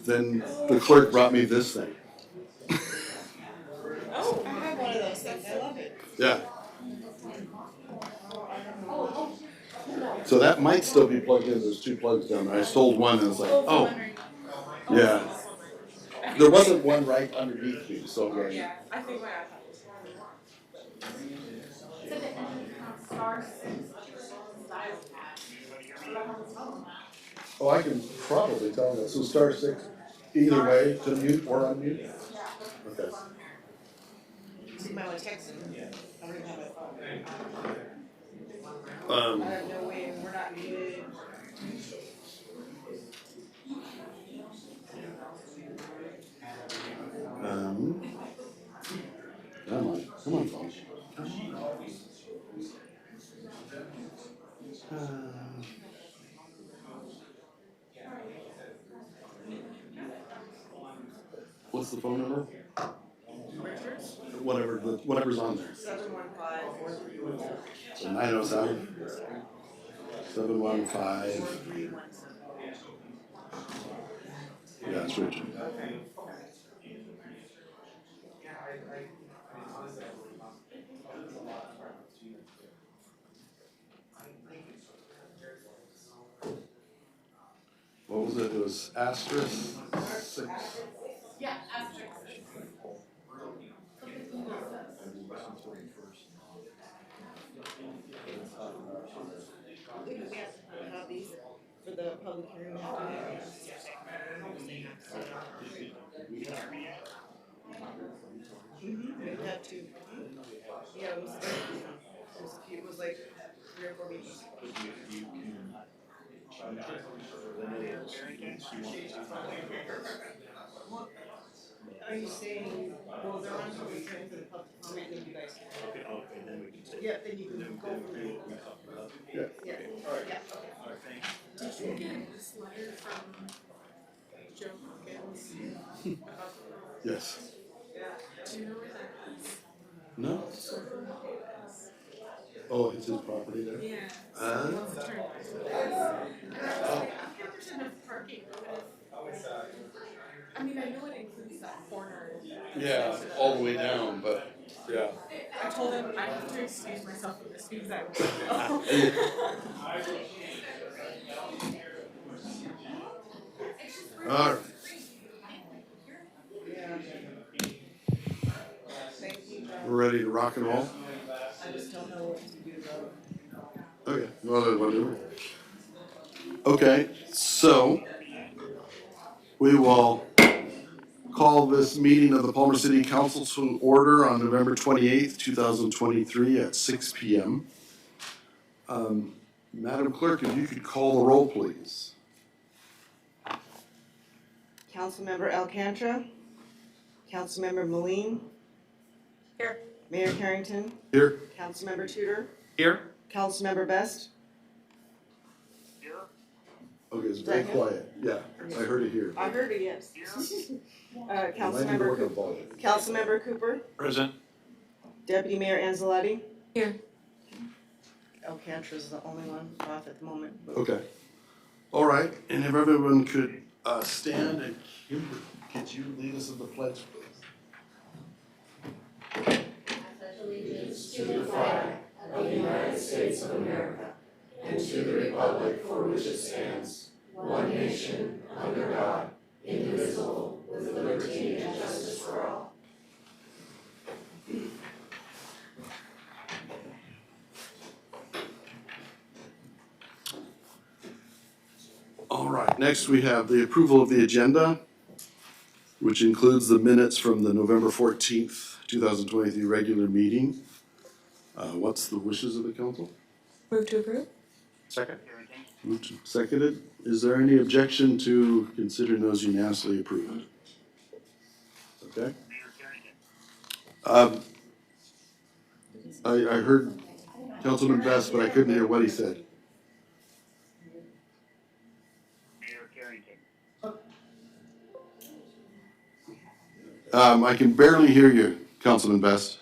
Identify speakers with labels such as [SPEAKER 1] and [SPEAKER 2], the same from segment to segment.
[SPEAKER 1] then the clerk brought me this thing.
[SPEAKER 2] Oh, I have one of those things. I love it.
[SPEAKER 1] Yeah. So that might still be plugged in. There's two plugs down there. I sold one and it's like, oh, yeah. There wasn't one right underneath me, so
[SPEAKER 2] Yeah, I think my iPad was.
[SPEAKER 1] oh, I can probably tell that. So star six, either way, to mute or unmute. Okay.
[SPEAKER 2] So you might want to text him. I don't even have my phone. I have no way. We're not muted.
[SPEAKER 1] Come on, phone. What's the phone number? Whatever's on there.
[SPEAKER 2] 715-431.
[SPEAKER 1] So 907 715. Yeah, it's Richard. What was it? It was asterisk 6.
[SPEAKER 2] Yeah, asterisk 6. Have these for the public hearing. We had to. Yeah, it was like 3 or 4 meetings. Are you saying, well, they're on public hearing for the public comment, then you guys can.
[SPEAKER 3] Okay, then we can take.
[SPEAKER 2] Yeah, then you can go from there.
[SPEAKER 1] Yeah.
[SPEAKER 2] Yeah, yeah, okay.
[SPEAKER 3] All right, thanks.
[SPEAKER 2] Did you get this letter from Joe Hawkins?
[SPEAKER 1] Yes.
[SPEAKER 2] Do you know where that is?
[SPEAKER 1] No? Oh, it's his property there?
[SPEAKER 2] Yeah. What's the turn? There's enough parking. I mean, I know it includes that corner.
[SPEAKER 1] Yeah, all the way down, but yeah.
[SPEAKER 2] I told him I have to excuse myself from this because I will.
[SPEAKER 1] All right. We're ready to rock and roll?
[SPEAKER 2] I just don't know what to do though.
[SPEAKER 1] Okay, well, then whatever. Okay, so we will call this meeting of the Palmer City Council to order on November 28th, 2023 at 6 p.m. Madam Clerk, if you could call the roll, please.
[SPEAKER 2] Councilmember Alcantara, Councilmember Moline. Here. Mayor Carrington,
[SPEAKER 1] Here.
[SPEAKER 2] Councilmember Tudor,
[SPEAKER 1] Here.
[SPEAKER 2] Councilmember Best.
[SPEAKER 1] Okay, it's very quiet. Yeah, I heard it here.
[SPEAKER 2] I heard a yes.
[SPEAKER 1] I need to work on volume.
[SPEAKER 2] Councilmember Cooper,
[SPEAKER 3] Present.
[SPEAKER 2] Deputy Mayor Anzalotti.
[SPEAKER 4] Here.
[SPEAKER 2] Alcantara's the only one off at the moment.
[SPEAKER 1] Okay. All right, and if everyone could stand, and Kimber, could you lead us in the pledge, please?
[SPEAKER 5] Allegiance to the flag of the United States of America and to the republic for which it stands, one nation, under God, indivisible, with liberty and justice for all.
[SPEAKER 1] All right, next we have the approval of the agenda, which includes the minutes from the November 14th, 2023 regular meeting. What's the wishes of the council?
[SPEAKER 4] Move to approve?
[SPEAKER 3] Second.
[SPEAKER 1] Moved and seconded. Is there any objection to considering those unanimously approved? Okay. I heard Councilman Best, but I couldn't hear what he said.
[SPEAKER 3] Mayor Carrington.
[SPEAKER 1] I can barely hear you, Councilman Best.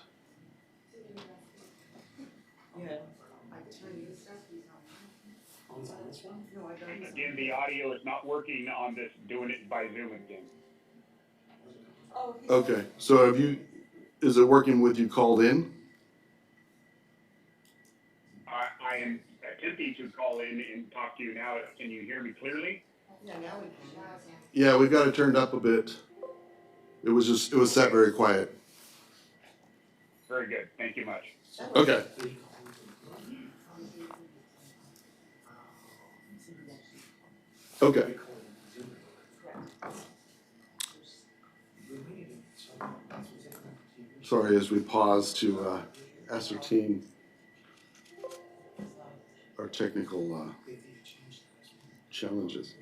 [SPEAKER 3] Again, the audio is not working on this, doing it by Zoom again.
[SPEAKER 2] Oh, he's.
[SPEAKER 1] Okay, so is it working with you called in?
[SPEAKER 3] I am attempting to call in and talk to you now. Can you hear me clearly?
[SPEAKER 2] Yeah, now we can.
[SPEAKER 1] Yeah, we've got it turned up a bit. It was set very quiet.
[SPEAKER 3] Very good. Thank you much.
[SPEAKER 1] Okay. Okay. Sorry, as we pause to ascertain our technical challenges.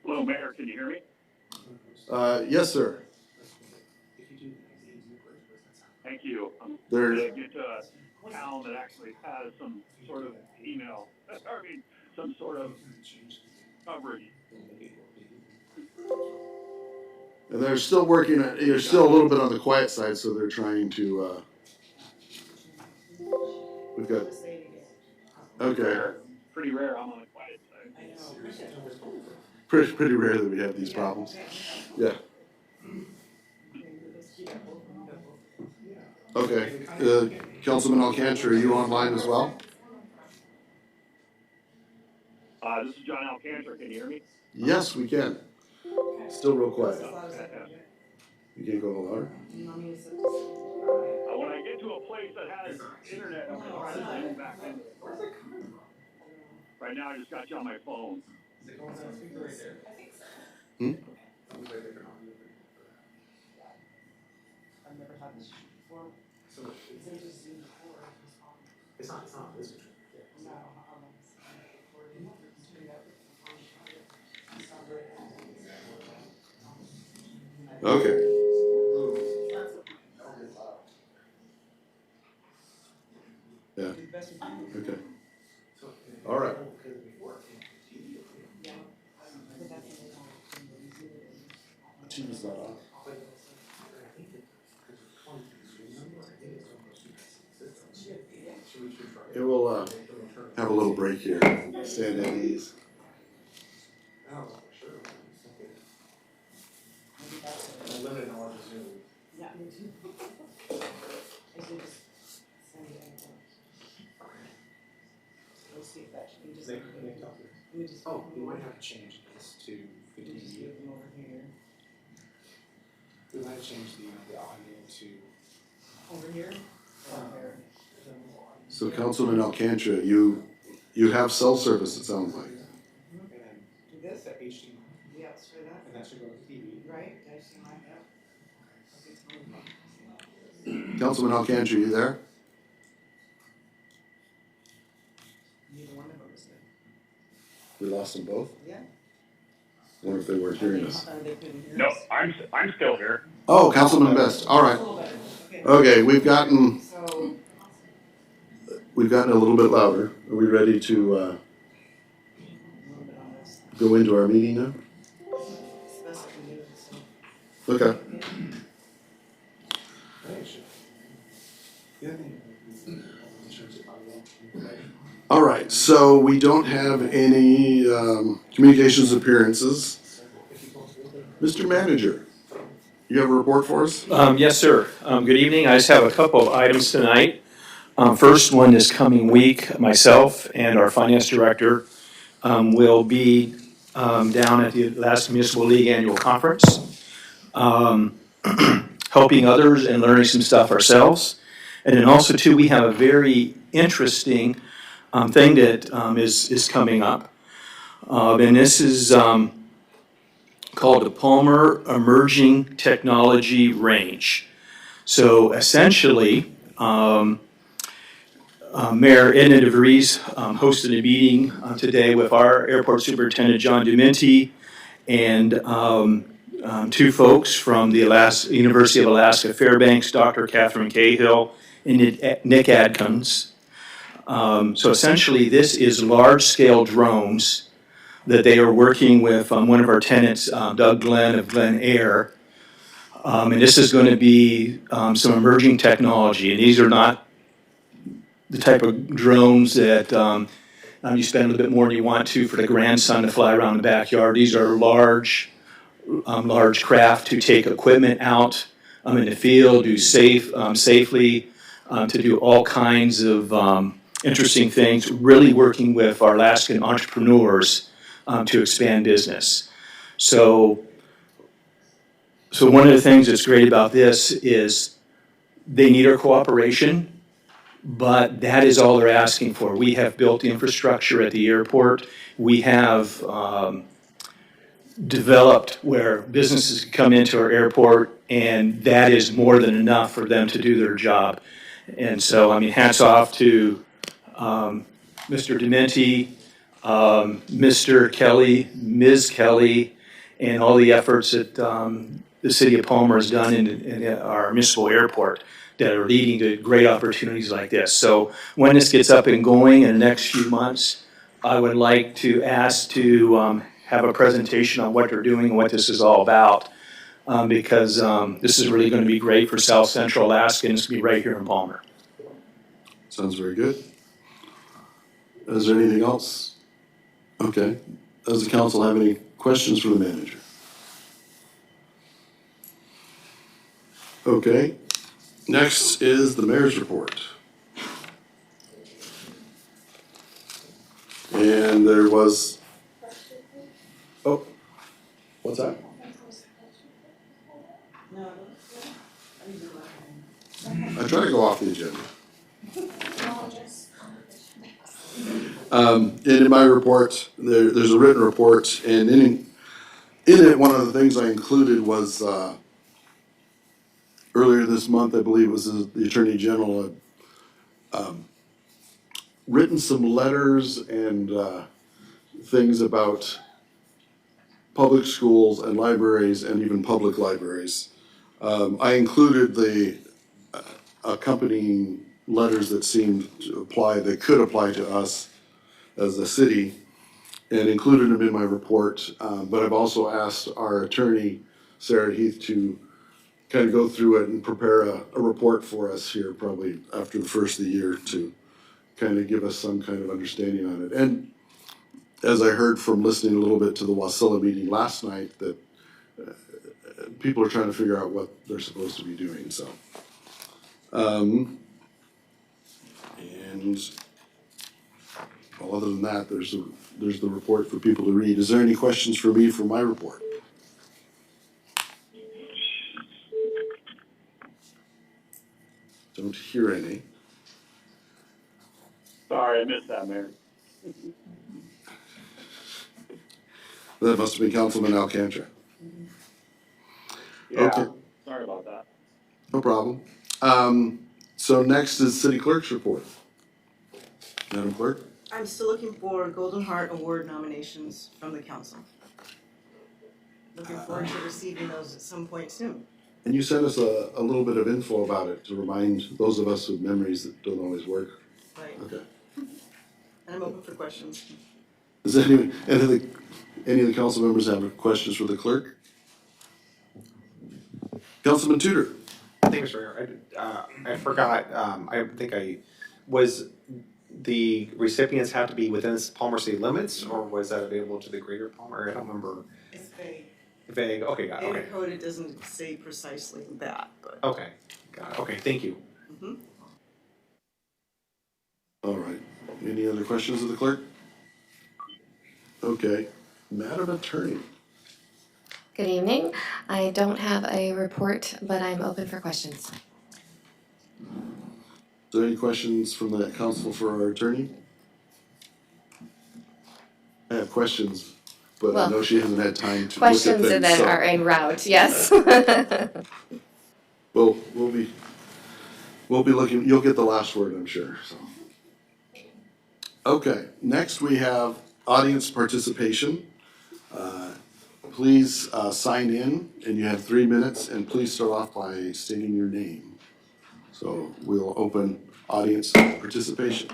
[SPEAKER 3] Hello, Mayor. Can you hear me?
[SPEAKER 1] Yes, sir.
[SPEAKER 3] Thank you. I'm
[SPEAKER 1] There's
[SPEAKER 3] going to get to a town that actually has some sort of email, some sort of coverage.
[SPEAKER 1] and they're still working. You're still a little bit on the quiet side, so they're trying to. We've got. Okay.
[SPEAKER 3] Rare. Pretty rare. I'm on the quiet side.
[SPEAKER 2] I know.
[SPEAKER 1] Pretty rare that we have these problems. Yeah. Okay. Councilman Alcantara, are you online as well?
[SPEAKER 3] This is John Alcantara. Can you hear me?
[SPEAKER 1] Yes, we can. Still real quiet.
[SPEAKER 3] Fantastic.
[SPEAKER 1] You can't go a little louder?
[SPEAKER 3] When I get to a place that has internet, I'm going to try to zoom back in. Right now, I just got you on my phone.
[SPEAKER 1] Hmm?
[SPEAKER 2] I've never had this before.
[SPEAKER 4] It's not this.
[SPEAKER 2] No,
[SPEAKER 1] Okay. Yeah. Okay. All right. The TV's not on. It will have a little break here. Stand at ease.
[SPEAKER 4] Limited knowledge of Zoom.
[SPEAKER 2] Yeah, me too. I should just send it in. We'll see if that changes.
[SPEAKER 4] They tell you.
[SPEAKER 2] Let me just.
[SPEAKER 4] Oh, you might have to change this to
[SPEAKER 2] We just
[SPEAKER 4] 50.
[SPEAKER 2] give them over here.
[SPEAKER 4] We might change the audio to.
[SPEAKER 2] Over here? Or there?
[SPEAKER 1] So Councilman Alcantara, you have cell service, it sounds like.
[SPEAKER 4] And then
[SPEAKER 2] Do this?
[SPEAKER 4] set HD,
[SPEAKER 2] Yeah, let's try that.
[SPEAKER 4] and that should go to TV.
[SPEAKER 2] Right? Did I see my app? Okay, tell me.
[SPEAKER 1] Councilman Alcantara, you there?
[SPEAKER 2] Neither one of them is there.
[SPEAKER 1] We lost them both?
[SPEAKER 2] Yeah.
[SPEAKER 1] Wonder if they weren't hearing us.
[SPEAKER 2] They couldn't hear
[SPEAKER 3] No,
[SPEAKER 2] us?
[SPEAKER 3] I'm still here.
[SPEAKER 1] Oh, Councilman Best, all
[SPEAKER 2] A
[SPEAKER 1] right.
[SPEAKER 2] little better. Okay.
[SPEAKER 1] Okay, we've gotten
[SPEAKER 2] So,
[SPEAKER 1] a little bit louder. Are we ready to
[SPEAKER 2] a little bit on this.
[SPEAKER 1] go into our meeting now?
[SPEAKER 2] It's the best I can do, so.
[SPEAKER 1] Okay.
[SPEAKER 4] The other thing, in terms of audio,
[SPEAKER 1] All right, so we don't have any communications appearances. Mr. Manager, you have a report for us?
[SPEAKER 6] Yes, sir. Good evening. I just have a couple of items tonight. First one, this coming week, myself and our finance director will be down at the Alaska Municipal League Annual Conference, helping others and learning some stuff ourselves. And then also, too, we have a very interesting thing that is coming up. And this is called the Palmer Emerging Technology Range. So essentially, Mayor Edna DeVries hosted a meeting today with our airport superintendent, John Dementi, and two folks from the University of Alaska Fairbanks, Dr. Catherine Cahill and Nick Adkins. So essentially, this is large-scale drones that they are working with one of our tenants, Doug Glenn of Glen Air. And this is going to be some emerging technology. And these are not the type of drones that You spend a little bit more than you want to for the grandson to fly around the backyard. These are large craft to take equipment out in the field, do safely, to do all kinds of interesting things, really working with our Alaskan entrepreneurs to expand business. So one of the things that's great about this is they need our cooperation, but that is all they're asking for. We have built the infrastructure at the airport. We have developed where businesses can come into our airport, and that is more than enough for them to do their job. And so, I mean, hats off to Mr. Dementi, Mr. Kelly, Ms. Kelly, and all the efforts that the city of Palmer has done in our municipal airport that are leading to great opportunities like this. So when this gets up and going in the next few months, I would like to ask to have a presentation on what they're doing and what this is all about, because this is really going to be great for South Central Alaska, and it's going to be right here in Palmer.
[SPEAKER 1] Sounds very good. Is there anything else? Okay. Does the council have any questions for the manager? Okay. Next is the mayor's report. And there was, oh, what's that?
[SPEAKER 2] No, I need to laugh.
[SPEAKER 1] I try to go off the agenda. And in my report, there's a written report, and in it, one of the things I included was, earlier this month, I believe it was the Attorney General had written some letters and things about public schools and libraries and even public libraries. I included the accompanying letters that seemed to apply, that could apply to us as a city, and included them in my report. But I've also asked our attorney, Sarah Heath, to kind of go through it and prepare a report for us here probably after the first of the year to kind of give us some kind of understanding on it. And as I heard from listening a little bit to the Wasilla meeting last night, that people are trying to figure out what they're supposed to be doing, so. And well, other than that, there's the report for people to read. Is there any questions for me for my report? Don't hear any.
[SPEAKER 3] Sorry, I missed that, Mayor.
[SPEAKER 1] That must have been Councilman Alcantara.
[SPEAKER 3] Yeah,
[SPEAKER 1] Okay.
[SPEAKER 3] sorry about that.
[SPEAKER 1] No problem. So next is City Clerk's report. Madam Clerk?
[SPEAKER 2] I'm still looking for Golden Heart Award nominations from the council. Looking forward to receiving those at some point soon.
[SPEAKER 1] And you sent us a little bit of info about it to remind those of us with memories that don't always work.
[SPEAKER 2] Right,
[SPEAKER 1] Okay.
[SPEAKER 2] and I'm open for questions.
[SPEAKER 1] Does any of the council members have questions for the clerk? Councilman Tudor?
[SPEAKER 4] Thank you, Mr. Mayor. I forgot, I think was the recipients have to be within Palmer city limits, or was that available to the greater Palmer? I don't remember.
[SPEAKER 2] It's vague.
[SPEAKER 4] Vague, okay, got it,
[SPEAKER 2] In
[SPEAKER 4] okay.
[SPEAKER 2] code, it doesn't say precisely that, but.
[SPEAKER 4] Okay, got it, okay, thank you.
[SPEAKER 2] Mhm.
[SPEAKER 1] All right. Any other questions of the clerk? Okay. Madam Attorney?
[SPEAKER 7] Good evening. I don't have a report, but I'm open for questions.
[SPEAKER 1] Is there any questions from the council for our attorney? I have questions, but I
[SPEAKER 7] Well,
[SPEAKER 1] know she hasn't had time to look at
[SPEAKER 7] Questions
[SPEAKER 1] things,
[SPEAKER 7] that
[SPEAKER 1] so-
[SPEAKER 7] are en route, yes.
[SPEAKER 1] Well, we'll be looking, you'll get the last word, I'm sure, so. Okay, next we have audience participation. Please sign in, and you have 3 minutes, and please start off by stating your name. So we'll open audience participation.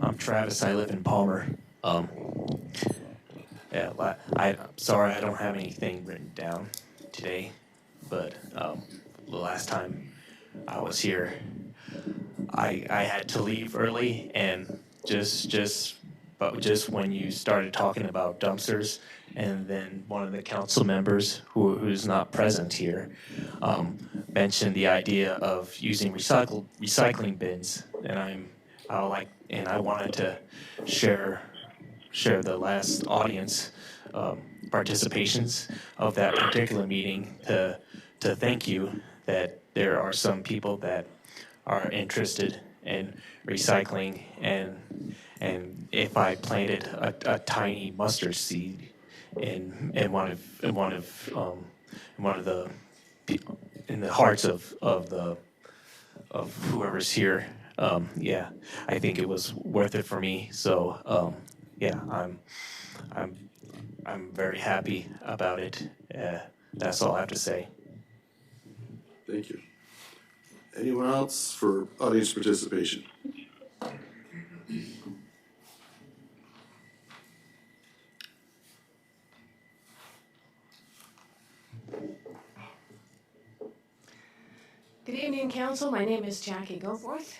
[SPEAKER 8] I'm Travis. I live in Palmer. I'm sorry I don't have anything written down today, but the last time I was here, I had to leave early, and just when you started talking about dumpsters, and then one of the council members who's not present here mentioned the idea of using recycling bins, and I wanted to share the last audience participations of that particular meeting to thank you that there are some people that are interested in recycling, and if I planted a tiny mustard seed in one of the in the hearts of whoever's here, yeah, I think it was worth it for me. So yeah, I'm very happy about it. That's all I have to say.
[SPEAKER 1] Thank you. Anyone else for audience participation?
[SPEAKER 9] Good evening, Council. My name is Jackie Goforth.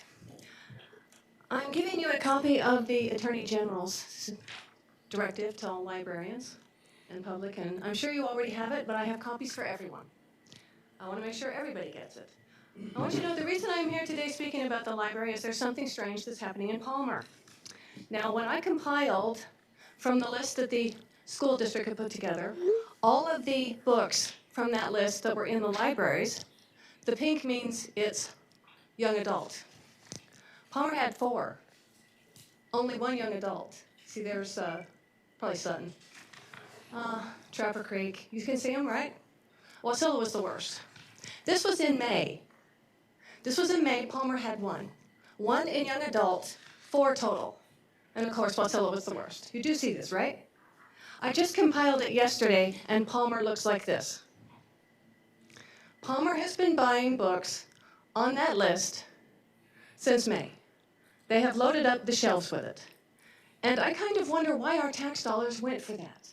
[SPEAKER 9] I'm giving you a copy of the Attorney General's directive to all librarians and public, and I'm sure you already have it, but I have copies for everyone. I want to make sure everybody gets it. I want you to know the reason I'm here today speaking about the library is there's something strange that's happening in Palmer. Now, when I compiled from the list that the school district had put together, all of the books from that list that were in the libraries, the pink means it's young adult. Palmer had 4. Only 1 young adult. See, there's probably Sutton. Trapper Creek. You can see them, right? Wasilla was the worst. This was in May. Palmer had 1. 1 in young adult, 4 total. And of course, Wasilla was the worst. You do see this, right? I just compiled it yesterday, and Palmer looks like this. Palmer has been buying books on that list since May. They have loaded up the shelves with it. And I kind of wonder why our tax dollars went for that.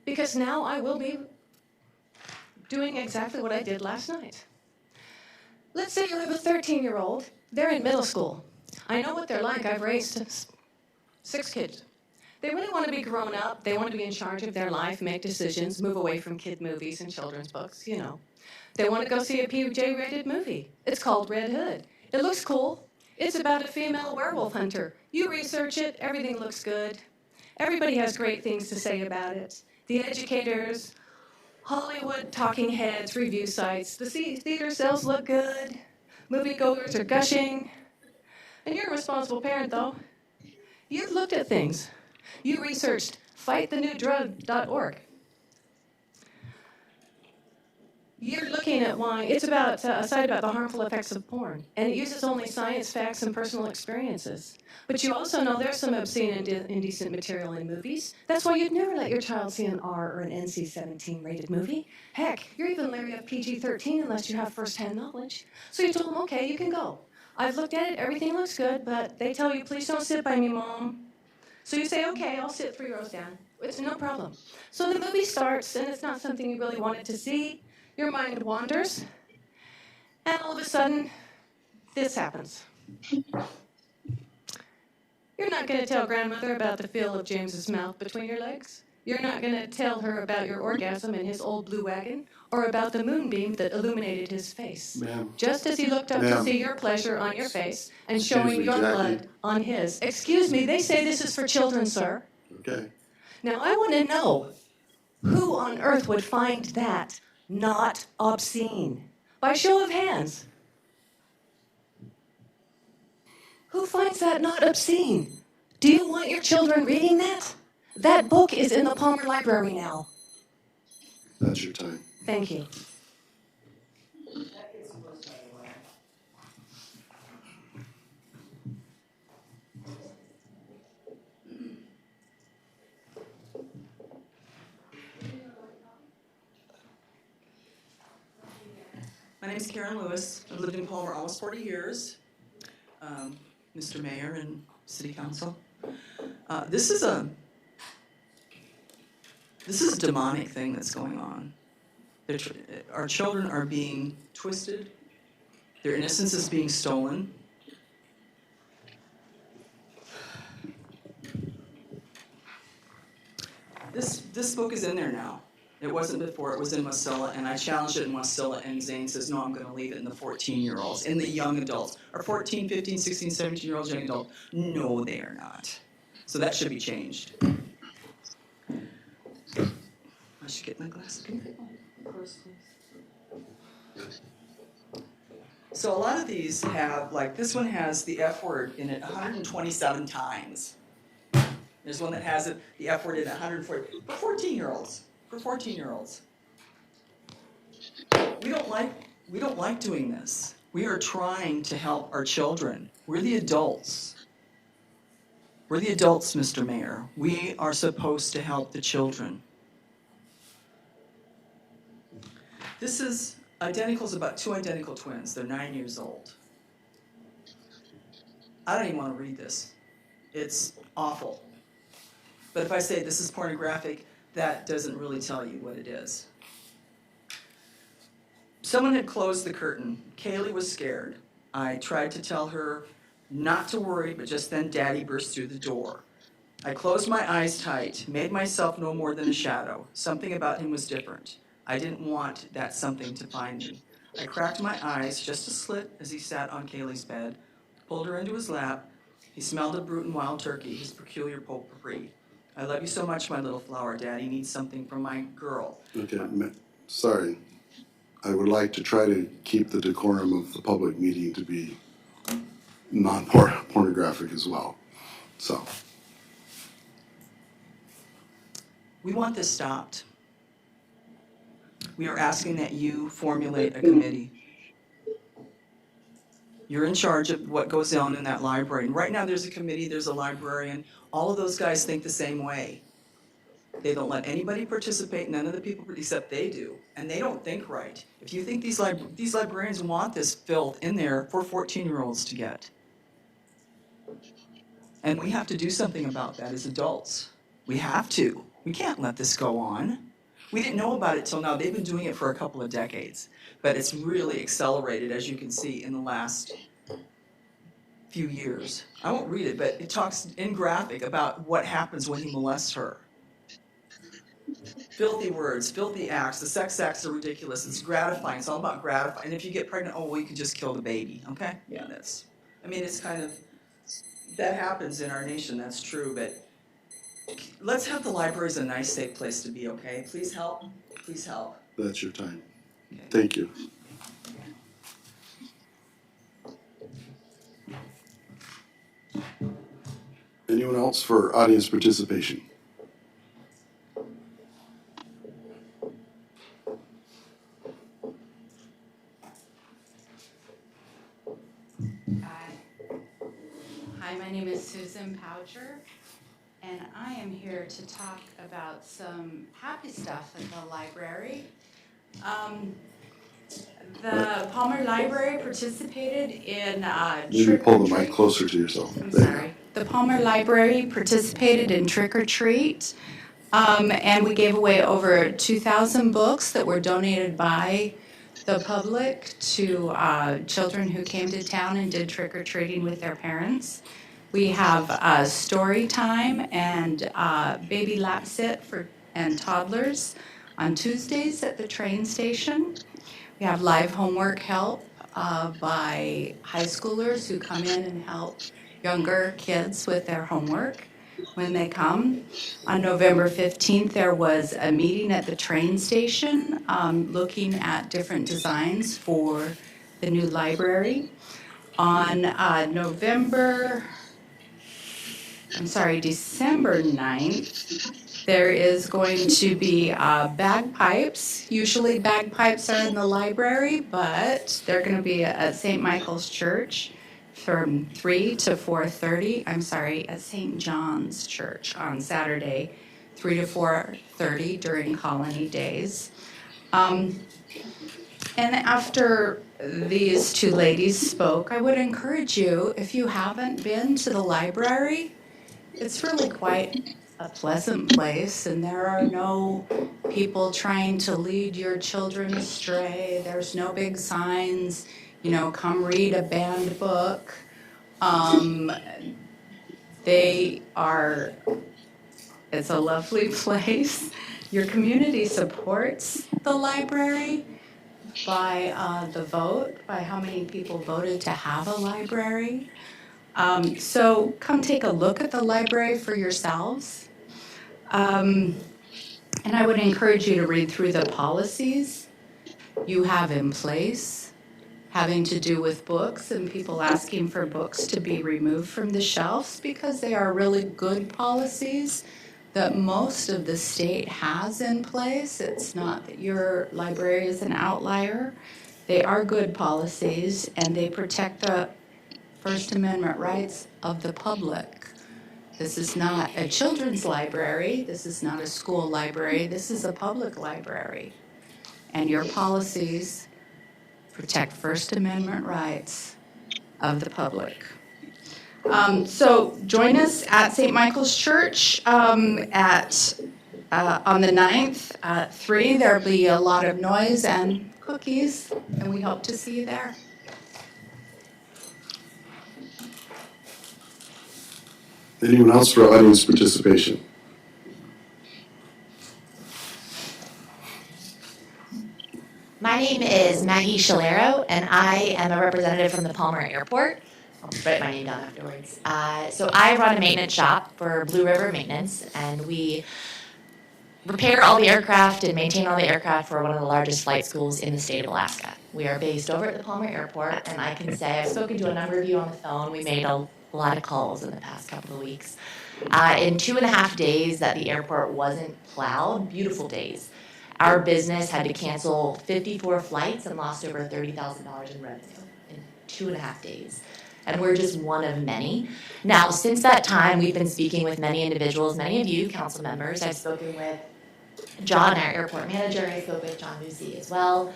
[SPEAKER 9] Because now I will be doing exactly what I did last night. Let's say you have a 13-year-old. They're in middle school. I know what they're like. I've raised 6 kids. They really want to be grown up. They want to be in charge of their life, make decisions, move away from kid movies and children's books, you know. They want to go see a PJ-rated movie. It's called Red Hood. It looks cool. It's about a female werewolf hunter. You research it, everything looks good. Everybody has great things to say about it. The educators, Hollywood talking heads, review sites. The theater sales look good. Moviegoers are gushing. And you're a responsible parent, though. You've looked at things. You researched fightthenewdrug.org. You're looking at why it's about a site about the harmful effects of porn, and it uses only science, facts, and personal experiences. But you also know there's some obscene and indecent material in movies. That's why you'd never let your child see an R or an NC-17 rated movie. Heck, you're even leery of PG-13 unless you have first-hand knowledge. So you told them, okay, you can go. I've looked at it, everything looks good, but they tell you, please don't sit by me, Mom. So you say, okay, I'll sit 3 rows down. It's no problem. So the movie starts, and it's not something you really wanted to see. Your mind wanders, and all of a sudden, this happens. You're not going to tell grandmother about the feel of James's mouth between your legs. You're not going to tell her about your orgasm in his old blue wagon, or about the moonbeam that illuminated his face.
[SPEAKER 1] Ma'am.
[SPEAKER 9] Just as he looked up to see your pleasure on your face and showing your
[SPEAKER 1] Jackie.
[SPEAKER 9] blood on his. Excuse me, they say this is for children, sir.
[SPEAKER 1] Okay.
[SPEAKER 9] Now, I want to know, who on earth would find that not obscene? By show of hands. Who finds that not obscene? Do you want your children reading that? That book is in the Palmer Library now.
[SPEAKER 1] That's your time.
[SPEAKER 9] Thank you.
[SPEAKER 10] My name is Karen Lewis. I've lived in Palmer almost 40 years. Mr. Mayor and City Council. This is a demonic thing that's going on. Our children are being twisted. Their innocence is being stolen. this book is in there now. It wasn't before, it was in Wasilla, and I challenged it in Wasilla, and Zane says, no, I'm gonna leave it in the 14-year-olds, in the young adults. Are 14, 15, 16, 17-year-olds young adults? No, they are not. So that should be changed. I should get my glasses. Can you take my purse, please? So a lot of these have, like, this one has the F word in it 127 times. There's one that has it, the F word in 140, for 14-year-olds, for 14-year-olds. We don't like doing this. We are trying to help our children. We're the adults. We're the adults, Mr. Mayor. We are supposed to help the children. This is identicals, about 2 identical twins. They're 9 years old. I don't even want to read this. It's awful. But if I say this is pornographic, that doesn't really tell you what it is. Someone had closed the curtain. Kaylee was scared. I tried to tell her not to worry, but just then Daddy burst through the door. I closed my eyes tight, made myself no more than a shadow. Something about him was different. I didn't want that something to find me. I cracked my eyes just a slit as he sat on Kaylee's bed, pulled her into his lap. He smelled of Bruton wild turkey, his peculiar potpourri. I love you so much, my little flower. Daddy needs something from my girl.
[SPEAKER 1] Okay, sorry. I would like to try to keep the decorum of the public meeting to be non-pornographic as well. So,
[SPEAKER 10] We want this stopped. We are asking that you formulate a committee. You're in charge of what goes on in that library. And right now there's a committee, there's a librarian. All of those guys think the same way. They don't let anybody participate, none of the people except they do. And they don't think right. If you think these librarians want this filth in there for 14-year-olds to get. And we have to do something about that as adults. We have to. We can't let this go on. We didn't know about it till now. They've been doing it for a couple of decades. But it's really accelerated, as you can see, in the last few years. I won't read it, but it talks in graphic about what happens when he molests her. Filthy words, filthy acts. The sex acts are ridiculous. It's gratifying. It's all about gratifying. And if you get pregnant, oh, well, you can just kill the baby, okay? Yeah, that's, I mean, it's kind of, that happens in our nation, that's true, but let's have the libraries a nice, safe place to be, okay? Please help, please help.
[SPEAKER 1] that's your time.
[SPEAKER 10] Okay.
[SPEAKER 1] Thank you. Anyone else for audience participation?
[SPEAKER 11] Hi, my name is Susan Poucher, and I am here to talk about some happy stuff at the library. The Palmer Library participated in
[SPEAKER 1] Maybe pull the mic closer to yourself.
[SPEAKER 11] I'm
[SPEAKER 1] There you
[SPEAKER 11] sorry. The Palmer Library participated in Trick or Treat, and we gave away over 2,000 books that were donated by the public to children who came to town and did trick or treating with their parents. We have story time and baby lap sit and toddlers on Tuesdays at the train station. We have live homework help by high schoolers who come in and help younger kids with their homework when they come. On November 15th, there was a meeting at the train station looking at different designs for the new library. On December 9th, there is going to be bagpipes. Usually bagpipes are in the library, but they're going to be at St. Michael's Church from 3 to 4:30. At St. John's Church on Saturday, 3 to 4:30 during Colony Days. And after these two ladies spoke, I would encourage you, if you haven't been to the library, it's really quite a pleasant place, and there are no people trying to lead your children astray. There's no big signs, come read a banned book. They are It's a lovely place. Your community supports the library by the vote, by how many people voted to have a library. So come take a look at the library for yourselves. And I would encourage you to read through the policies you have in place having to do with books and people asking for books to be removed from the shelves because they are really good policies that most of the state has in place. It's not that your library is an outlier. They are good policies and they protect the First Amendment rights of the public. This is not a children's library. This is not a school library. This is a public library. And your policies protect First Amendment rights of the public. So join us at St. Michael's Church on the 9th at 3. There'll be a lot of noise and cookies, and we hope to see you there.
[SPEAKER 1] Anyone else for audience participation?
[SPEAKER 12] My name is Maggie Shalero, and I am a representative from the Palmer Airport. I'll write my name down afterwards. So I run a maintenance shop for Blue River Maintenance, and we repair all the aircraft and maintain all the aircraft for one of the largest flight schools in the state of Alaska. We are based over at the Palmer Airport, and I can say I've spoken to a number of you on the phone. We made a lot of calls in the past couple of weeks. In 2.5 days that the airport wasn't plowed, beautiful days, our business had to cancel 54 flights and lost over $30,000 in revenue in 2.5 days. And we're just one of many. Now, since that time, we've been speaking with many individuals, many of you, council members. I've spoken with John, our airport manager. I spoke with John Lucy as well.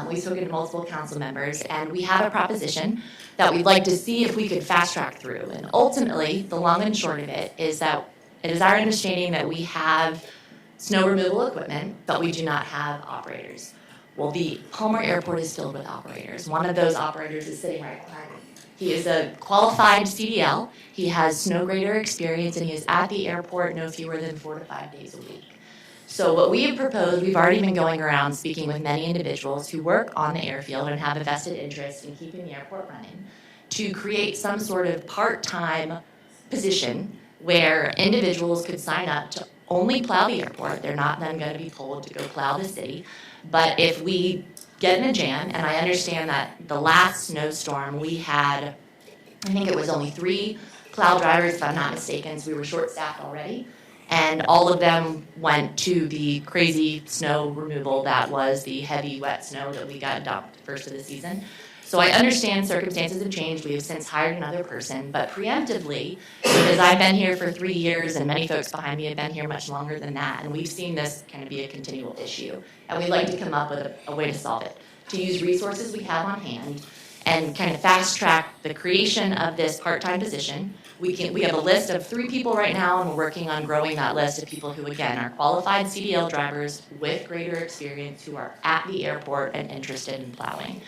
[SPEAKER 12] We've spoken to multiple council members, and we have a proposition that we'd like to see if we could fast track through. And ultimately, the long and short of it is that it is our understanding that we have snow removal equipment, but we do not have operators. Well, the Palmer Airport is filled with operators. One of those operators is sitting right behind me. He is a qualified CDL. He has snow grader experience, and he is at the airport no fewer than 4 to 5 days a week. So what we have proposed, we've already been going around speaking with many individuals who work on the airfield and have a vested interest in keeping the airport running, to create some sort of part-time position where individuals could sign up to only plow the airport. They're not then going to be told to go plow the city. But if we get in a jam, and I understand that the last snowstorm we had, I think it was only 3 plow drivers, if I'm not mistaken, so we were short-staffed already. And all of them went to the crazy snow removal that was the heavy, wet snow that we got dumped first of the season. So I understand circumstances have changed. We have since hired another person, but preemptively, because I've been here for 3 years and many folks behind me have been here much longer than that, and we've seen this kind of be a continual issue. And we'd like to come up with a way to solve it, to use resources we have on hand and kind of fast track the creation of this part-time position. We have a list of 3 people right now, and we're working on growing that list of people who, again, are qualified CDL drivers with greater experience who are at the airport and interested in plowing.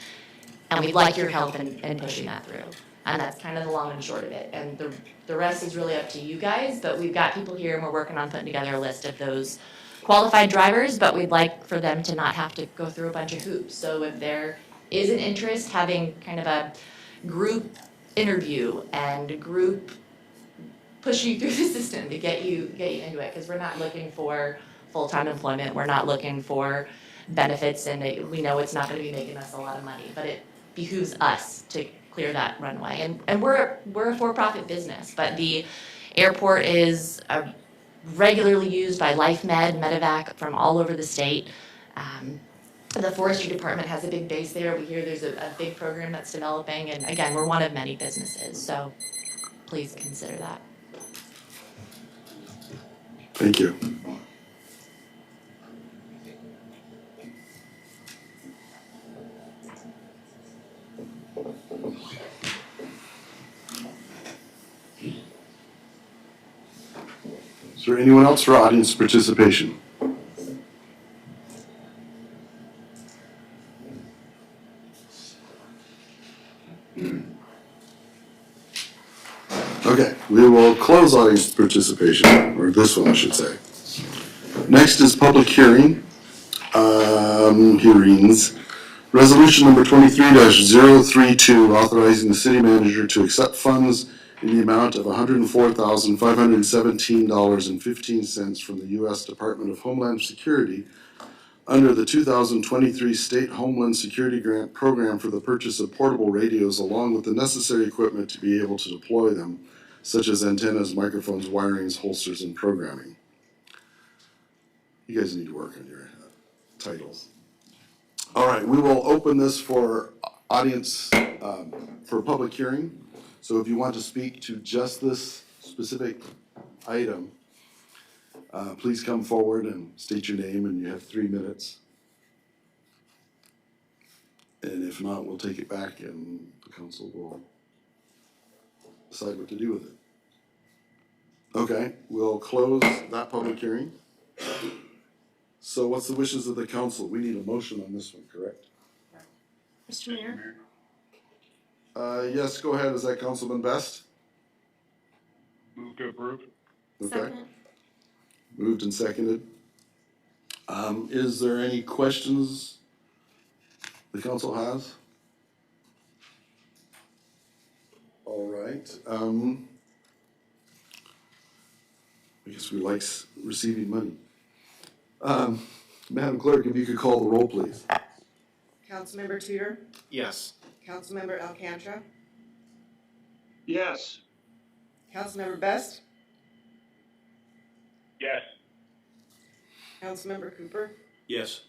[SPEAKER 12] And we'd like your help in pushing that through. And that's kind of the long and short of it. And the rest is really up to you guys, but we've got people here and we're working on putting together a list of those qualified drivers, but we'd like for them to not have to go through a bunch of hoops. So if there is an interest, having kind of a group interview and group push you through the system to get you into it, because we're not looking for full-time employment. We're not looking for benefits, and we know it's not going to be making us a lot of money, but it behooves us to clear that runway. And we're a for-profit business, but the airport is regularly used by LifeMed, Medevac from all over the state. The forestry department has a big base there. We hear there's a big program that's developing, and again, we're one of many businesses, so please consider that.
[SPEAKER 1] Thank you. Is there anyone else for audience participation? Okay, we will close audience participation, or this one, I should say. Next is public hearings. Resolution number 23-032, authorizing the city manager to accept funds in the amount of $104,517.15 from the U.S. Department of Homeland Security under the 2023 State Homeland Security Grant Program for the purchase of portable radios, along with the necessary equipment to be able to deploy them, such as antennas, microphones, wirings, holsters, and programming. You guys need to work on your titles. All right, we will open this for audience, for public hearing. So if you want to speak to just this specific item, please come forward and state your name, and you have 3 minutes. And if not, we'll take it back and the council will decide what to do with it. Okay, we'll close that public hearing. So what's the wishes of the council? We need a motion on this one, correct?
[SPEAKER 2] Mr. Mayor?
[SPEAKER 1] Yes, go ahead. Is that Councilman Best?
[SPEAKER 3] Move to approve.
[SPEAKER 1] Okay.
[SPEAKER 7] Second.
[SPEAKER 1] Moved and seconded. Is there any questions the council has? All right. I guess we like receiving money. Madam Clerk, if you could call the roll, please.
[SPEAKER 2] Councilmember Tudor?
[SPEAKER 4] Yes.
[SPEAKER 2] Councilmember Alcantara?
[SPEAKER 3] Yes.
[SPEAKER 2] Councilmember Best?
[SPEAKER 3] Yes.
[SPEAKER 2] Councilmember Cooper?
[SPEAKER 6] Yes.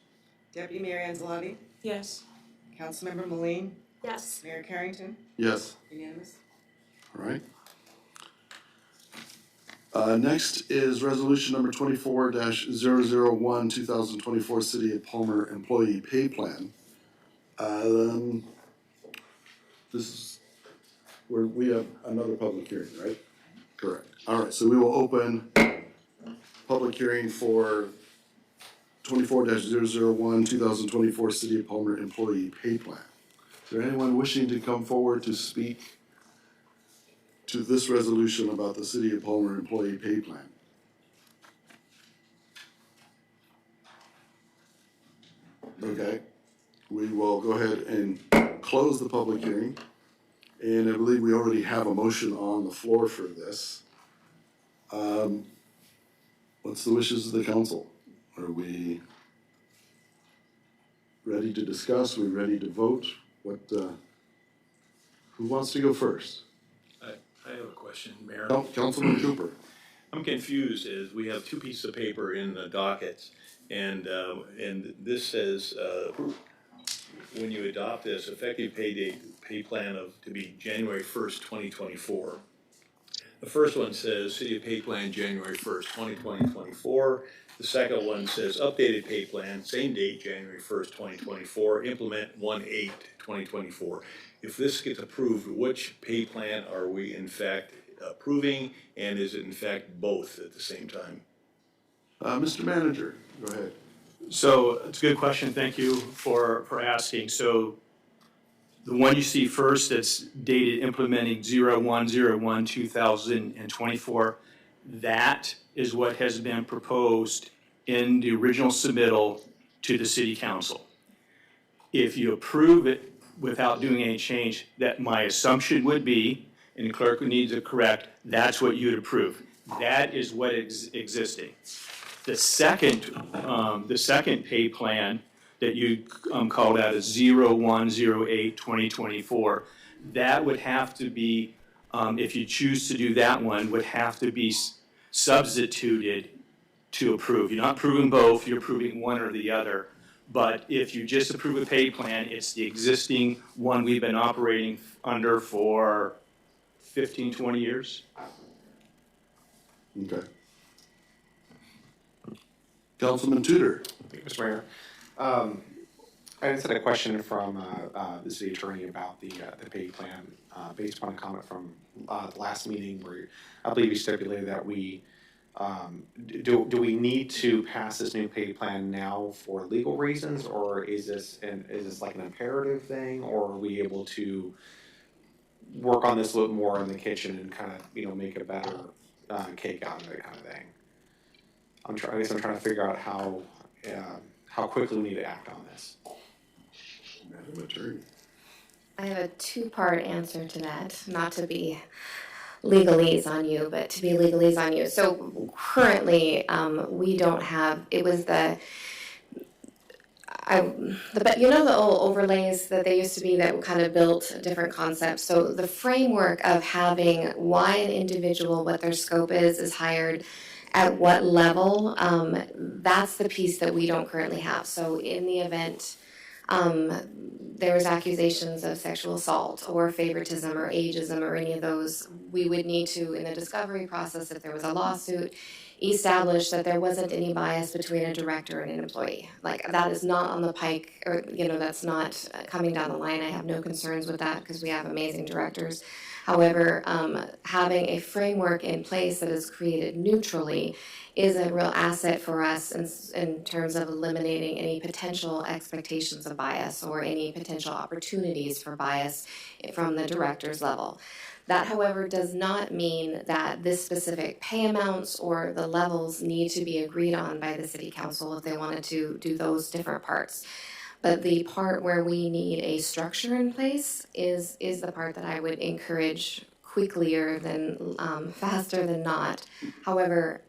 [SPEAKER 2] Deputy Mayor Anzalotti?
[SPEAKER 9] Yes.
[SPEAKER 2] Councilmember Moline?
[SPEAKER 9] Yes.
[SPEAKER 2] Mayor Carrington?
[SPEAKER 1] Yes.
[SPEAKER 2] Unanimous?
[SPEAKER 1] All right. Next is resolution number 24-001, 2024 City of Palmer Employee Pay Plan. This is where we have another public hearing, right? Correct. All right, so we will open public hearing for 24-001, 2024 City of Palmer Employee Pay Plan. Is there anyone wishing to come forward to speak to this resolution about the City of Palmer Employee Pay Plan? Okay, we will go ahead and close the public hearing. And I believe we already have a motion on the floor for this. What's the wishes of the council? Are we ready to discuss? Are we ready to vote? Who wants to go first?
[SPEAKER 6] I have a question, Mayor.
[SPEAKER 1] Councilman Cooper.
[SPEAKER 6] I'm confused as we have 2 pieces of paper in the dockets, and this says, when you adopt this, effective pay date, pay plan to be January 1st, 2024. The first one says City of Pay Plan, January 1st, 2024. The second one says updated pay plan, same date, January 1st, 2024, implement 1/8/2024. If this gets approved, which pay plan are we in fact approving, and is it in fact both at the same time?
[SPEAKER 1] Mr. Manager, go ahead.
[SPEAKER 6] So it's a good question. Thank you for asking. So the one you see first that's dated implementing 01/01/2024, that is what has been proposed in the original submittal to the city council. If you approve it without doing any change, that my assumption would be, and the clerk would need to correct, that's what you would approve. That is what is existing. The second pay plan that you called out is 01/08/2024. That would have to be, if you choose to do that one, would have to be substituted to approve. You're not approving both, you're approving one or the other. But if you just approve a pay plan, it's the existing one we've been operating under for 15, 20 years.
[SPEAKER 1] Okay. Councilman Tudor.
[SPEAKER 4] Thank you, Mr. Mayor. I just had a question from the city attorney about the pay plan, based upon a comment from the last meeting where I believe you stipulated that we do we need to pass this new pay plan now for legal reasons, or is this like an imperative thing, or are we able to work on this a little more in the kitchen and kind of, make a better cake out of it kind of thing. I guess I'm trying to figure out how quickly we need to act on this.
[SPEAKER 1] Madam Attorney.
[SPEAKER 7] I have a two-part answer to that, not to be legalese on you, but to be legalese on you. So currently, we don't have, it was the old overlays that they used to be that kind of built different concepts. So the framework of having why an individual, what their scope is hired, at what level, that's the piece that we don't currently have. So in the event there was accusations of sexual assault or favoritism or ageism or any of those, we would need to, in the discovery process, if there was a lawsuit, establish that there wasn't any bias between a director and an employee. Like, that is not on the pike, or, that's not coming down the line. I have no concerns with that because we have amazing directors. However, having a framework in place that is created neutrally is a real asset for us in terms of eliminating any potential expectations of bias or any potential opportunities for bias from the director's level. That, however, does not mean that this specific pay amounts or the levels need to be agreed on by the city council if they wanted to do those different parts. But the part where we need a structure in place is the part that I would encourage quicker than faster than not. However,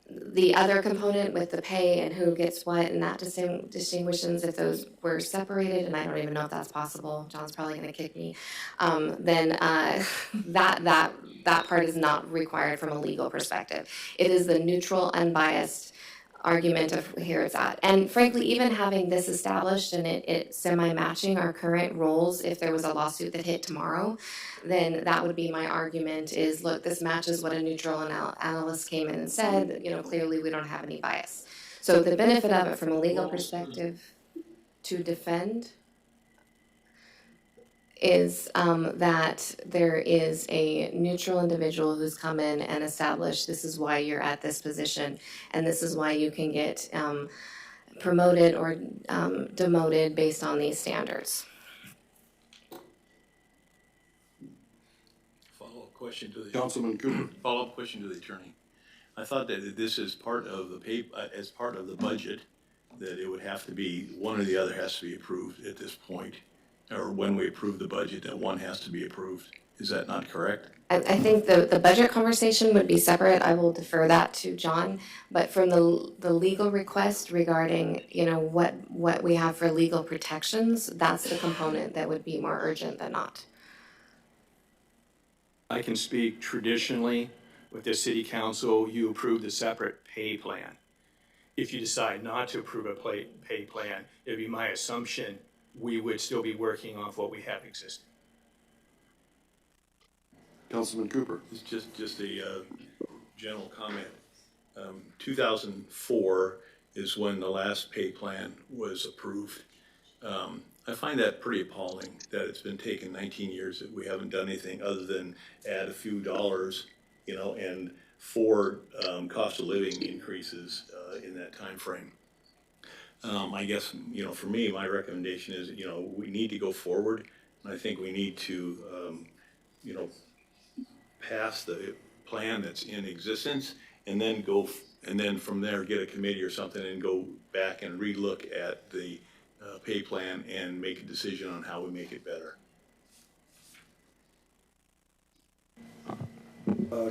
[SPEAKER 7] the other component with the pay and who gets what, and that distinguishes if those were separated, and I don't even know if that's possible. John's probably going to kick me. Then that part is not required from a legal perspective. It is the neutral, unbiased argument of here it's at. And frankly, even having this established and it semi-matching our current roles, if there was a lawsuit that hit tomorrow, then that would be my argument is, look, this matches what a neutral analyst came in and said, clearly we don't have any bias. So the benefit of it from a legal perspective to defend is that there is a neutral individual who's come in and established this is why you're at this position and this is why you can get promoted or demoted based on these standards.
[SPEAKER 13] Follow-up question to the
[SPEAKER 1] Councilman Cooper.
[SPEAKER 13] follow-up question to the attorney. I thought that this is part of the as part of the budget, that it would have to be one or the other has to be approved at this point, or when we approve the budget, that one has to be approved. Is that not correct?
[SPEAKER 7] I think the budget conversation would be separate. I will defer that to John. But from the legal request regarding, what we have for legal protections, that's the component that would be more urgent than not.
[SPEAKER 6] I can speak traditionally with the city council, you approve the separate pay plan. If you decide not to approve a pay plan, it'd be my assumption we would still be working off what we have existing.
[SPEAKER 1] Councilman Cooper.
[SPEAKER 13] It's just a general comment. 2004 is when the last pay plan was approved. I find that pretty appalling that it's been taken 19 years that we haven't done anything other than add a few dollars, and 4 cost of living increases in that time frame. I guess, for me, my recommendation is, we need to go forward, and I think we need to, pass the plan that's in existence, and then from there get a committee or something and go back and relook at the pay plan and make a decision on how we make it better.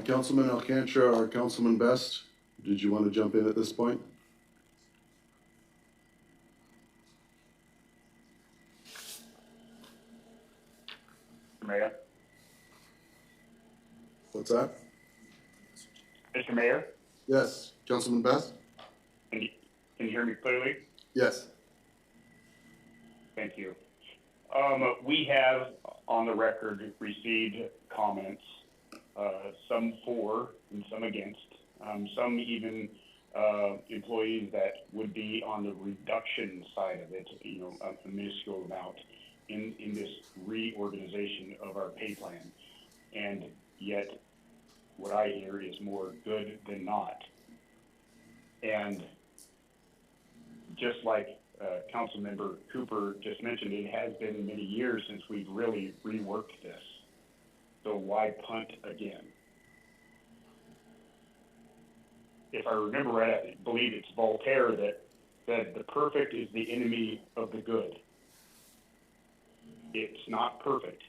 [SPEAKER 1] Councilman Alcantara or Councilman Best, did you want to jump in at this point?
[SPEAKER 3] Mayor?
[SPEAKER 1] What's that?
[SPEAKER 3] Mr. Mayor,
[SPEAKER 1] Yes. Councilman Best?
[SPEAKER 3] can you hear me clearly?
[SPEAKER 1] Yes.
[SPEAKER 3] Thank you. We have on the record received comments, some for and some against, some even employees that would be on the reduction side of it, a minuscule amount in this reorganization of our pay plan. And yet what I hear is more good than not. And just like Councilmember Cooper just mentioned, it has been many years since we've really reworked this. So why punt again? If I remember right, I believe it's Voltaire that said the perfect is the enemy of the good. It's not perfect,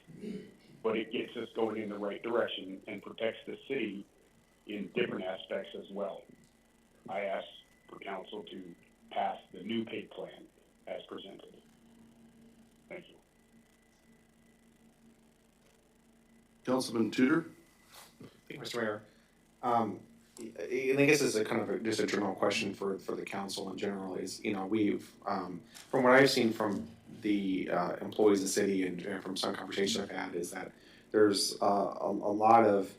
[SPEAKER 3] but it gets us going in the right direction and protects the city in different aspects as well. I ask for council to pass the new pay plan as presented. Thank you.
[SPEAKER 1] Councilman Tudor?
[SPEAKER 4] Thank you, Mr. Mayor. And I guess it's a kind of just a general question for the council in general is, we've, from what I've seen from the employees of the city and from some conversations I've had is that there's a lot of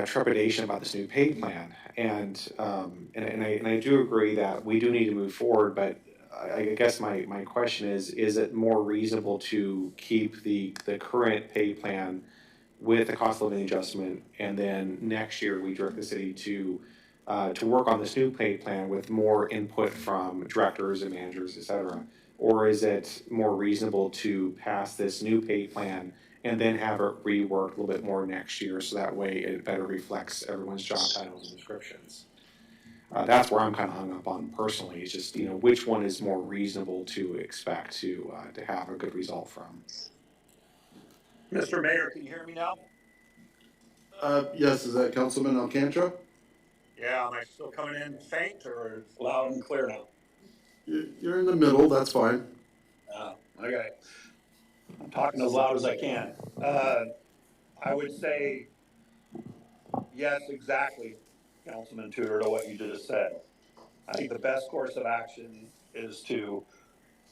[SPEAKER 4] trepidation about this new pay plan. And I do agree that we do need to move forward, but I guess my question is it more reasonable to keep the current pay plan with the cost of living adjustment, and then next year we direct the city to work on this new pay plan with more input from directors and managers, et cetera? Or is it more reasonable to pass this new pay plan and then have it reworked a little bit more next year so that way it better reflects everyone's job titles and descriptions? That's where I'm kind of hung up on personally, is just, which one is more reasonable to expect to have a good result from?
[SPEAKER 14] Mr. Mayor, can you hear me now?
[SPEAKER 1] Yes, is that Councilman Alcantara?
[SPEAKER 14] Yeah, am I still coming in faint or loud and clear now?
[SPEAKER 1] You're in the middle, that's fine.
[SPEAKER 14] Okay. I'm talking as loud as I can. I would say yes, exactly, Councilman Tudor, to what you just said. I think the best course of action is to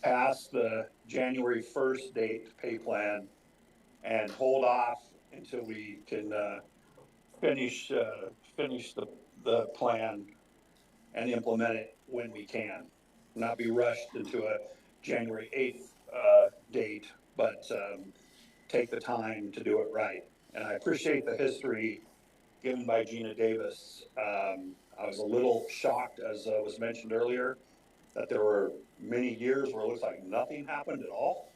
[SPEAKER 14] pass the January 1st date pay plan and hold off until we can finish the plan and implement it when we can. Not be rushed into a January 8th date, but take the time to do it right. And I appreciate the history given by Gina Davis. I was a little shocked, as was mentioned earlier, that there were many years where it looks like nothing happened at all,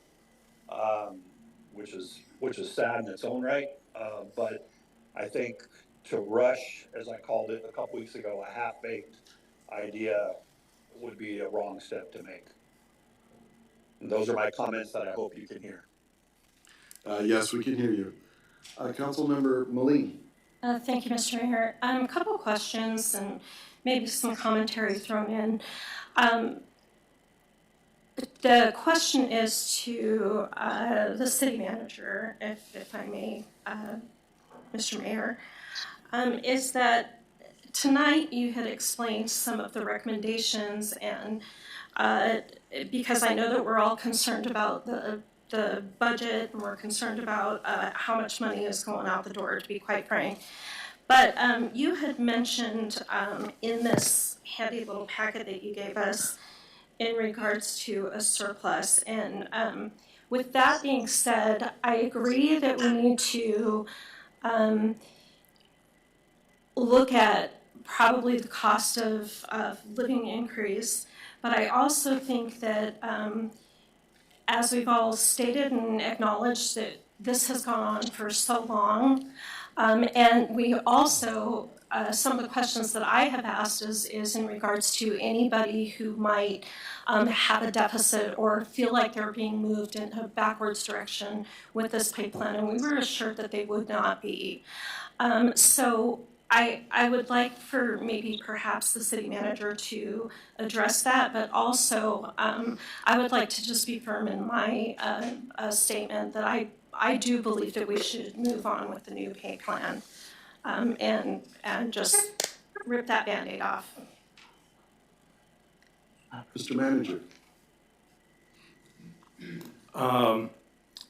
[SPEAKER 14] which is sad in its own right. But I think to rush, as I called it a couple weeks ago, a half-baked idea would be a wrong step to make. And those are my comments that I hope you can hear.
[SPEAKER 1] Yes, we can hear you. Councilmember Moline.
[SPEAKER 15] Thank you, Mr. Mayor. A couple of questions and maybe some commentary thrown in. The question is to the city manager, if I may, Mr. Mayor, is that tonight you had explained some of the recommendations, and because I know that we're all concerned about the budget, and we're concerned about how much money is going out the door, to be quite frank. But you had mentioned in this handy little packet that you gave us in regards to a surplus. And with that being said, I agree that we need to look at probably the cost of living increase. But I also think that as we've all stated and acknowledged, that this has gone on for so long. And we also, some of the questions that I have asked is in regards to anybody who might have a deficit or feel like they're being moved in a backwards direction with this pay plan, and we were assured that they would not be. So I would like for maybe perhaps the city manager to address that, but also I would like to just be firm in my statement that I do believe that we should move on with the new pay plan and just rip that Band-Aid off.
[SPEAKER 1] Mr. Manager.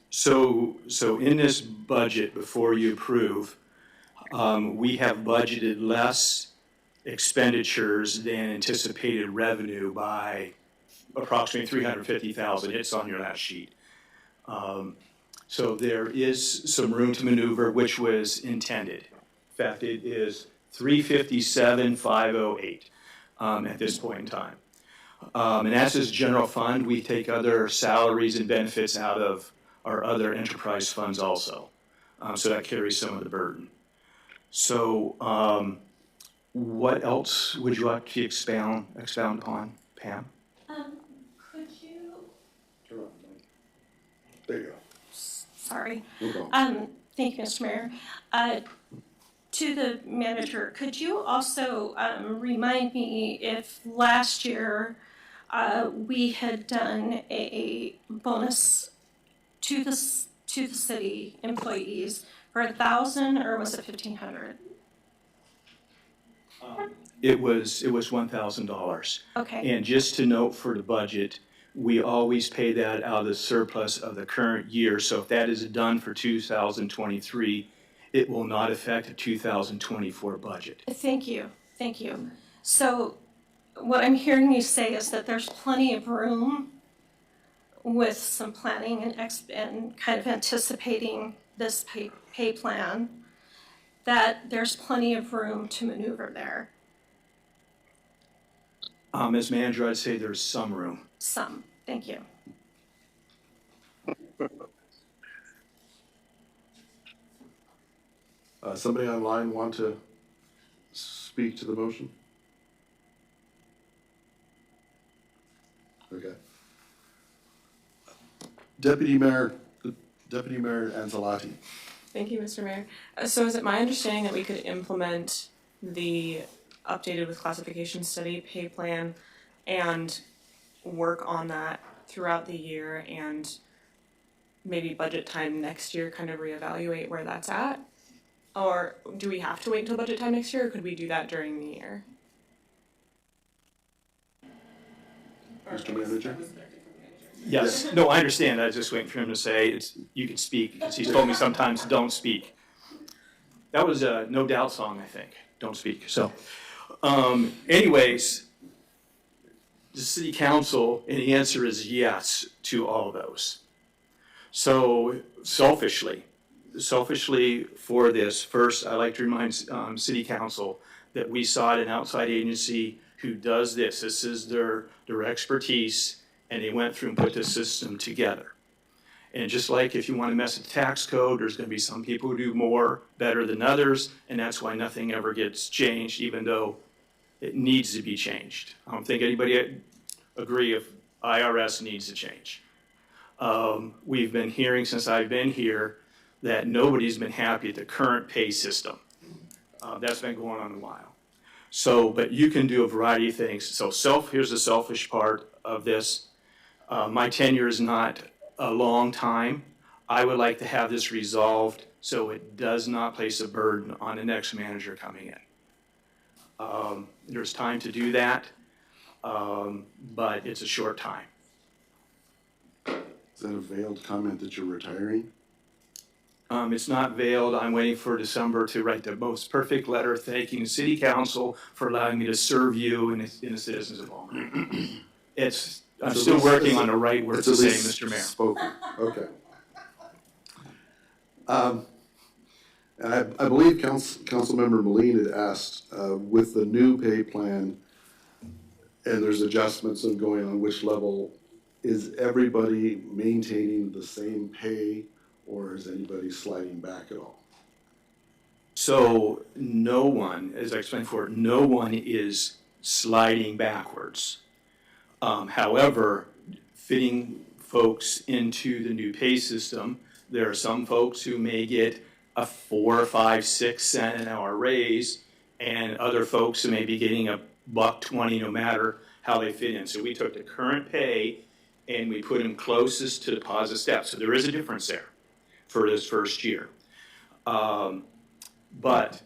[SPEAKER 6] So in this budget, before you approve, we have budgeted less expenditures than anticipated revenue by approximately $350,000. It's on your last sheet. So there is some room to maneuver, which was intended. In fact, it is $357,508 at this point in time. And as is general fund, we take other salaries and benefits out of our other enterprise funds also. So that carries some of the burden. So what else would you like to expound upon, Pam?
[SPEAKER 15] Could you,
[SPEAKER 1] There you go.
[SPEAKER 15] sorry.
[SPEAKER 1] No problem.
[SPEAKER 15] Thank you, Mr. Mayor. To the manager, could you also remind me if last year we had done a bonus to the city employees for 1,000 or was it 1,500?
[SPEAKER 6] It was $1,000.
[SPEAKER 15] Okay.
[SPEAKER 6] And just to note for the budget, we always pay that out of the surplus of the current year. So if that is done for 2023, it will not affect the 2024 budget.
[SPEAKER 15] Thank you. Thank you. So what I'm hearing you say is that there's plenty of room with some planning and kind of anticipating this pay plan, that there's plenty of room to maneuver there.
[SPEAKER 6] As manager, I'd say there's some room.
[SPEAKER 15] Some. Thank you.
[SPEAKER 1] Somebody online want to speak to the motion? Okay. Deputy Mayor Anzalati.
[SPEAKER 16] Thank you, Mr. Mayor. So is it my understanding that we could implement the updated with classification study pay plan and work on that throughout the year and maybe budget time next year kind of reevaluate where that's at? Or do we have to wait until budget time next year, or could we do that during the year?
[SPEAKER 1] Mr. Manager?
[SPEAKER 6] Yes. No, I understand. I was just waiting for him to say you can speak, because he's told me sometimes don't speak. That was a No Doubt song, I think. Don't speak. So, anyways, the city council, and the answer is yes to all of those. So selfishly for this, first, I like to remind city council that we sought an outside agency who does this. This is their expertise, and they went through and put this system together. And just like if you want to mess with the tax code, there's going to be some people who do more better than others, and that's why nothing ever gets changed, even though it needs to be changed. I don't think anybody agree if IRS needs to change. We've been hearing since I've been here that nobody's been happy with the current pay system. That's been going on a while. So, but you can do a variety of things. So here's the selfish part of this. My tenure is not a long time. I would like to have this resolved so it does not place a burden on the next manager coming in. There's time to do that, but it's a short time.
[SPEAKER 1] Is that a veiled comment that you're retiring?
[SPEAKER 6] It's not veiled. I'm waiting for December to write the most perfect letter thanking the city council for allowing me to serve you and the citizens of Palmer. I'm still working on the right words to say, Mr. Mayor.
[SPEAKER 1] Spoken. Okay. And I believe Councilmember Moline had asked, with the new pay plan, and there's adjustments of going on which level, is everybody maintaining the same pay, or is anybody sliding back at all?
[SPEAKER 6] So no one, as I explained before, no one is sliding backwards. However, fitting folks into the new pay system, there are some folks who may get a 4, 5, 6 cent an hour raise, and other folks who may be getting $1.20 no matter how they fit in. So we took the current pay and we put them closest to the positive step. So there is a difference there for this first year. But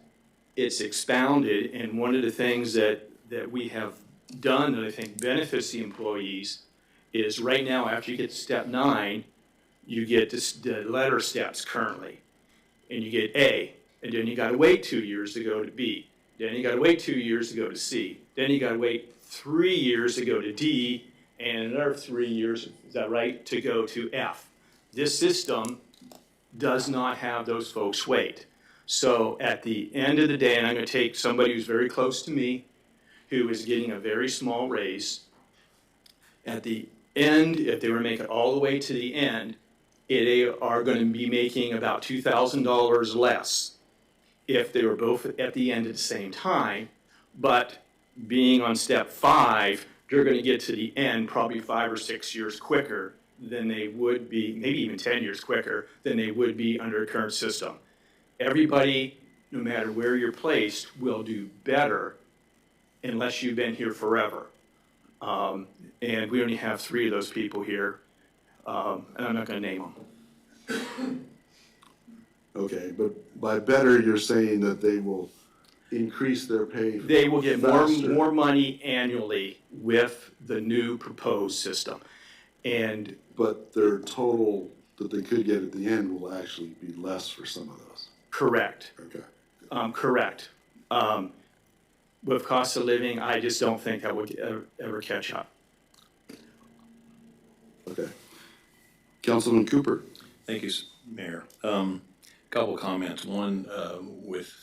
[SPEAKER 6] it's expounded, and one of the things that we have done that I think benefits the employees is right now after you get to step 9, you get the letter steps currently. And you get A, and then you gotta wait 2 years to go to B. Then you gotta wait 2 years to go to C. Then you gotta wait 3 years to go to D, and another 3 years, is that right, to go to F. This system does not have those folks wait. So at the end of the day, and I'm gonna take somebody who's very close to me, who is getting a very small raise. At the end, if they were to make it all the way to the end, they are going to be making about $2,000 less if they were both at the end at the same time. But being on step 5, they're going to get to the end probably 5 or 6 years quicker than they would be, maybe even 10 years quicker than they would be under a current system. Everybody, no matter where you're placed, will do better unless you've been here forever. And we only have 3 of those people here, and I'm not going to name them.
[SPEAKER 1] Okay, but by better, you're saying that they will increase their pay faster?
[SPEAKER 6] They will get more money annually with the new proposed system.
[SPEAKER 1] But their total that they could get at the end will actually be less for some of those?
[SPEAKER 6] Correct.
[SPEAKER 1] Okay.
[SPEAKER 6] Correct. With cost of living, I just don't think that would ever catch up.
[SPEAKER 1] Okay. Councilman Cooper.
[SPEAKER 13] Thank you, Mayor. Couple comments. One, with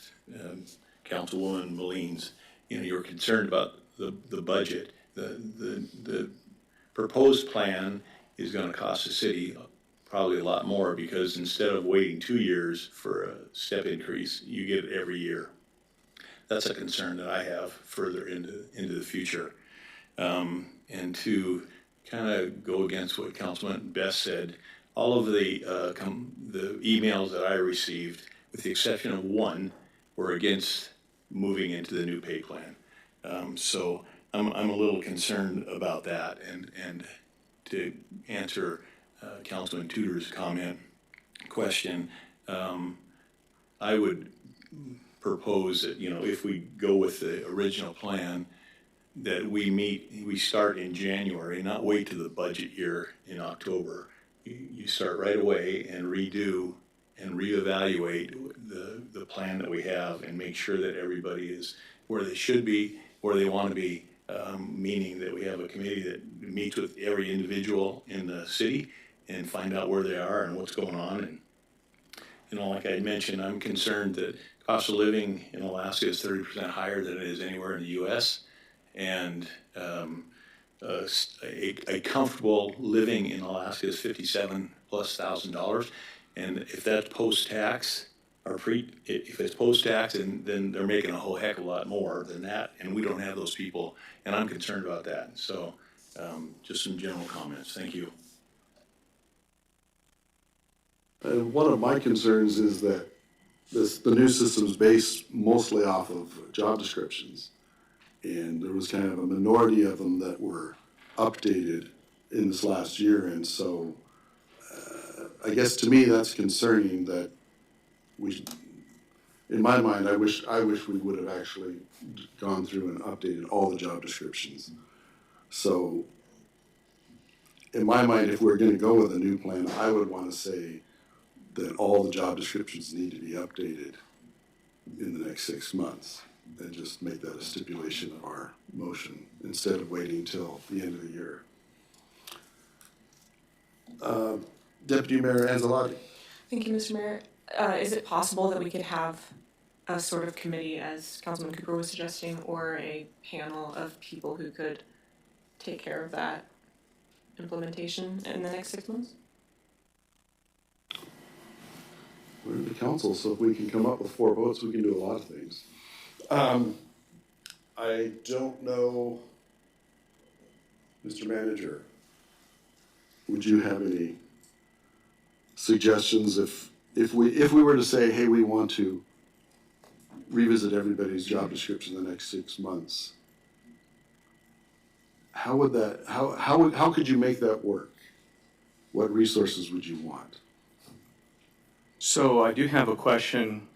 [SPEAKER 13] Councilwoman Mullins, you're concerned about the budget. The proposed plan is going to cost the city probably a lot more because instead of waiting 2 years for a step increase, you get it every year. That's a concern that I have further into the future. And to kind of go against what Councilman Best said, all of the emails that I received, with the exception of one, were against moving into the new pay plan. So I'm a little concerned about that. And to answer Councilman Tudor's question, I would propose that, if we go with the original plan, that we start in January, not wait to the budget year in October. You start right away and redo and reevaluate the plan that we have and make sure that everybody is where they should be, where they want to be, meaning that we have a committee that meets with every individual in the city and find out where they are and what's going on. And like I mentioned, I'm concerned that cost of living in Alaska is 30% higher than it is anywhere in the U.S. And a comfortable living in Alaska is $57,000+. And if that's post-tax, if it's post-tax, then they're making a whole heck of a lot more than that, and we don't have those people, and I'm concerned about that. So, just some general comments. Thank you.
[SPEAKER 1] One of my concerns is that the new system is based mostly off of job descriptions, and there was kind of a minority of them that were updated in this last year, and so I guess to me that's concerning that in my mind, I wish we would have actually gone through and updated all the job descriptions. So in my mind, if we're going to go with a new plan, I would want to say that all the job descriptions need to be updated in the next 6 months and just make that a stipulation of our motion instead of waiting until the end of the year. Deputy Mayor Anzalati.
[SPEAKER 16] Thank you, Mr. Mayor. Is it possible that we could have a sort of committee, as Councilman Cooper was suggesting, or a panel of people who could take care of that implementation in the next 6 months?
[SPEAKER 1] We're in the council, so if we can come up with 4 votes, we can do a lot of things. I don't know, Mr. Manager, would you have any suggestions if we were to say, hey, we want to revisit everybody's job description in the next 6 months? How would that, how could you make that work? What resources would you want?
[SPEAKER 6] So I do have a question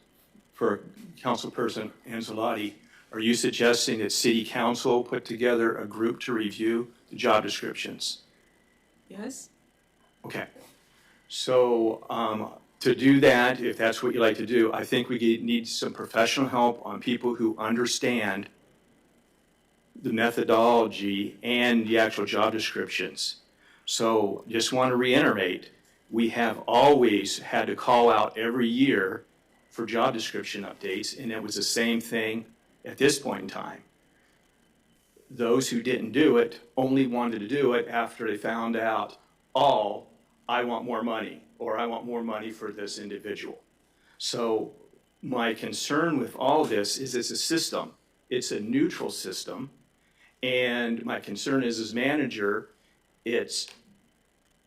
[SPEAKER 6] for Councilperson Anzalati. Are you suggesting that City Council put together a group to review the job descriptions?
[SPEAKER 16] Yes.
[SPEAKER 6] Okay. So to do that, if that's what you like to do, I think we need some professional help on people who understand the methodology and the actual job descriptions. So just want to reiterate, we have always had to call out every year for job description updates, and it was the same thing at this point in time. Those who didn't do it only wanted to do it after they found out, oh, I want more money. or I want more money for this individual. So my concern with all this is it's a system. It's a neutral system. And my concern is, as manager,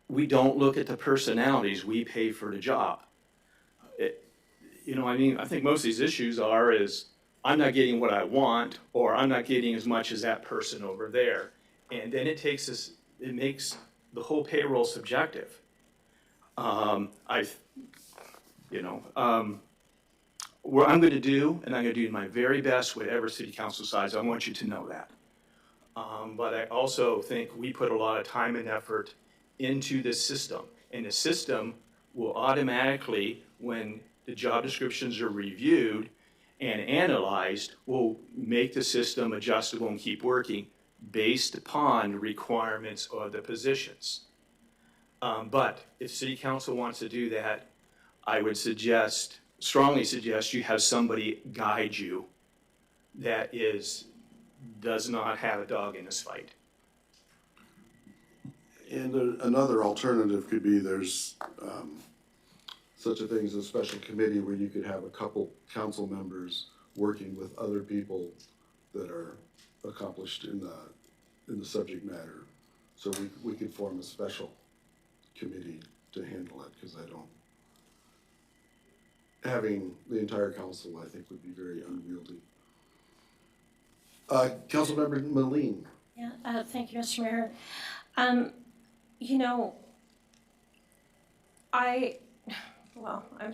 [SPEAKER 6] we don't look at the personalities, we pay for the job. I think most of these issues is I'm not getting what I want, or I'm not getting as much as that person over there. And then it makes the whole payroll subjective. What I'm gonna do, and I'm gonna do my very best, whatever city council decides, I want you to know that. But I also think we put a lot of time and effort into this system. And the system will automatically, when the job descriptions are reviewed and analyzed, will make the system adjustable and keep working based upon the requirements of the positions. But if city council wants to do that, I would strongly suggest you have somebody guide you that does not have a dog in this fight.
[SPEAKER 1] And another alternative could be there's such a thing as a special committee where you could have a couple council members working with other people that are accomplished in the subject matter. So we could form a special committee to handle it, because having the entire council, I think, would be very unwieldy. Councilmember Moline.
[SPEAKER 15] Yeah, thank you, Mr. Mayor. I'm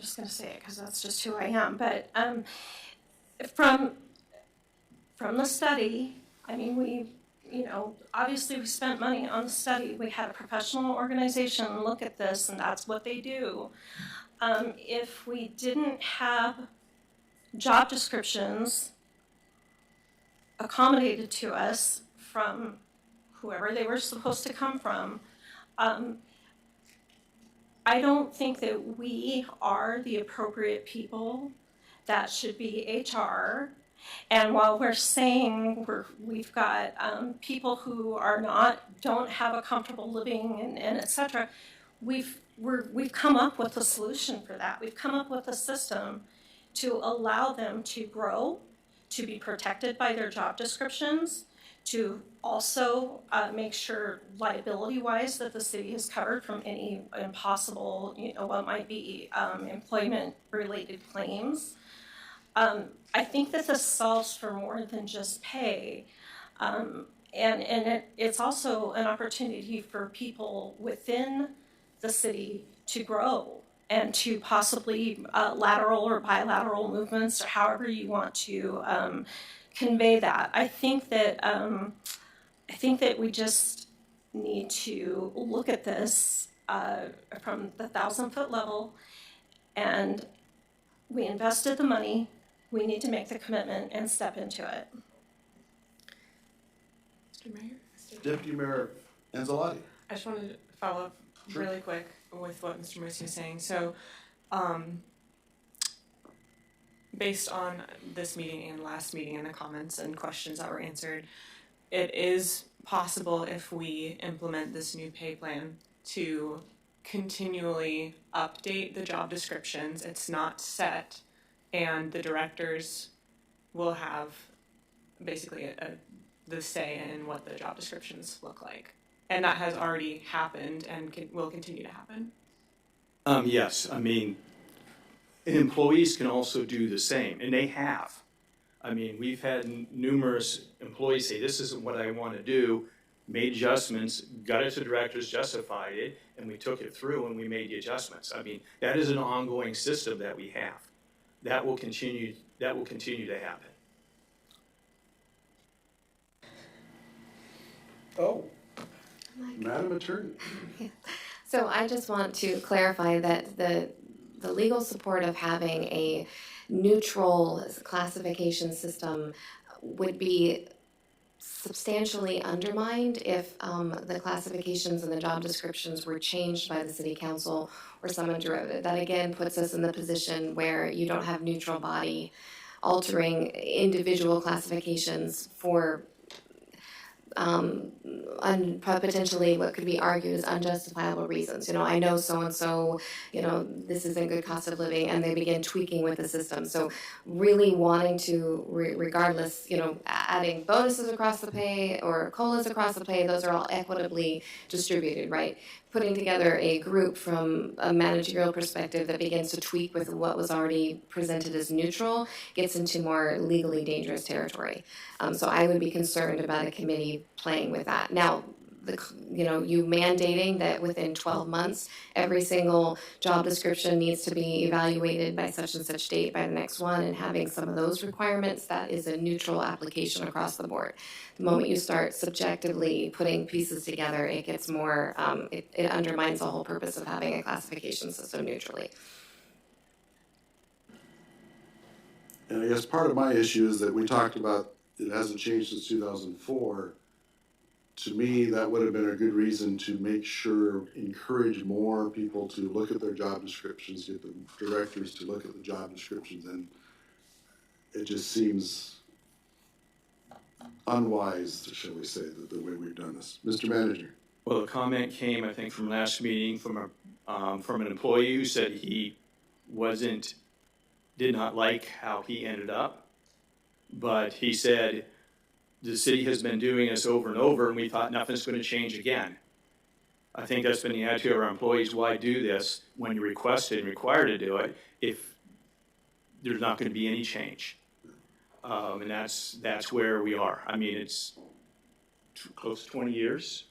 [SPEAKER 15] just going to say it because that's just who I am. But from the study, I mean, obviously we spent money on the study. We had a professional organization look at this, and that's what they do. If we didn't have job descriptions accommodated to us from whoever they were supposed to come from, I don't think that we are the appropriate people that should be HR. And while we're saying we've got people who don't have a comfortable living and et cetera, we've come up with a solution for that. We've come up with a system to allow them to grow, to be protected by their job descriptions, to also make sure liability-wise that the city is covered from any impossible, what might be employment-related claims. I think that this solves for more than just pay. And it's also an opportunity for people within the city to grow and to possibly lateral or bilateral movements, or however you want to convey that. I think that we just need to look at this from the 1,000-foot level, and we invested the money. We need to make the commitment and step into it.
[SPEAKER 16] Mr. Mayor?
[SPEAKER 1] Deputy Mayor Anzalati.
[SPEAKER 16] I just wanted to follow up really quick with what Mr. Mercy was saying. So, based on this meeting and last meeting and the comments and questions that were answered, it is possible, if we implement this new pay plan, to continually update the job descriptions. It's not set, and the directors will have basically the say in what the job descriptions look like. And that has already happened and will continue to happen.
[SPEAKER 6] Yes, I mean, employees can also do the same, and they have. I mean, we've had numerous employees say, this isn't what I want to do, made adjustments, got it to directors, justified it, and we took it through and we made the adjustments. I mean, that is an ongoing system that we have. That will continue to happen.
[SPEAKER 1] Oh, Madam Attorney.
[SPEAKER 7] So I just want to clarify that the legal support of having a neutral classification system would be substantially undermined if the classifications and the job descriptions were changed by the city council or someone drove it. That again puts us in the position where you don't have neutral body altering individual classifications for potentially what could be argued as unjustifiable reasons. I know so-and-so, this isn't good cost of living, and they begin tweaking with the system. So really wanting to, regardless, adding bonuses across the pay or COLAs across the pay, those are all equitably distributed, right? Putting together a group from a managerial perspective that begins to tweak with what was already presented as neutral gets into more legally dangerous territory. So I would be concerned about a committee playing with that. Now, you mandating that within 12 months, every single job description needs to be evaluated by such and such date by the next one, and having some of those requirements, that is a neutral application across the board. The moment you start subjectively putting pieces together, it gets more, it undermines the whole purpose of having a classification system neutrally.
[SPEAKER 1] And I guess part of my issue is that we talked about it hasn't changed since 2004. To me, that would have been a good reason to make sure, encourage more people to look at their job descriptions, get the directors to look at the job descriptions, and it just seems unwise, shall we say, the way we've done this. Mr. Manager.
[SPEAKER 6] Well, the comment came, I think, from last meeting from an employee who said he did not like how he ended up, but he said the city has been doing this over and over, and we thought nothing's going to change again. I think that's been the attitude of our employees. Why do this when you're requested and required to do it if there's not going to be any change? And that's where we are. I mean, it's close to 20 years.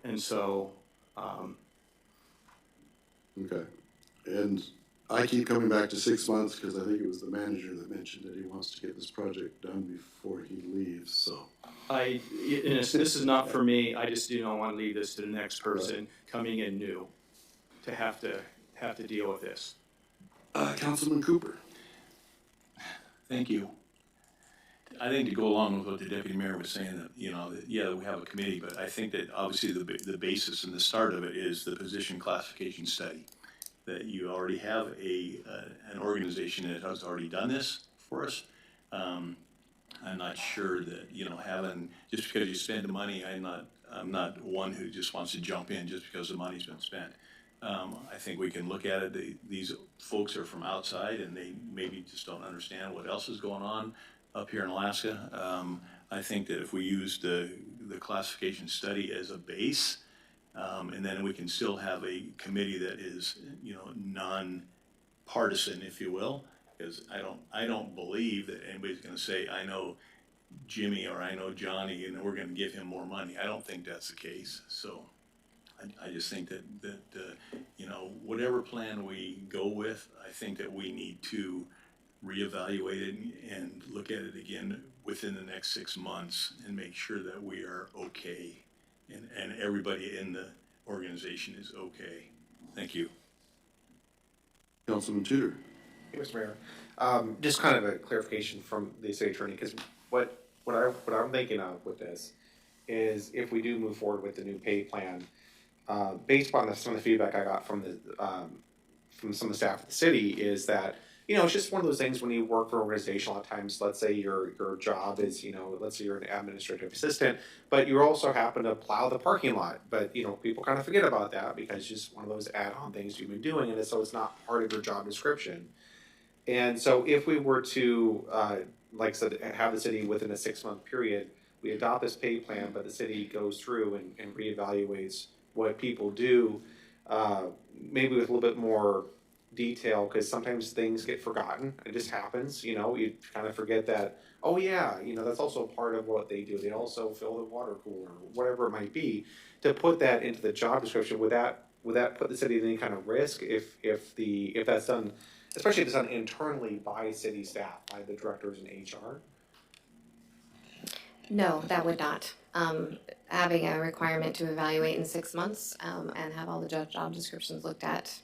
[SPEAKER 6] And so,
[SPEAKER 1] Okay. And I keep coming back to 6 months because I think it was the manager that mentioned that he wants to get this project done before he leaves, so.
[SPEAKER 6] This is not for me. I just do not want to leave this to the next person coming in new to have to deal with this.
[SPEAKER 1] Councilman Cooper.
[SPEAKER 13] Thank you. I think to go along with what the deputy mayor was saying, that, we have a committee, but I think that obviously the basis and the start of it is the position classification study. That you already have an organization that has already done this for us. I'm not sure that, having, just because you spend the money, I'm not one who just wants to jump in just because the money's been spent. I think we can look at it, these folks are from outside and they maybe just don't understand what else is going on up here in Alaska. I think that if we use the classification study as a base, and then we can still have a committee that is, non-partisan, if you will, because I don't believe that anybody's going to say, I know Jimmy or I know Johnny and we're going to give him more money. I don't think that's the case. So I just think that whatever plan we go with, I think that we need to reevaluate it and look at it again within the next 6 months and make sure that we are okay. And everybody in the organization is okay. Thank you.
[SPEAKER 1] Councilman Tudor.
[SPEAKER 4] Hey, Mr. Mayor. Just kind of a clarification from the city attorney, because what I'm thinking of with this is if we do move forward with the new pay plan, based upon some of the feedback I got from some of the staff at the city, is that it's just one of those things when you work for an organization. A lot of times, let's say your job is, let's say you're an administrative assistant, but you also happen to plow the parking lot. But, people kind of forget about that because it's just one of those add-on things you've been doing, and so it's not part of your job description. And so if we were to, like I said, have the city within a 6-month period, we adopt this pay plan, but the city goes through and reevaluates what people do, maybe with a little bit more detail, because sometimes things get forgotten. It just happens, you kind of forget that, oh yeah, that's also part of what they do. They also fill the water cooler, whatever it might be. To put that into the job description, would that put the city in any kind of risk if that's done, especially if it's done internally by city staff, by the directors and HR?
[SPEAKER 7] No, that would not. Having a requirement to evaluate in 6 months and have all the job descriptions looked at,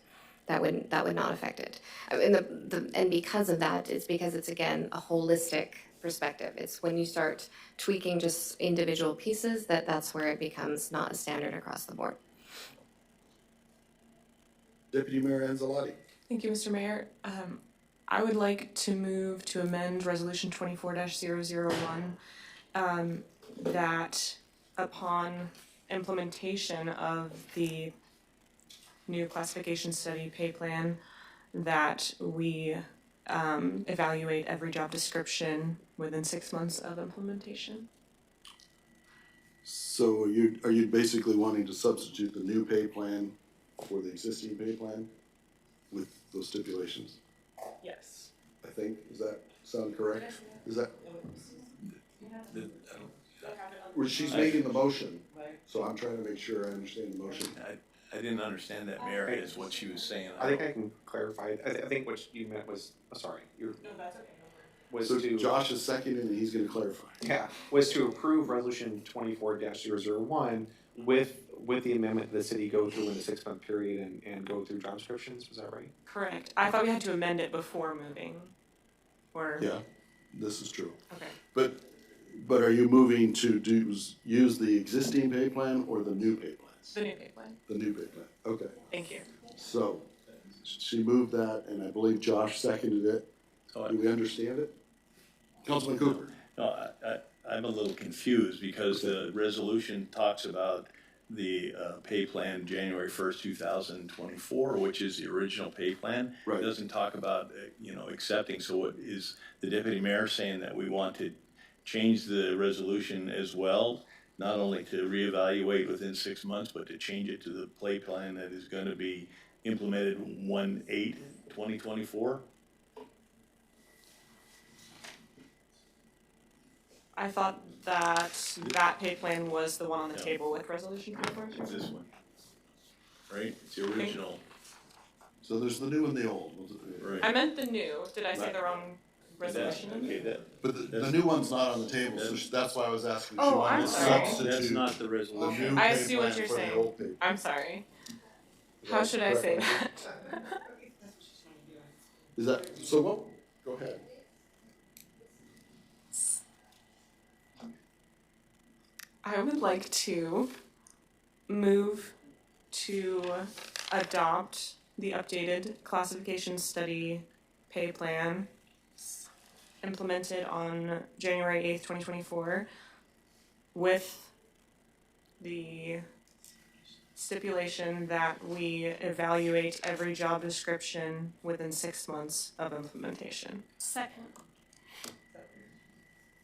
[SPEAKER 7] that would not affect it. And because of that, it's because it's, again, a holistic perspective. It's when you start tweaking just individual pieces that's where it becomes not a standard across the board.
[SPEAKER 1] Deputy Mayor Anzalati.
[SPEAKER 16] Thank you, Mr. Mayor. I would like to move to amend Resolution 24-001 that upon implementation of the new classification study pay plan, that we evaluate every job description within 6 months of implementation.
[SPEAKER 1] So are you basically wanting to substitute the new pay plan for the existing pay plan with those stipulations?
[SPEAKER 16] Yes.
[SPEAKER 1] I think, does that sound correct? Is that, well, she's making the motion, so I'm trying to make sure I understand the motion.
[SPEAKER 13] I didn't understand that, Mayor, is what she was saying.
[SPEAKER 4] I think I can clarify. I think what you meant was, sorry,
[SPEAKER 16] No, that's okay.
[SPEAKER 4] was
[SPEAKER 1] So
[SPEAKER 4] to.
[SPEAKER 1] Josh is seconding and he's gonna clarify.
[SPEAKER 4] Yeah, was to approve resolution 24-001 with the amendment the city go through in the 6-month period and go through job descriptions, was that right?
[SPEAKER 16] Correct. I thought we had to amend it before moving, or?
[SPEAKER 1] Yeah, this is true.
[SPEAKER 16] Okay.
[SPEAKER 1] But are you moving to use the existing pay plan or the new pay plans?
[SPEAKER 16] The new pay plan.
[SPEAKER 1] The new pay plan, okay.
[SPEAKER 16] Thank you.
[SPEAKER 1] So, she moved that, and I believe Josh seconded it. Do we understand it? Councilman Cooper?
[SPEAKER 13] No, I'm a little confused because the resolution talks about the pay plan January 1st, 2024, which is the original pay plan.
[SPEAKER 1] Right.
[SPEAKER 13] It doesn't talk about, accepting. So what is the deputy mayor saying that we want to change the resolution as well? Not only to reevaluate within 6 months, but to change it to the pay plan that is going to be implemented 1/8/2024?
[SPEAKER 16] I thought that pay plan was the one on the table with resolution 24.
[SPEAKER 13] It's this one, right? It's the original.
[SPEAKER 1] So there's the new and the old.
[SPEAKER 13] Right.
[SPEAKER 16] I meant the new. Did I say the wrong resolution?
[SPEAKER 1] But the new one's not on the table, so that's why I was asking. She
[SPEAKER 16] Oh,
[SPEAKER 1] wanted
[SPEAKER 16] I'm
[SPEAKER 1] to
[SPEAKER 16] sorry.
[SPEAKER 1] substitute
[SPEAKER 13] That's not the
[SPEAKER 1] the
[SPEAKER 13] resolution.
[SPEAKER 1] new
[SPEAKER 16] I
[SPEAKER 1] pay
[SPEAKER 16] see what
[SPEAKER 1] plan
[SPEAKER 16] you're
[SPEAKER 1] for the
[SPEAKER 16] saying.
[SPEAKER 1] old pay.
[SPEAKER 16] I'm sorry.
[SPEAKER 1] Is
[SPEAKER 16] How
[SPEAKER 1] that
[SPEAKER 16] should I say
[SPEAKER 1] correct?
[SPEAKER 16] that?
[SPEAKER 1] Is that, so what, go ahead.
[SPEAKER 16] I would like to move to adopt the updated classification study pay plan implemented on January 8th, 2024 with the stipulation that we evaluate every job description within 6 months of implementation.
[SPEAKER 15] Second.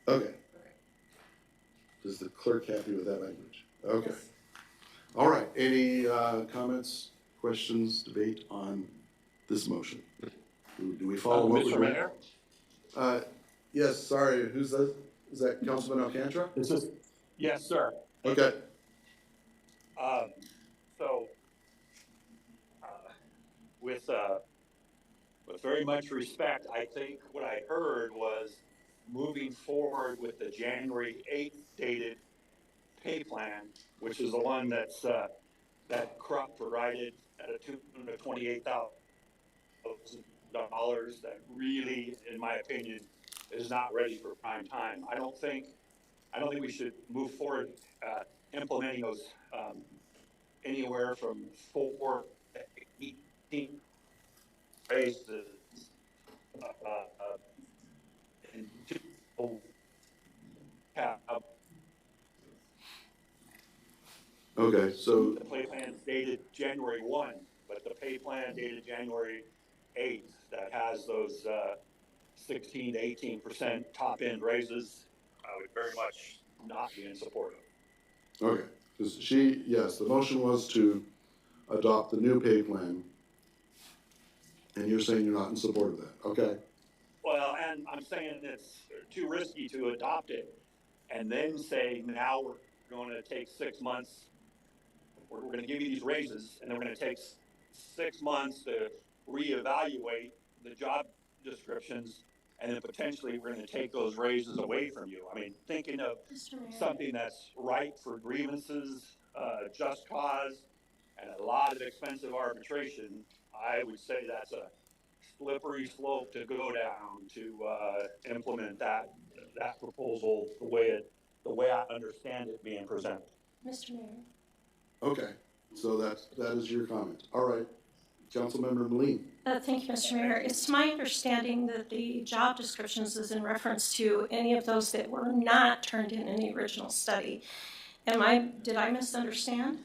[SPEAKER 1] Okay. Is the clerk happy with that language? Okay. All right, any comments, questions, debate on this motion? Do we follow what we're doing?
[SPEAKER 14] Mr. Mayor?
[SPEAKER 1] Yes, sorry, who's that? Is that Councilman Alcantara?
[SPEAKER 14] Yes, sir.
[SPEAKER 1] Okay.
[SPEAKER 14] So, with very much respect, I think what I heard was moving forward with the January 8th dated pay plan, which is the one that's, that Krupp provided at a $228,000 that really, in my opinion, is not ready for prime time. I don't think we should move forward, implementing those, anywhere from 4 to 18 raises, and
[SPEAKER 1] Okay, so,
[SPEAKER 14] the pay plan dated January 1, but the pay plan dated January 8th that has those 16 to 18% top end raises, I would very much not be in support of.
[SPEAKER 1] okay, because yes, the motion was to adopt the new pay plan. And you're saying you're not in support of that, okay?
[SPEAKER 14] Well, and I'm saying it's too risky to adopt it and then say, now we're going to take 6 months. We're going to give you these raises, and then we're going to take 6 months to reevaluate the job descriptions, and then potentially we're going to take those raises away from you. I mean, thinking of something that's right for grievances, just cause, and a lot of expensive arbitration, I would say that's a slippery slope to go down to implement that proposal the way I understand it being presented.
[SPEAKER 15] Mr. Mayor.
[SPEAKER 1] Okay, so that is your comment. All right. Councilmember Moline.
[SPEAKER 15] Thank you, Mr. Mayor. It's my understanding that the job descriptions is in reference to any of those that were not turned in the original study. Did I misunderstand?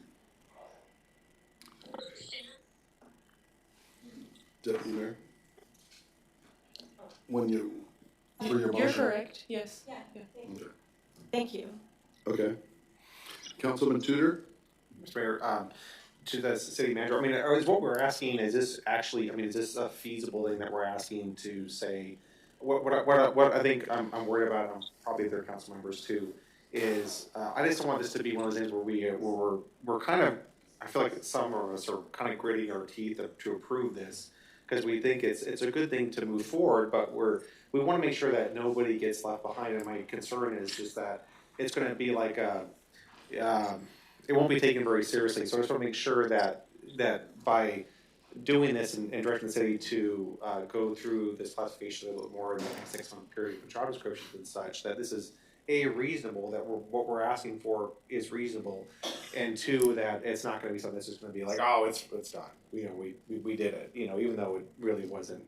[SPEAKER 1] Deputy Mayor? For your motion?
[SPEAKER 16] You're correct, yes.
[SPEAKER 15] Yeah.
[SPEAKER 1] Okay.
[SPEAKER 15] Thank you.
[SPEAKER 1] Okay. Councilman Tudor?
[SPEAKER 4] Mr. Mayor, to the city manager, I mean, is what we're asking, is this actually, I mean, is this a feasible thing that we're asking to say? What I think I'm worried about, and probably other council members too, is, I just don't want this to be one of those things where we're kind of, I feel like some of us are kind of gritting our teeth to approve this, because we think it's a good thing to move forward, but we want to make sure that nobody gets left behind, and my concern is just that it's gonna be like it won't be taken very seriously, so I just want to make sure that by doing this and directing the city to go through this classification a little bit more in the next 6-month period for job descriptions and such, that this is reasonable, that what we're asking for is reasonable, and two, that it's not going to be something that's just going to be like, oh, it's done. You know, we did it. You know, even though it really wasn't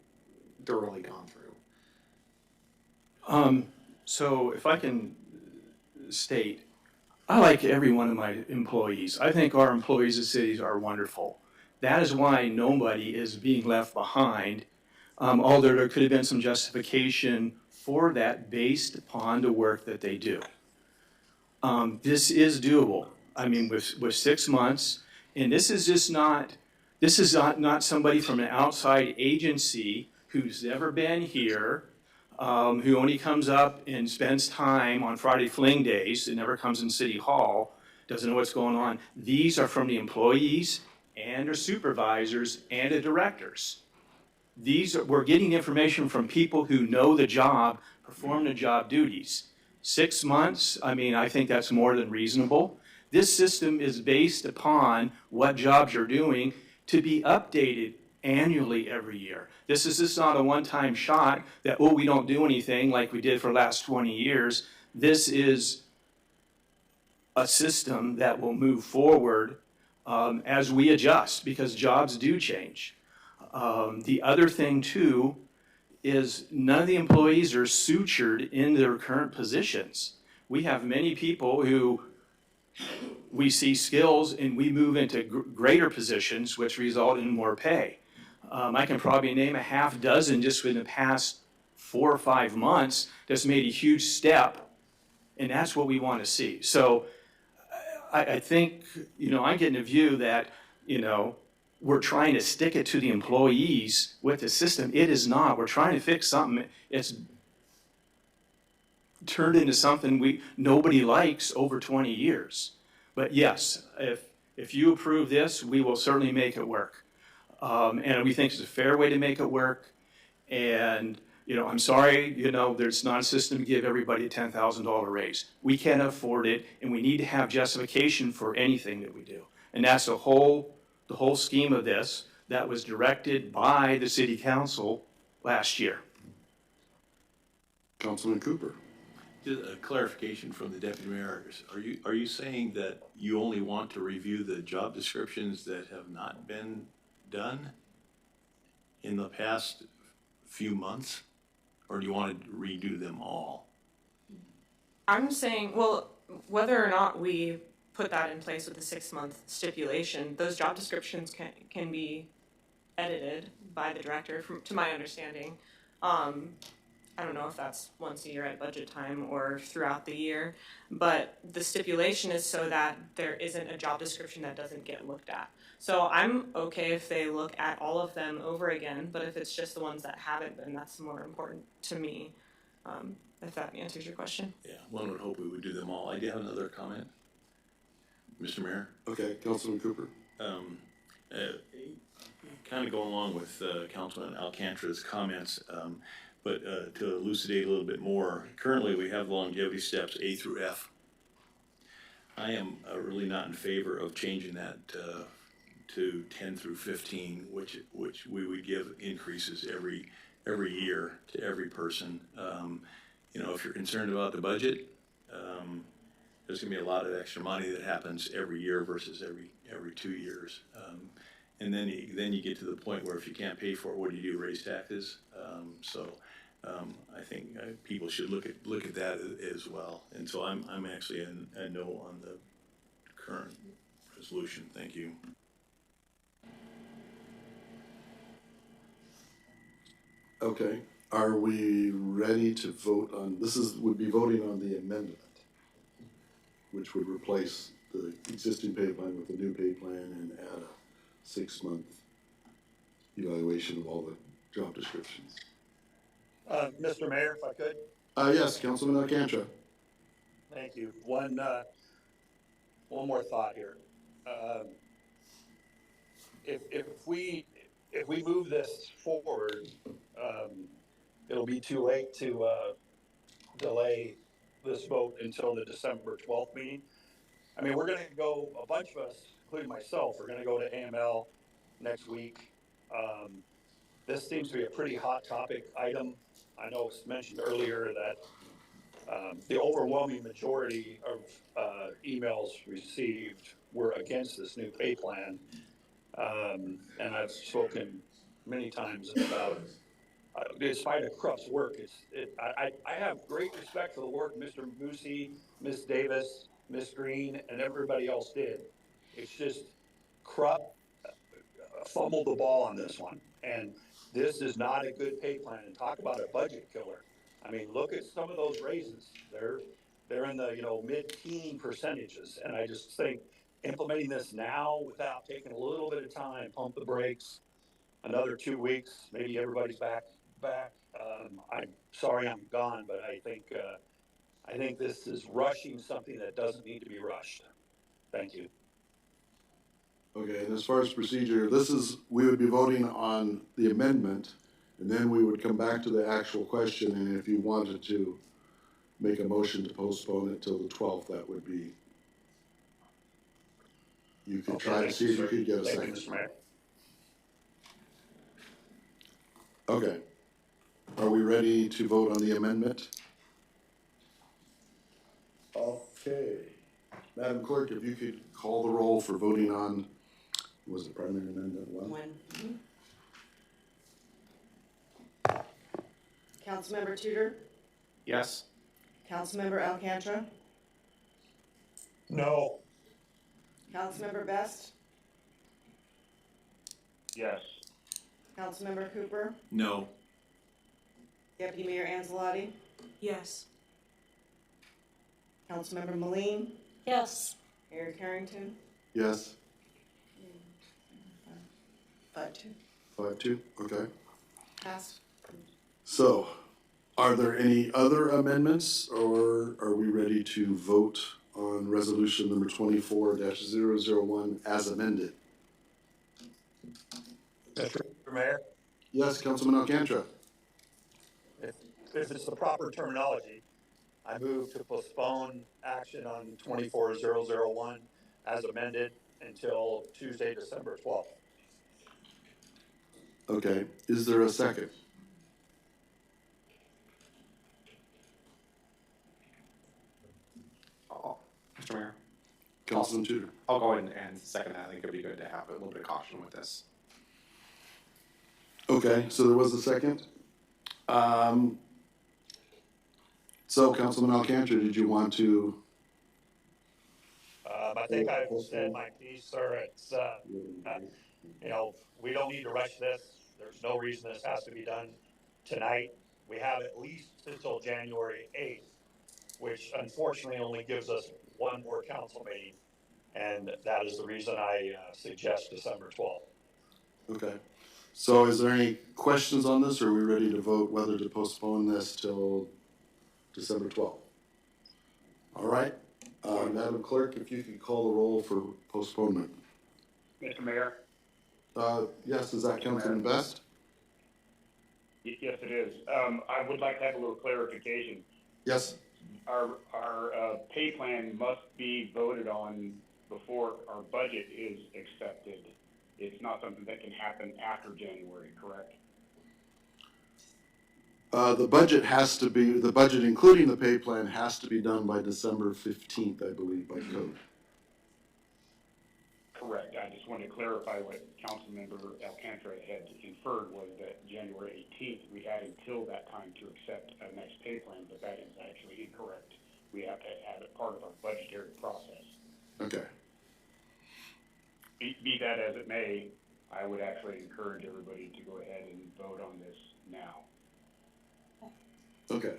[SPEAKER 4] thoroughly gone through.
[SPEAKER 6] So if I can state, I like every one of my employees. I think our employees of cities are wonderful. That is why nobody is being left behind, although there could have been some justification for that based upon the work that they do. This is doable. I mean, with 6 months, and this is not somebody from an outside agency who's never been here, who only comes up and spends time on Friday fling days and never comes in City Hall, doesn't know what's going on. These are from the employees and their supervisors and the directors. We're getting information from people who know the job, perform the job duties. 6 months, I mean, I think that's more than reasonable. This system is based upon what jobs you're doing to be updated annually every year. This is just not a one-time shot that, oh, we don't do anything like we did for the last 20 years. This is a system that will move forward as we adjust, because jobs do change. The other thing, too, is none of the employees are sutured in their current positions. We have many people who we see skills and we move into greater positions, which result in more pay. I can probably name a half dozen just within the past 4 or 5 months that's made a huge step, and that's what we want to see. So I think, I'm getting a view that, we're trying to stick it to the employees with the system. It is not. We're trying to fix something. It's turned into something nobody likes over 20 years. But yes, if you approve this, we will certainly make it work. And we think it's a fair way to make it work. And, I'm sorry, there's not a system to give everybody a $10,000 raise. We can't afford it, and we need to have justification for anything that we do. And that's the whole scheme of this that was directed by the city council last year.
[SPEAKER 1] Councilman Cooper.
[SPEAKER 13] Just a clarification from the deputy mayor. Are you saying that you only want to review the job descriptions that have not been done in the past few months, or do you want to redo them all?
[SPEAKER 16] I'm saying, well, whether or not we put that in place with the 6-month stipulation, those job descriptions can be edited by the director, to my understanding. I don't know if that's once a year at budget time or throughout the year, but the stipulation is so that there isn't a job description that doesn't get looked at. So I'm okay if they look at all of them over again, but if it's just the ones that haven't been, that's more important to me, if that answers your question.
[SPEAKER 13] Yeah, one would hope we would do them all. I did have another comment, Mr. Mayor.
[SPEAKER 1] Okay, Councilman Cooper.
[SPEAKER 13] Kind of going along with Councilman Alcantara's comments, but to elucidate a little bit more, currently we have longevity steps A through F. I am really not in favor of changing that to 10 through 15, which we would give increases every year to every person. If you're concerned about the budget, there's going to be a lot of extra money that happens every year versus every 2 years. And then you get to the point where if you can't pay for it, what do? Raise taxes? I think people should look at that as well. And so I'm actually a no on the current resolution. Thank you.
[SPEAKER 1] Okay, are we ready to vote on, would be voting on the amendment, which would replace the existing pay plan with the new pay plan and add a 6-month evaluation of all the job descriptions.
[SPEAKER 14] Mr. Mayor, if I could?
[SPEAKER 1] Yes, Councilman Alcantra.
[SPEAKER 14] Thank you. One more thought here. If we move this forward, it'll be too late to delay this vote until the December 12th meeting. I mean, we're going to go, a bunch of us, including myself, we're going to go to AML next week. This seems to be a pretty hot topic item. I know it's mentioned earlier that the overwhelming majority of emails received were against this new pay plan. And I've spoken many times about, despite Krupp's work, I have great respect for the work Mr. Moosey, Ms. Davis, Ms. Green, and everybody else did. It's just Krupp fumbled the ball on this one. And this is not a good pay plan. And talk about a budget killer. I mean, look at some of those raises. They're in the mid-teen percentages. And I just think implementing this now without taking a little bit of time, pump the brakes, another 2 weeks, maybe everybody's back. I'm sorry I'm gone, but I think this is rushing something that doesn't need to be rushed. Thank you.
[SPEAKER 1] Okay, and as far as procedure, we would be voting on the amendment, and then we would come back to the actual question, and if you wanted to make a motion to postpone it till the 12th, that would be, you could try to see if you could get a second. Okay. Are we ready to vote on the amendment? Okay. Madam Clerk, if you could call the roll for voting on, was it primary amendment 1?
[SPEAKER 2] Councilmember Tudor?
[SPEAKER 4] Yes.
[SPEAKER 2] Councilmember Alcantra?
[SPEAKER 14] No.
[SPEAKER 2] Councilmember Best?
[SPEAKER 3] Yes.
[SPEAKER 2] Councilmember Cooper?
[SPEAKER 13] No.
[SPEAKER 2] Deputy Mayor Anzalotti?
[SPEAKER 16] Yes.
[SPEAKER 2] Councilmember Moline?
[SPEAKER 15] Yes.
[SPEAKER 2] Mayor Carrington?
[SPEAKER 1] Yes.
[SPEAKER 2] 5-2.
[SPEAKER 1] 5-2, okay.
[SPEAKER 2] Passed.
[SPEAKER 1] So, are there any other amendments, or are we ready to vote on resolution number 24-001 as amended?
[SPEAKER 14] Mr. Mayor?
[SPEAKER 1] Yes, Councilman Alcantra.
[SPEAKER 14] If it's the proper terminology, I move to postpone action on 24-001 as amended until Tuesday, December 12th.
[SPEAKER 1] Okay, is there a second?
[SPEAKER 4] Mr. Mayor?
[SPEAKER 1] Councilman Tudor.
[SPEAKER 4] I'll go ahead and second that. I think it'd be good to have a little bit of caution with this.
[SPEAKER 1] Okay, so there was a second. So Councilman Alcantra, did you want to?
[SPEAKER 14] I think I've said my piece, sir. It's, we don't need to rush this. There's no reason this has to be done tonight. We have at least until January 8th, which unfortunately only gives us one more council meeting. And that is the reason I suggest December 12th.
[SPEAKER 1] Okay, so is there any questions on this, or are we ready to vote whether to postpone this till December 12th? All right, Madam Clerk, if you could call the roll for postponement.
[SPEAKER 3] Mr. Mayor?
[SPEAKER 1] Yes, is that Councilman Best?
[SPEAKER 3] Yes, it is. I would like to have a little clarification.
[SPEAKER 1] Yes.
[SPEAKER 3] Our pay plan must be voted on before our budget is accepted. It's not something that can happen after January, correct?
[SPEAKER 1] The budget including the pay plan has to be done by December 15th, I believe, by code.
[SPEAKER 3] correct. I just wanted to clarify what Councilmember Alcantara had inferred was that January 18th, we had until that time to accept a next pay plan, but that is actually incorrect. We have to have it part of our budgetary process.
[SPEAKER 1] Okay.
[SPEAKER 3] Be that as it may, I would actually encourage everybody to go ahead and vote on this now.
[SPEAKER 1] Okay.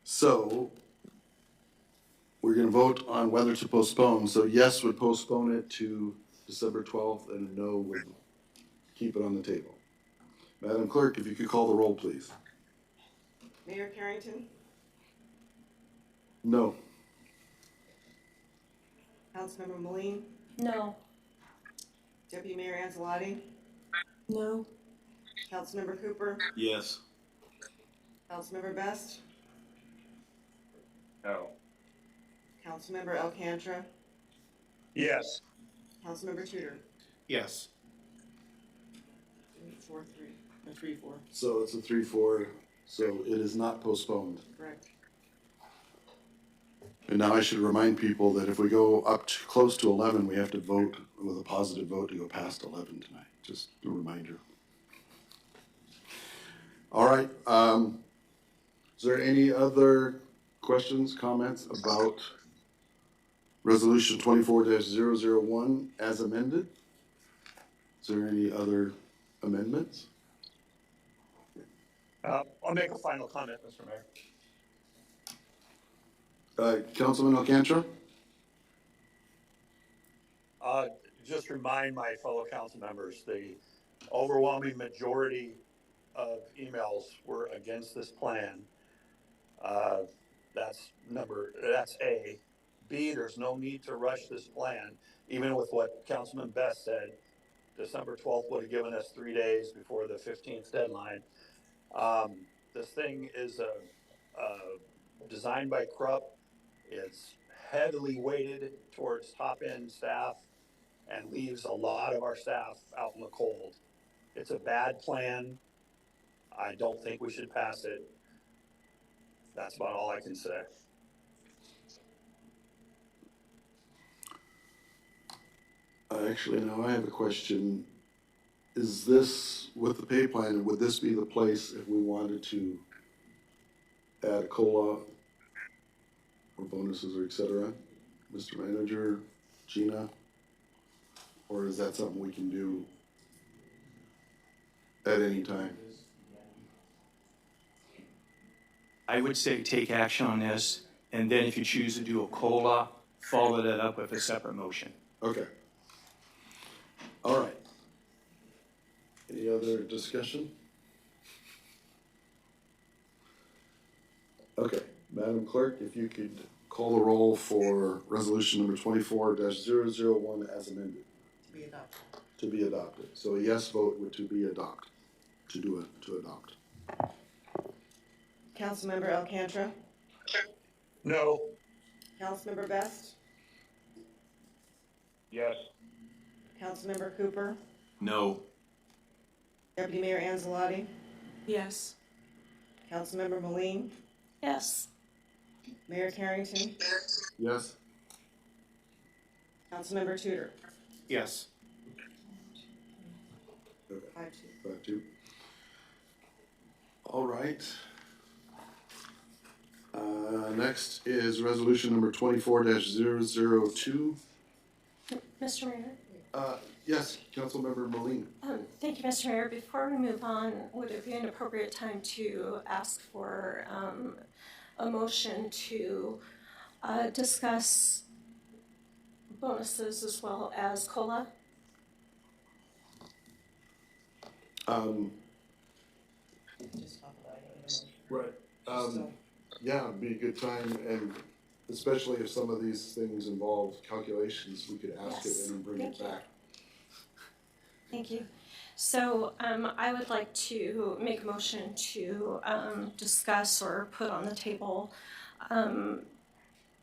[SPEAKER 1] So, we're gonna vote on whether to postpone. So yes would postpone it to December 12th, and no would keep it on the table. Madam Clerk, if you could call the roll, please.
[SPEAKER 2] Mayor Carrington,
[SPEAKER 1] No.
[SPEAKER 2] Councilmember Moline,
[SPEAKER 15] No.
[SPEAKER 2] Deputy Mayor Anzalati,
[SPEAKER 16] No.
[SPEAKER 2] Councilmember Cooper,
[SPEAKER 13] Yes.
[SPEAKER 2] Councilmember Best,
[SPEAKER 3] No.
[SPEAKER 2] Councilmember Alcantara,
[SPEAKER 14] Yes.
[SPEAKER 2] Councilmember Tudor.
[SPEAKER 4] Yes.
[SPEAKER 2] 3-4.
[SPEAKER 1] So it's a 3-4, so it is not postponed.
[SPEAKER 2] Correct.
[SPEAKER 1] And now I should remind people that if we go up to close to 11, we have to vote with a positive vote to go past 11 tonight. Just a reminder. All right, is there any other questions, comments about Resolution 24-001 as amended? Is there any other amendments?
[SPEAKER 14] I'll make a final comment, Mr. Mayor.
[SPEAKER 1] Councilman Alcantara?
[SPEAKER 14] Just remind my fellow council members, the overwhelming majority of emails were against this plan. That's A. B, there's no need to rush this plan, even with what Councilman Best said. December 12th would have given us 3 days before the 15th deadline. This thing is designed by Krupp. It's heavily weighted towards top-end staff and leaves a lot of our staff out in the cold. It's a bad plan. I don't think we should pass it. That's about all I can say.
[SPEAKER 1] Actually, now I have a question. Is this, with the pay plan, would this be the place if we wanted to add a COLA or bonuses or et cetera? Mr. Manager, Gina? Or is that something we can do at any time?
[SPEAKER 6] I would say take action on this, and then if you choose to do a COLA, follow that up with a separate motion.
[SPEAKER 1] Okay. All right. Any other discussion? Okay, Madam Clerk, if you could call the roll for resolution number 24-001 as amended.
[SPEAKER 2] To be adopted.
[SPEAKER 1] To be adopted. So a yes vote would to be adopt, to adopt.
[SPEAKER 2] Councilmember Alcantara,
[SPEAKER 14] No.
[SPEAKER 2] Councilmember Best,
[SPEAKER 3] Yes.
[SPEAKER 2] Councilmember Cooper,
[SPEAKER 13] No.
[SPEAKER 2] Deputy Mayor Anzalati,
[SPEAKER 16] Yes.
[SPEAKER 2] Councilmember Moline,
[SPEAKER 15] Yes.
[SPEAKER 2] Mayor Carrington,
[SPEAKER 1] Yes?
[SPEAKER 2] Councilmember Tudor.
[SPEAKER 4] Yes.
[SPEAKER 1] Okay.
[SPEAKER 2] 5-2.
[SPEAKER 1] 5-2. All right. Next is resolution number 24-002.
[SPEAKER 15] Mr. Mayor?
[SPEAKER 1] Yes, Councilmember Moline.
[SPEAKER 15] Thank you, Mr. Mayor. Before we move on, would it be an appropriate time to ask for a motion to discuss bonuses as well as COLA?
[SPEAKER 1] Right. Yeah, it'd be a good time, and especially if some of these things involve calculations, we could ask it
[SPEAKER 15] Yes.
[SPEAKER 1] and then bring it
[SPEAKER 15] Thank you.
[SPEAKER 1] back.
[SPEAKER 15] Thank you. So I would like to make a motion to discuss or put on the table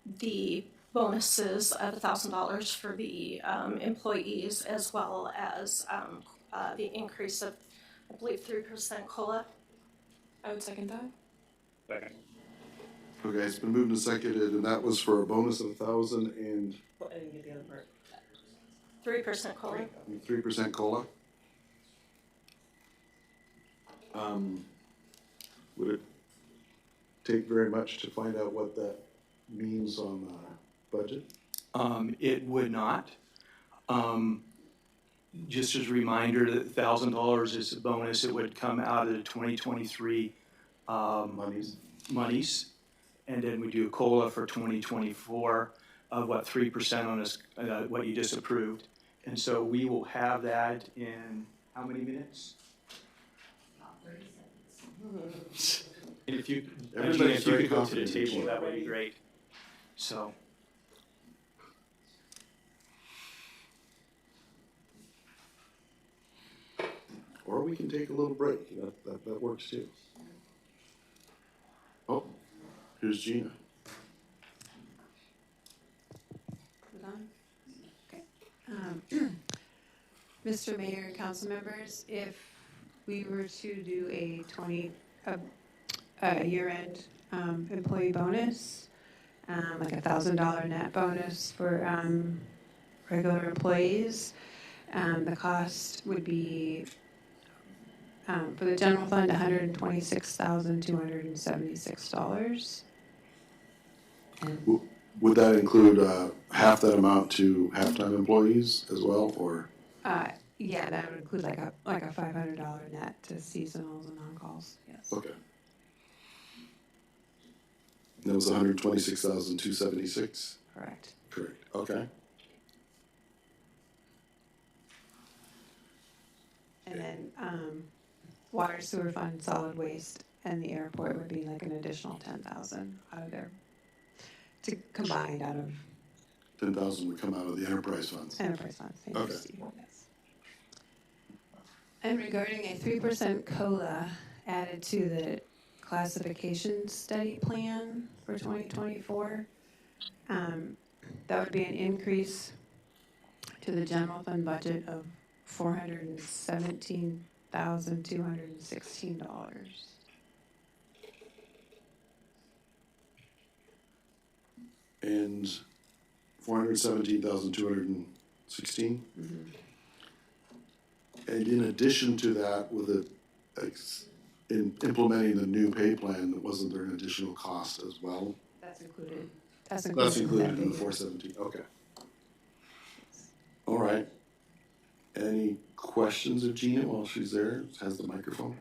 [SPEAKER 15] the bonuses of $1,000 for the employees, as well as the increase of, I believe, 3% COLA.
[SPEAKER 16] I would second that.
[SPEAKER 3] Second.
[SPEAKER 1] Okay, it's been moved and seconded, and that was for a bonus of 1,000 and
[SPEAKER 2] I didn't get the other part.
[SPEAKER 15] 3% COLA.
[SPEAKER 1] 3% COLA. Would it take very much to find out what that means on budget?
[SPEAKER 6] It would not. Just as a reminder, that $1,000 is a bonus. It would come out of the 2023 monies. And then we do a COLA for 2024 of what, 3% on this, what you just approved. And so we will have that in how many minutes?
[SPEAKER 12] About 30 seconds.
[SPEAKER 6] And if you,
[SPEAKER 1] Everybody
[SPEAKER 6] if
[SPEAKER 1] is
[SPEAKER 6] you
[SPEAKER 1] very
[SPEAKER 6] could go to the
[SPEAKER 1] confident.
[SPEAKER 6] table, that would be great. So.
[SPEAKER 1] Or we can take a little break. That works too. Oh, here's Gina.
[SPEAKER 17] Mr. Mayor and council members, if we were to do a year-end employee bonus, like $1,000 net bonus for regular employees, the cost would be for the general fund $126,276.
[SPEAKER 1] Would that include half that amount to half-time employees as well, or?
[SPEAKER 17] Yeah, that would include like a $500 net to seasonals and on-calls, yes.
[SPEAKER 1] Okay. That was 126,276?
[SPEAKER 17] Correct.
[SPEAKER 1] Correct, okay.
[SPEAKER 17] And then water, sewer fund, solid waste, and the airport would be like an additional 10,000 out of there, to combined out of
[SPEAKER 1] 10,000 would come out of the enterprise funds?
[SPEAKER 17] enterprise funds. Thank you,
[SPEAKER 1] Okay.
[SPEAKER 17] Steve. Yes. And regarding a 3% COLA added to the classification study plan for 2024, that would be an increase to the general fund budget of $417,216.
[SPEAKER 1] And 417,216?
[SPEAKER 17] Mm-hmm.
[SPEAKER 1] And in addition to that, with it, in implementing the new pay plan, wasn't there an additional cost as well?
[SPEAKER 17] That's included.
[SPEAKER 1] That's included in the 417, okay. All right. Any questions of Gina while she's there, has the microphone?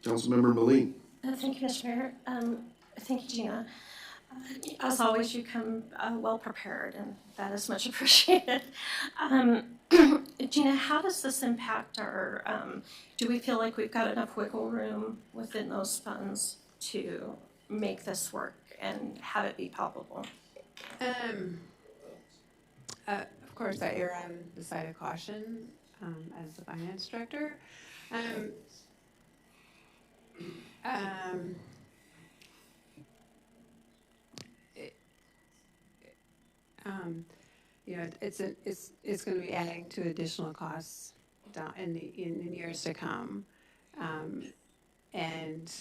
[SPEAKER 1] Councilmember Moline.
[SPEAKER 15] Thank you, Mr. Mayor. Thank you, Gina. As always, you come well prepared, and that is much appreciated. Gina, how does this impact our, do we feel like we've got enough wiggle room within those funds to make this work and have it be palpable?
[SPEAKER 17] Of course, I err on the side of caution as the finance director. You know, it's going to be adding to additional costs down in years to come, and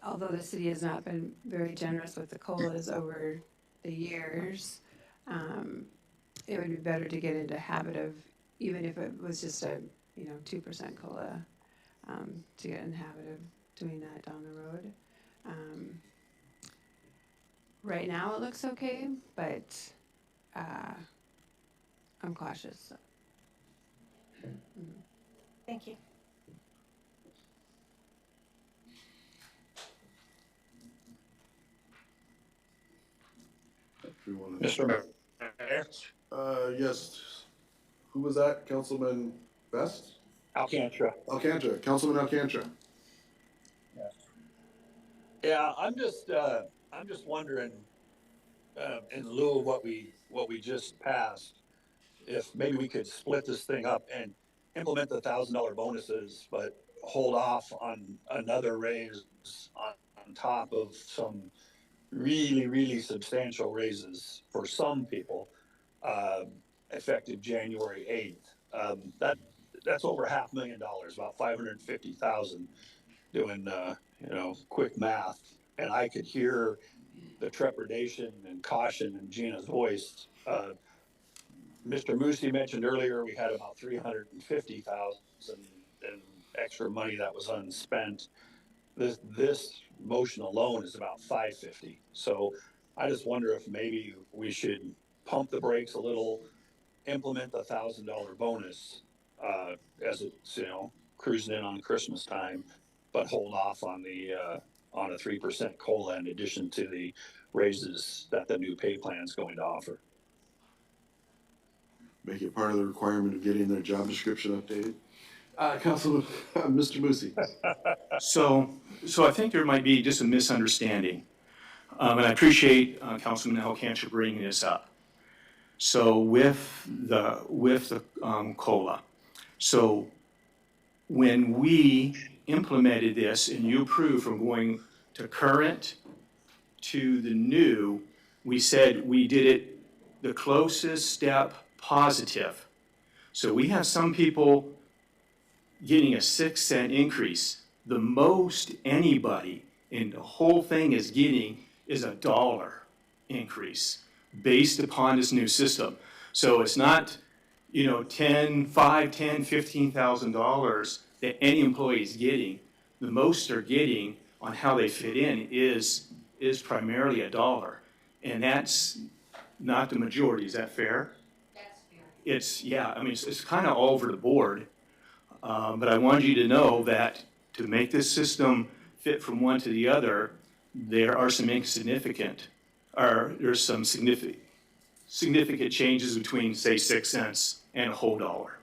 [SPEAKER 17] although the city has not been very generous with the COLAs over the years, it would be better to get into a habit of, even if it was just a 2% COLA, to get in the habit of doing that down the road. Right now it looks okay, but I'm cautious.
[SPEAKER 15] Thank you.
[SPEAKER 14] Mr. Mayor.
[SPEAKER 1] Yes. Who was that? Councilman Best?
[SPEAKER 14] Alcantara.
[SPEAKER 1] Alcantara. Councilman Alcantara.
[SPEAKER 14] Yeah, I'm just wondering, in lieu of what we just passed, if maybe we could split this thing up and implement the $1,000 bonuses, but hold off on another raise on top of some really, really substantial raises for some people, effective January 8th. That's over $500,000, about $550,000. doing, quick math, and I could hear the trepidation and caution in Gina's voice. Mr. Musi mentioned earlier, we had about 350,000 in extra money that was unspent. This motion alone is about 550. So I just wonder if maybe we should pump the brakes a little, implement the $1,000 bonus, as it's, cruising in on Christmas time, but hold off on on a 3% COLA in addition to the raises that the new pay plan is going to offer.
[SPEAKER 1] Make it part of the requirement of getting their job description updated. Councilman, Mr. Musi.
[SPEAKER 6] So I think there might be just a misunderstanding. And I appreciate Councilman Alcantra bringing this up. So with the COLA, so when we implemented this and you approved from going to current to the new, we said we did it the closest step positive. So we have some people getting a 6-cent increase. The most anybody in the whole thing is getting is $1 increase based upon this new system. So it's not, $5,000, $10,000, $15,000 that any employee is getting. The most they're getting on how they fit in is primarily $1. And that's not the majority. Is that fair?
[SPEAKER 12] That's fair.
[SPEAKER 6] It's kind of all over the board. But I wanted you to know that to make this system fit from one to the other, there's some significant changes between, say, 6 cents and a whole dollar.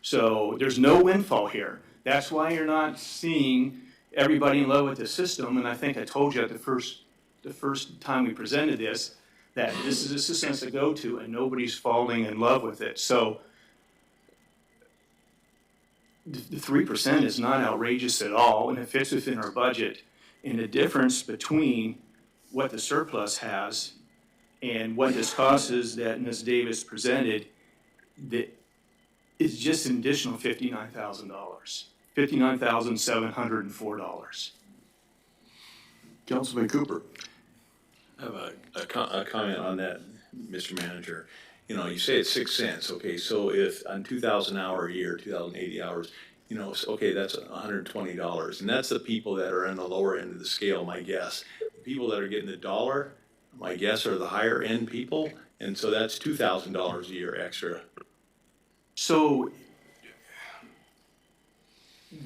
[SPEAKER 6] So there's no windfall here. That's why you're not seeing everybody in love with the system. And I think I told you at the first time we presented this, that this is a system to go to and nobody's falling in love with it. So the 3% is not outrageous at all, and it fits within our budget. And the difference between what the surplus has and what this cost is that Ms. Davis presented, that is just an additional $59,000, $59,704.
[SPEAKER 1] Councilman Cooper.
[SPEAKER 13] I have a comment on that, Mr. Manager. You say it's 6 cents, okay, so if on 2,000 hour a year, 2,080 hours, okay, that's $120. And that's the people that are in the lower end of the scale, my guess. The people that are getting $1, my guess, are the higher end people, and so that's $2,000 a year extra.
[SPEAKER 6] So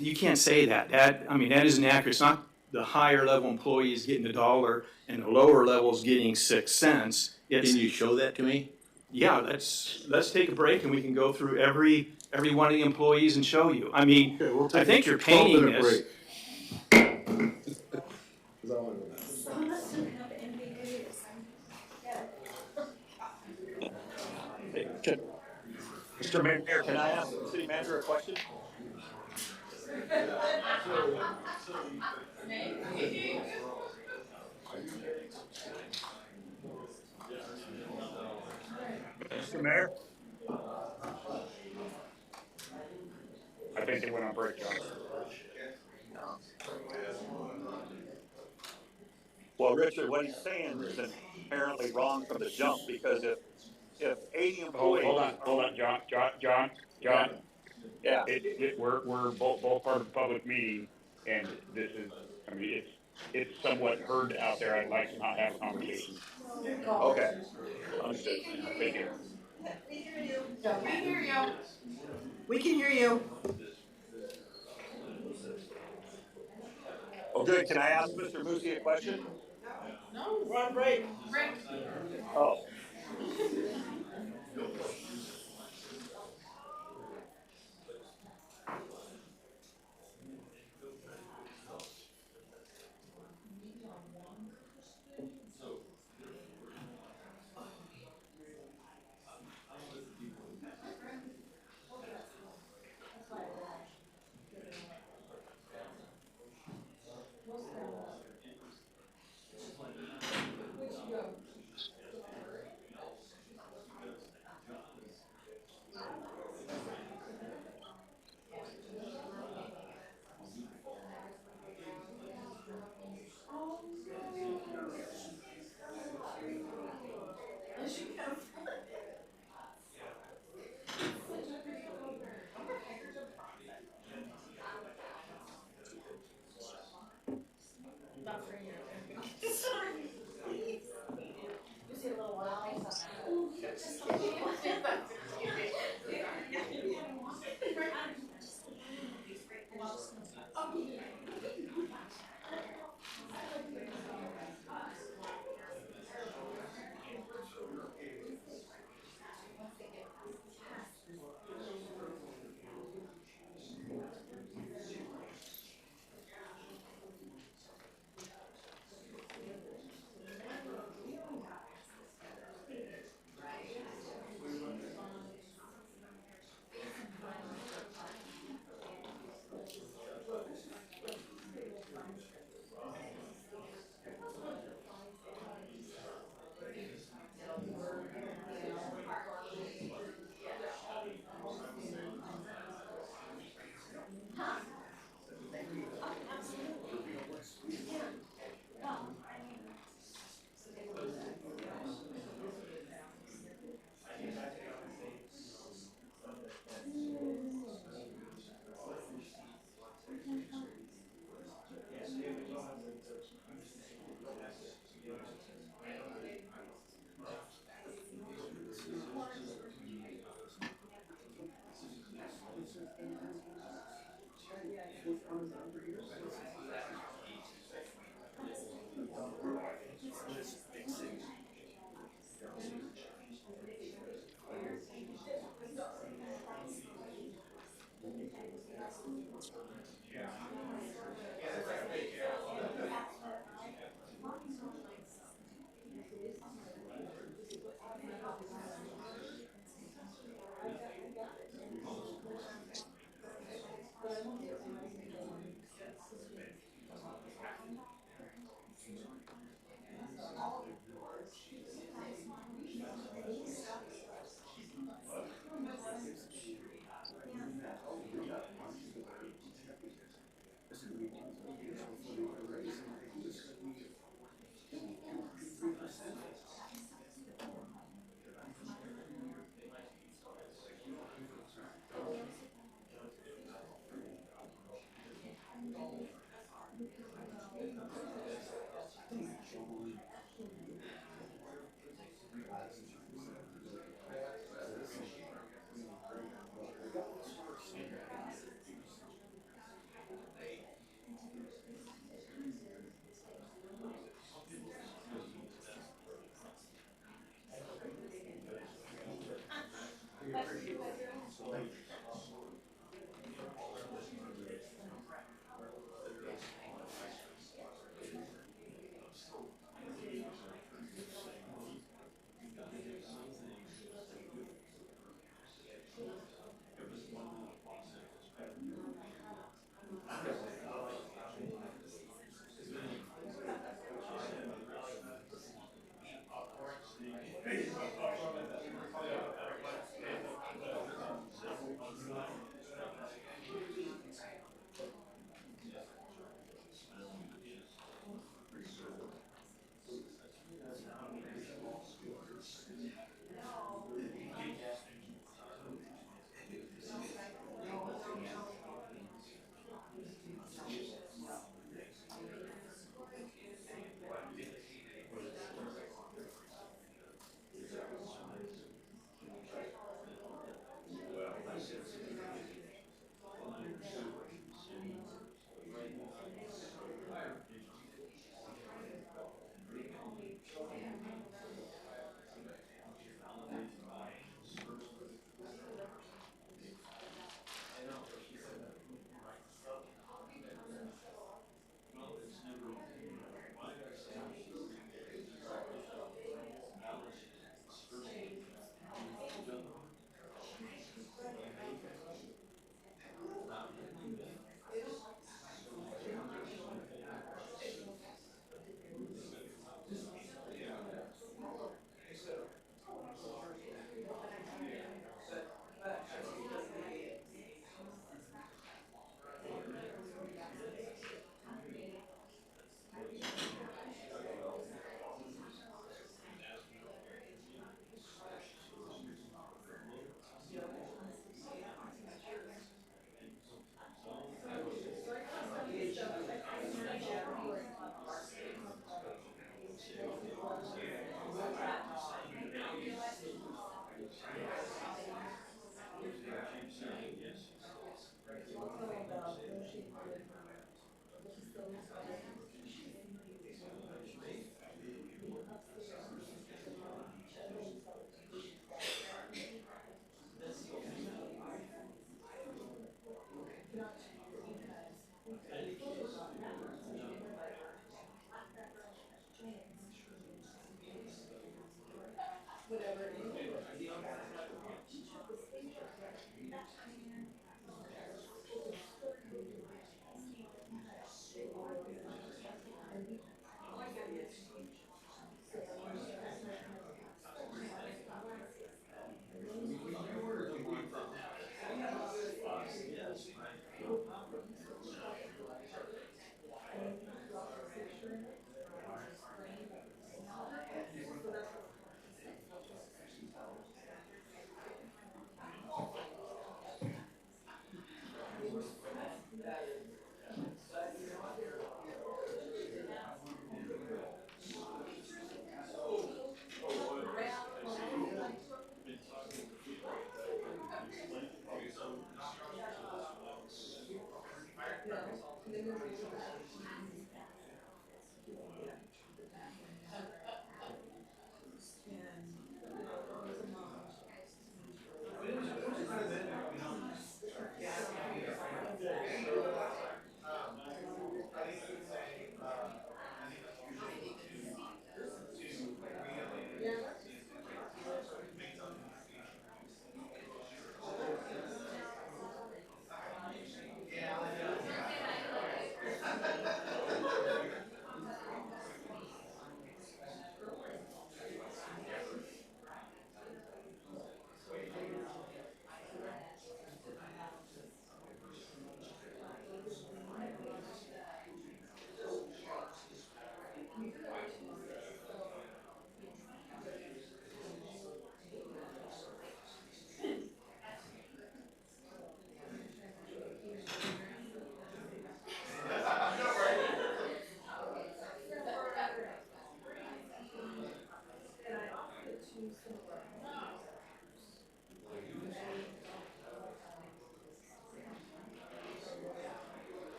[SPEAKER 6] you can't say that. That isn't accurate. It's not the higher level employees getting $1 and the lower levels getting 6 cents.
[SPEAKER 13] Can you show that to me?
[SPEAKER 6] Yeah, let's take a break and we can go through every one of the employees and show you. I think you're painting this.
[SPEAKER 14] Mr. Mayor, can I ask the city manager a question? Mr. Mayor?
[SPEAKER 3] I think they went on break, John.
[SPEAKER 14] Well, Richard, what he's saying is inherently wrong from the jump, because if 80 employees.
[SPEAKER 3] Hold on, John.
[SPEAKER 14] Yeah.
[SPEAKER 3] We're both part of the public meeting, and this is, it's somewhat heard out there. I'd like to not have a conversation.
[SPEAKER 14] Okay. Understood.
[SPEAKER 3] Thank you.
[SPEAKER 2] We can hear you.
[SPEAKER 14] Oh, good. Can I ask Mr. Musi a question?
[SPEAKER 2] No, we're on break.
[SPEAKER 14] Oh.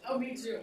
[SPEAKER 2] Oh, me too.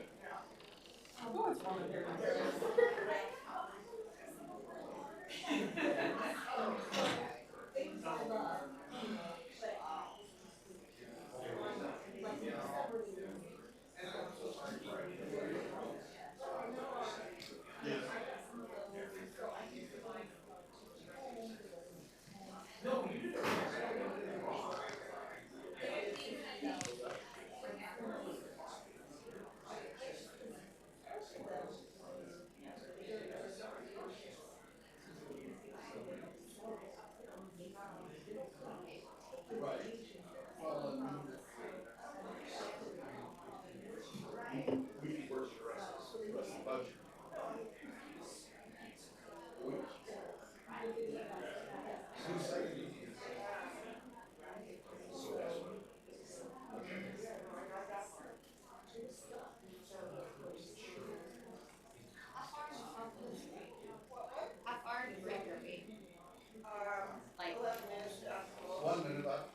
[SPEAKER 12] How far did Victor be? Like
[SPEAKER 1] 1 minute left.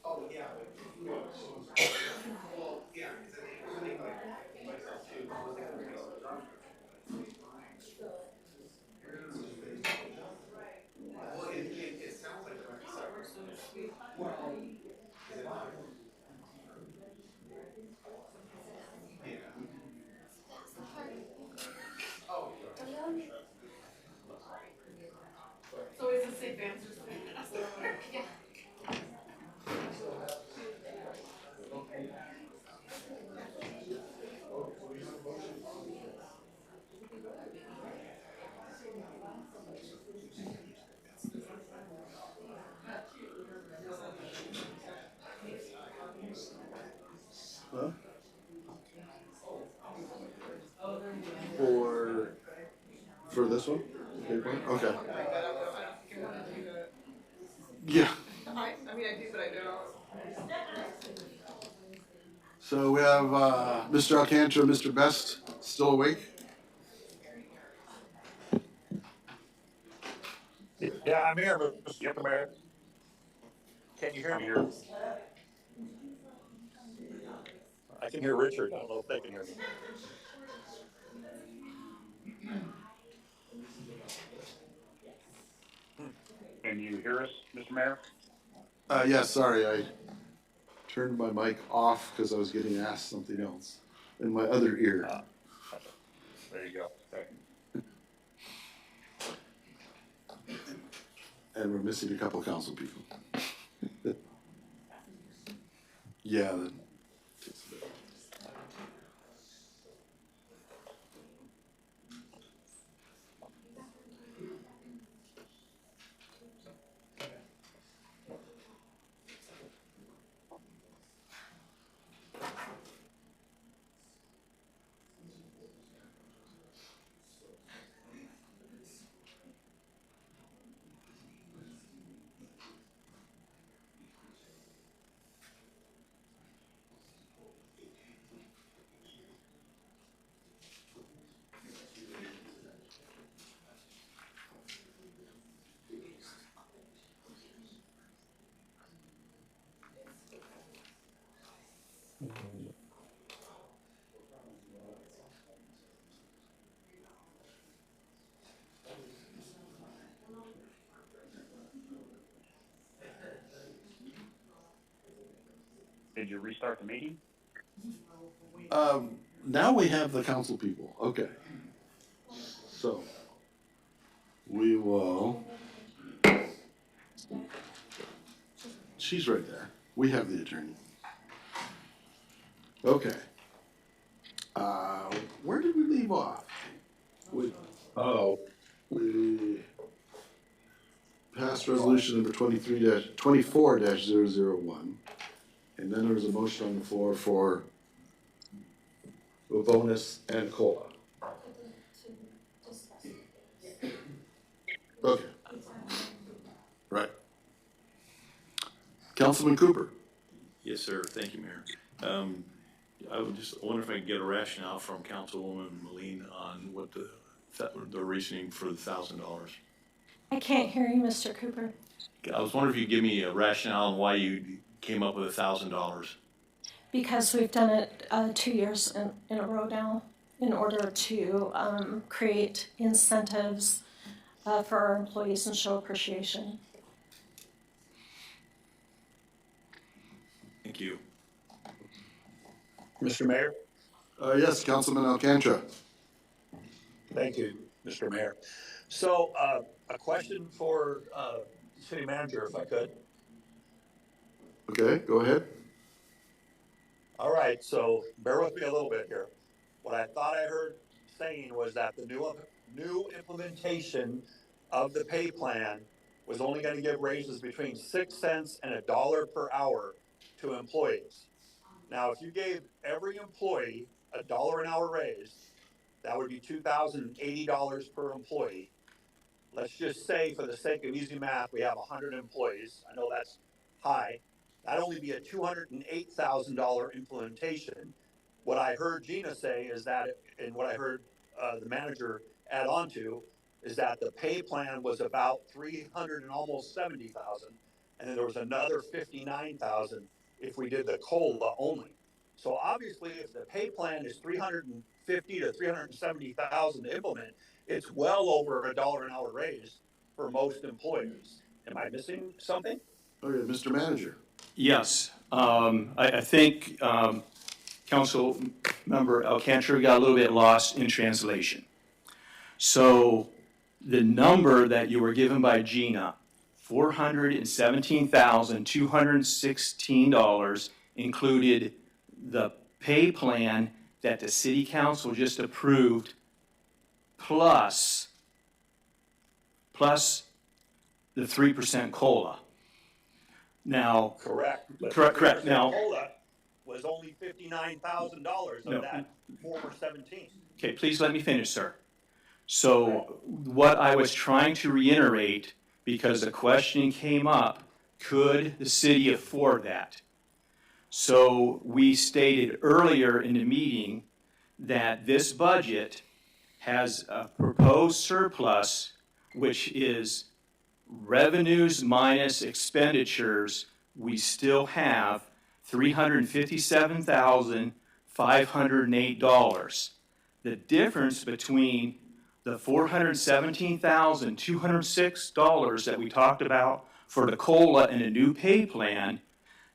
[SPEAKER 4] Oh, yeah, but, well, yeah, because I think like myself too, was that we're gonna start well, it sounds like there might be separate. Well, is it not? Yeah. Oh,
[SPEAKER 2] So is the safe answer? Yeah.
[SPEAKER 1] Huh? For this one? Okay. Yeah.
[SPEAKER 2] I mean, I do, but I don't.
[SPEAKER 1] So we have Mr. Alcantara, Mr. Best, still awake?
[SPEAKER 14] Yeah, I'm here, Mr. Mayor. Can you hear me? I can hear Richard. I don't know if they can hear me.
[SPEAKER 3] Can you hear us, Mr. Mayor?
[SPEAKER 1] Yes, sorry, I turned my mic off because I was getting asked something else in my other ear.
[SPEAKER 14] There you go. Okay.
[SPEAKER 1] And we're missing a couple of council people. Yeah, that takes a bit.
[SPEAKER 3] Did you restart the meeting?
[SPEAKER 1] Now we have the council people, okay. So, we will. She's right there. We have the attorney. Okay. Where did we leave off? We passed resolution number 24-001. And then there was a motion on the floor for a bonus and COLA. Okay. Right. Councilman Cooper.
[SPEAKER 13] Yes, sir. Thank you, Mayor. I would just wonder if I could get a rationale from Councilwoman Moline on what the reasoning for the $1,000.
[SPEAKER 15] I can't hear you, Mr. Cooper.
[SPEAKER 13] I was wondering if you could give me a rationale on why you came up with $1,000.
[SPEAKER 15] Because we've done it 2 years in a row now in order to create incentives for our employees and show appreciation.
[SPEAKER 13] Thank you.
[SPEAKER 14] Mr. Mayor?
[SPEAKER 1] Yes, Councilman Alcantara.
[SPEAKER 14] Thank you, Mr. Mayor. So, a question for city manager, if I could.
[SPEAKER 1] Okay, go ahead.
[SPEAKER 14] All right, so bear with me a little bit here. What I thought I heard saying was that the new implementation of the pay plan was only going to give raises between 6 cents and $1 per hour to employees. Now, if you gave every employee $1 an hour raise, that would be $2,080 per employee. Let's just say, for the sake of easy math, we have 100 employees. I know that's high. That'd only be a $208,000 implementation. What I heard Gina say is that, and what I heard the manager add on to, is that the pay plan was about 300 and almost 70,000, and then there was another 59,000 if we did the COLA only. So obviously, if the pay plan is 350 to 370,000 to implement, it's well over $1 an hour raise for most employers. Am I missing something?
[SPEAKER 1] Okay, Mr. Manager.
[SPEAKER 6] Yes, I think Council Member Alcantara got a little bit lost in translation. So the number that you were given by Gina, $417,216, included the pay plan that the City Council just approved, plus the 3% COLA. Now,
[SPEAKER 14] Correct.
[SPEAKER 6] correct. Now,
[SPEAKER 14] COLA was only $59,000 of that former 17.
[SPEAKER 6] Okay, please let me finish, sir. So what I was trying to reiterate, because the question came up, could the city afford that? So we stated earlier in the meeting that this budget has a proposed surplus, which is revenues minus expenditures, we still have $357,508. The difference between the $417,206 that we talked about for the COLA and a new pay plan,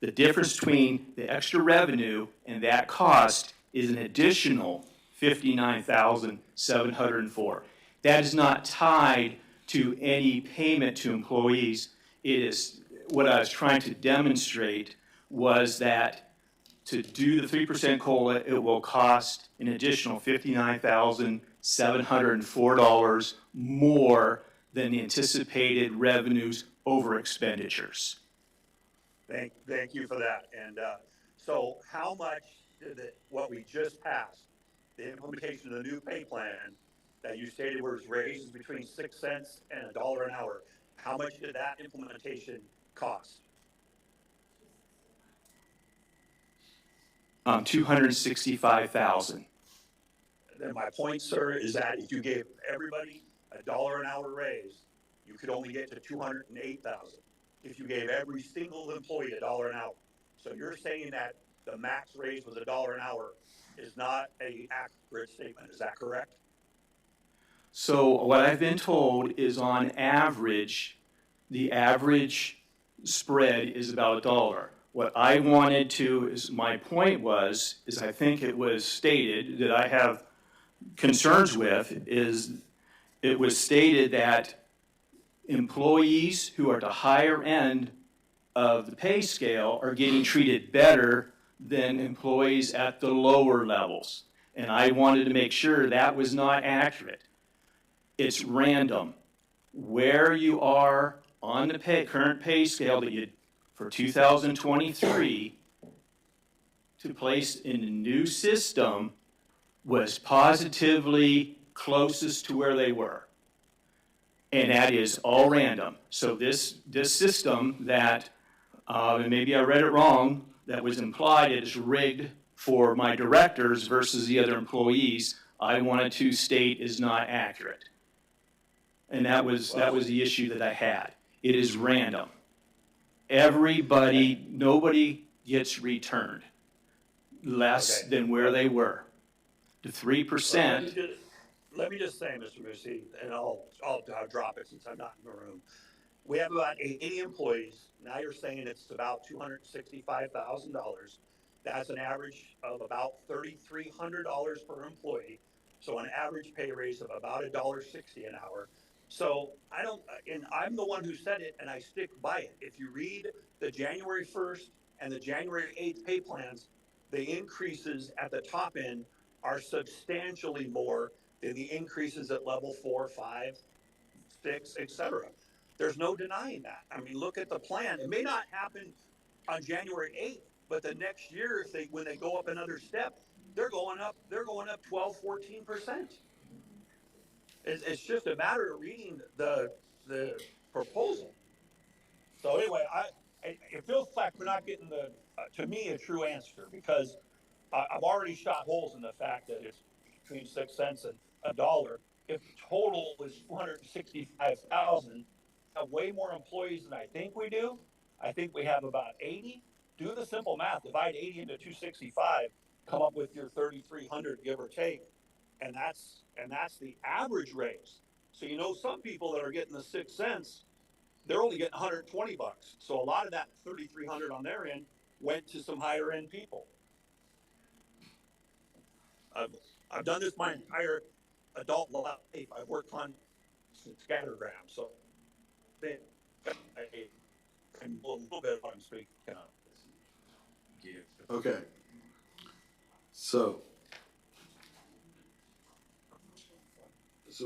[SPEAKER 6] the difference between the extra revenue and that cost is an additional $59,704. That is not tied to any payment to employees. It is, what I was trying to demonstrate was that to do the 3% COLA, it will cost an additional $59,704 more than the anticipated revenues over expenditures.
[SPEAKER 14] Thank you for that. And so how much did what we just passed, the implementation of the new pay plan that you stated was raised between 6 cents and $1 an hour, how much did that implementation cost?
[SPEAKER 6] $265,000.
[SPEAKER 14] Then my point, sir, is that if you gave everybody $1 an hour raise, you could only get to 208,000. If you gave every single employee $1 an hour. So you're saying that the max raise was $1 an hour is not an accurate statement, is that correct?
[SPEAKER 6] So what I've been told is on average, the average spread is about $1. What I wanted to, is my point was, is I think it was stated that I have concerns with, is it was stated that employees who are the higher end of the pay scale are getting treated better than employees at the lower levels. And I wanted to make sure that was not accurate. It's random. Where you are on the current pay scale that you, for 2023, to place in the new system was positively closest to where they were. And that is all random. So this system that, and maybe I read it wrong, that was implied it is rigged for my directors versus the other employees, I wanted to state is not accurate. And that was the issue that I had. It is random. Everybody, nobody gets returned less than where they were. The 3%.
[SPEAKER 14] Let me just say, Mr. Musi, and I'll drop it since I'm not in the room. We have about 80 employees. Now you're saying it's about $265,000. That's an average of about $3,300 per employee. So an average pay raise of about $1.60 an hour. So and I'm the one who said it, and I stick by it. If you read the January 1st and the January 8th pay plans, the increases at the top end are substantially more than the increases at level 4, 5, 6, etc. There's no denying that. I mean, look at the plan. It may not happen on January 8th, but the next year, when they go up another step, they're going up 12, 14%. It's just a matter of reading the proposal. So anyway, it feels like we're not getting to me, a true answer, because I've already shot holes in the fact that it's between 6 cents and $1. If the total is 465,000, have way more employees than I think we do. I think we have about 80. Do the simple math, divide 80 into 265, come up with your 3,300, give or take, and that's the average raise. So some people that are getting the 6 cents, they're only getting $120. So a lot of that 3,300 on their end went to some higher end people. I've done this my entire adult life. I've worked on scattergrams, so I'm a little bit of what I'm speaking of.
[SPEAKER 1] Okay. So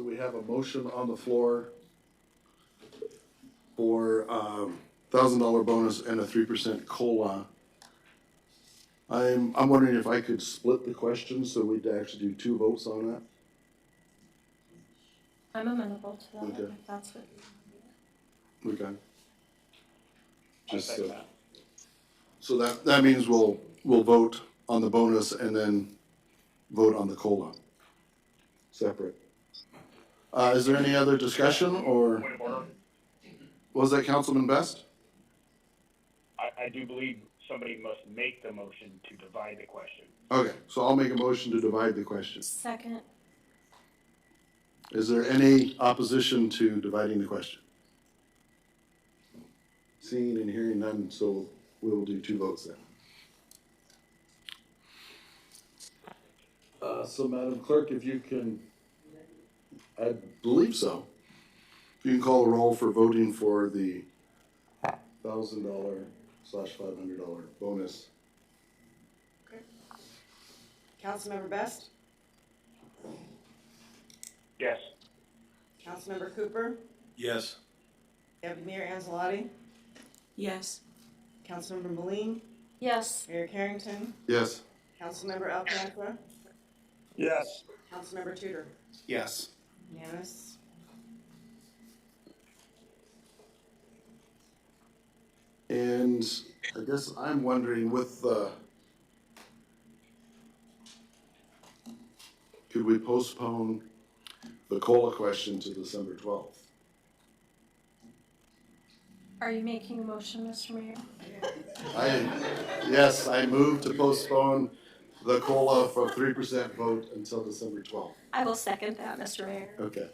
[SPEAKER 1] we have a motion on the floor for $1,000 bonus and a 3% COLA. I'm wondering if I could split the question so we'd actually do 2 votes on that.
[SPEAKER 15] I'm amenable to that,
[SPEAKER 1] Okay.
[SPEAKER 15] if that's what.
[SPEAKER 1] Okay. Just so that means we'll vote on the bonus and then vote on the COLA separate. Is there any other discussion or? Was that Councilman Best?
[SPEAKER 3] I do believe somebody must make the motion to divide the question.
[SPEAKER 1] Okay, so I'll make a motion to divide the question.
[SPEAKER 15] Second.
[SPEAKER 1] Is there any opposition to dividing the question? Seeing and hearing none, so we will do 2 votes then. So Madam Clerk, if you can, I believe so. If you can call the roll for voting for the $1,000/$500 bonus.
[SPEAKER 2] Councilmember Best?
[SPEAKER 3] Yes.
[SPEAKER 2] Councilmember Cooper?
[SPEAKER 13] Yes.
[SPEAKER 2] Deputy Mayor Anzalati?
[SPEAKER 16] Yes.
[SPEAKER 2] Councilmember Moline?
[SPEAKER 15] Yes.
[SPEAKER 2] Mayor Carrington?
[SPEAKER 1] Yes.
[SPEAKER 2] Councilmember Alcantara?
[SPEAKER 14] Yes.
[SPEAKER 2] Councilmember Tudor?
[SPEAKER 4] Yes.
[SPEAKER 2] Unanimous.
[SPEAKER 1] And I guess I'm wondering with could we postpone the COLA question to December 12th?
[SPEAKER 15] Are you making a motion, Mr. Mayor?
[SPEAKER 1] Yes, I move to postpone the COLA for 3% vote until December 12th.
[SPEAKER 15] I will second that, Mr. Mayor.
[SPEAKER 1] Okay.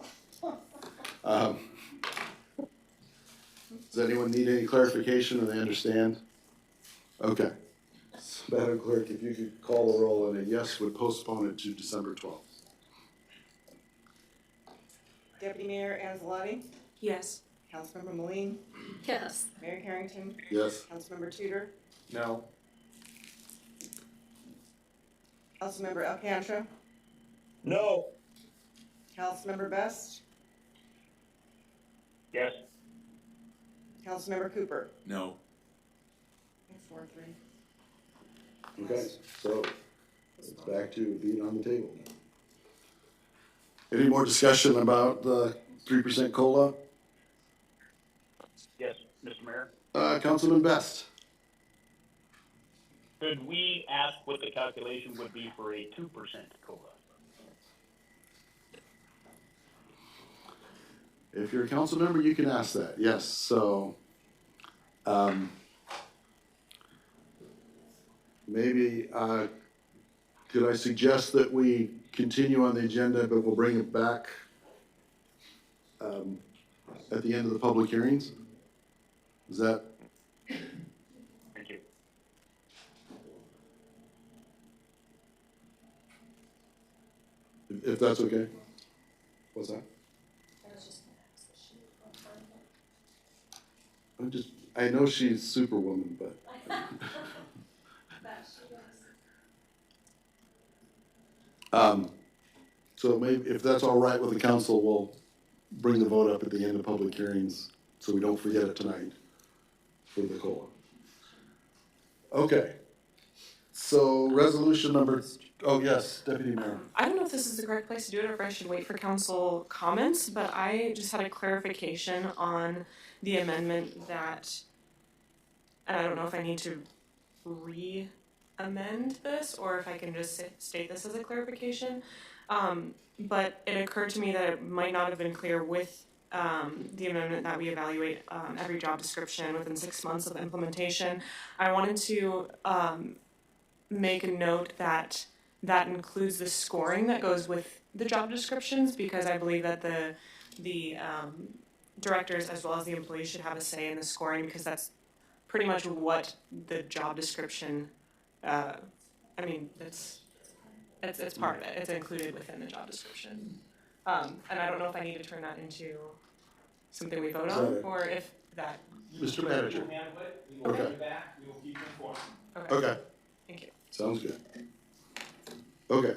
[SPEAKER 1] Does anyone need any clarification or they understand? Okay. Madam Clerk, if you could call the roll and a yes would postpone it to December 12th.
[SPEAKER 2] Deputy Mayor Anzalati?
[SPEAKER 16] Yes.
[SPEAKER 2] Councilmember Moline?
[SPEAKER 15] Yes.
[SPEAKER 2] Mayor Carrington?
[SPEAKER 1] Yes.
[SPEAKER 2] Councilmember Tudor?
[SPEAKER 4] No.
[SPEAKER 2] Councilmember Alcantara?
[SPEAKER 14] No.
[SPEAKER 2] Councilmember Best?
[SPEAKER 3] Yes.
[SPEAKER 2] Councilmember Cooper?
[SPEAKER 13] No.
[SPEAKER 2] 4-3.
[SPEAKER 1] Okay, so it's back to being on the table. Any more discussion about the 3% COLA?
[SPEAKER 3] Yes, Mr. Mayor.
[SPEAKER 1] Councilman Best?
[SPEAKER 3] Could we ask what the calculation would be for a 2% COLA?
[SPEAKER 1] If you're a council member, you can ask that, yes, so, maybe, could I suggest that we continue on the agenda, but we'll bring it back, at the end of the public hearings? Is that,
[SPEAKER 3] Thank you.
[SPEAKER 1] if that's okay? What's that? I know she's superwoman, but. So maybe, if that's all right with the council, we'll bring the vote up at the end of public hearings, so we don't forget it tonight for the COLA. Okay. So resolution number, oh yes, Deputy Mayor.
[SPEAKER 16] I don't know if this is the correct place to do it or if I should wait for council comments, but I just had a clarification on the amendment that, and I don't know if I need to re-amend this or if I can just state this as a clarification. But it occurred to me that it might not have been clear with the amendment that we evaluate every job description within 6 months of implementation. I wanted to make a note that that includes the scoring that goes with the job descriptions, because I believe that the directors as well as the employees should have a say in the scoring, because that's pretty much what the job description, I mean, it's part of it, it's included within the job description. And I don't know if I need to turn that into something we vote on, or if that.
[SPEAKER 1] Mr. Manager.
[SPEAKER 8] We will bring it back, we will keep you informed.
[SPEAKER 1] Okay.
[SPEAKER 16] Thank you.
[SPEAKER 1] Sounds good. Okay.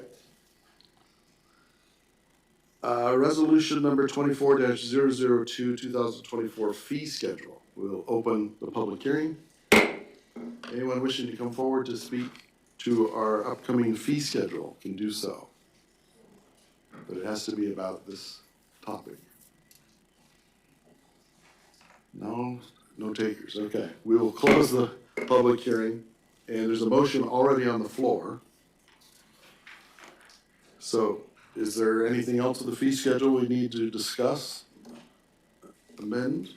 [SPEAKER 1] Resolution number 24-002, 2024 fee schedule. We'll open the public hearing. Anyone wishing to come forward to speak to our upcoming fee schedule can do so. But it has to be about this topic. No takers. Okay. We will close the public hearing, and there's a motion already on the floor. So, is there anything else with the fee schedule we need to discuss? Amend?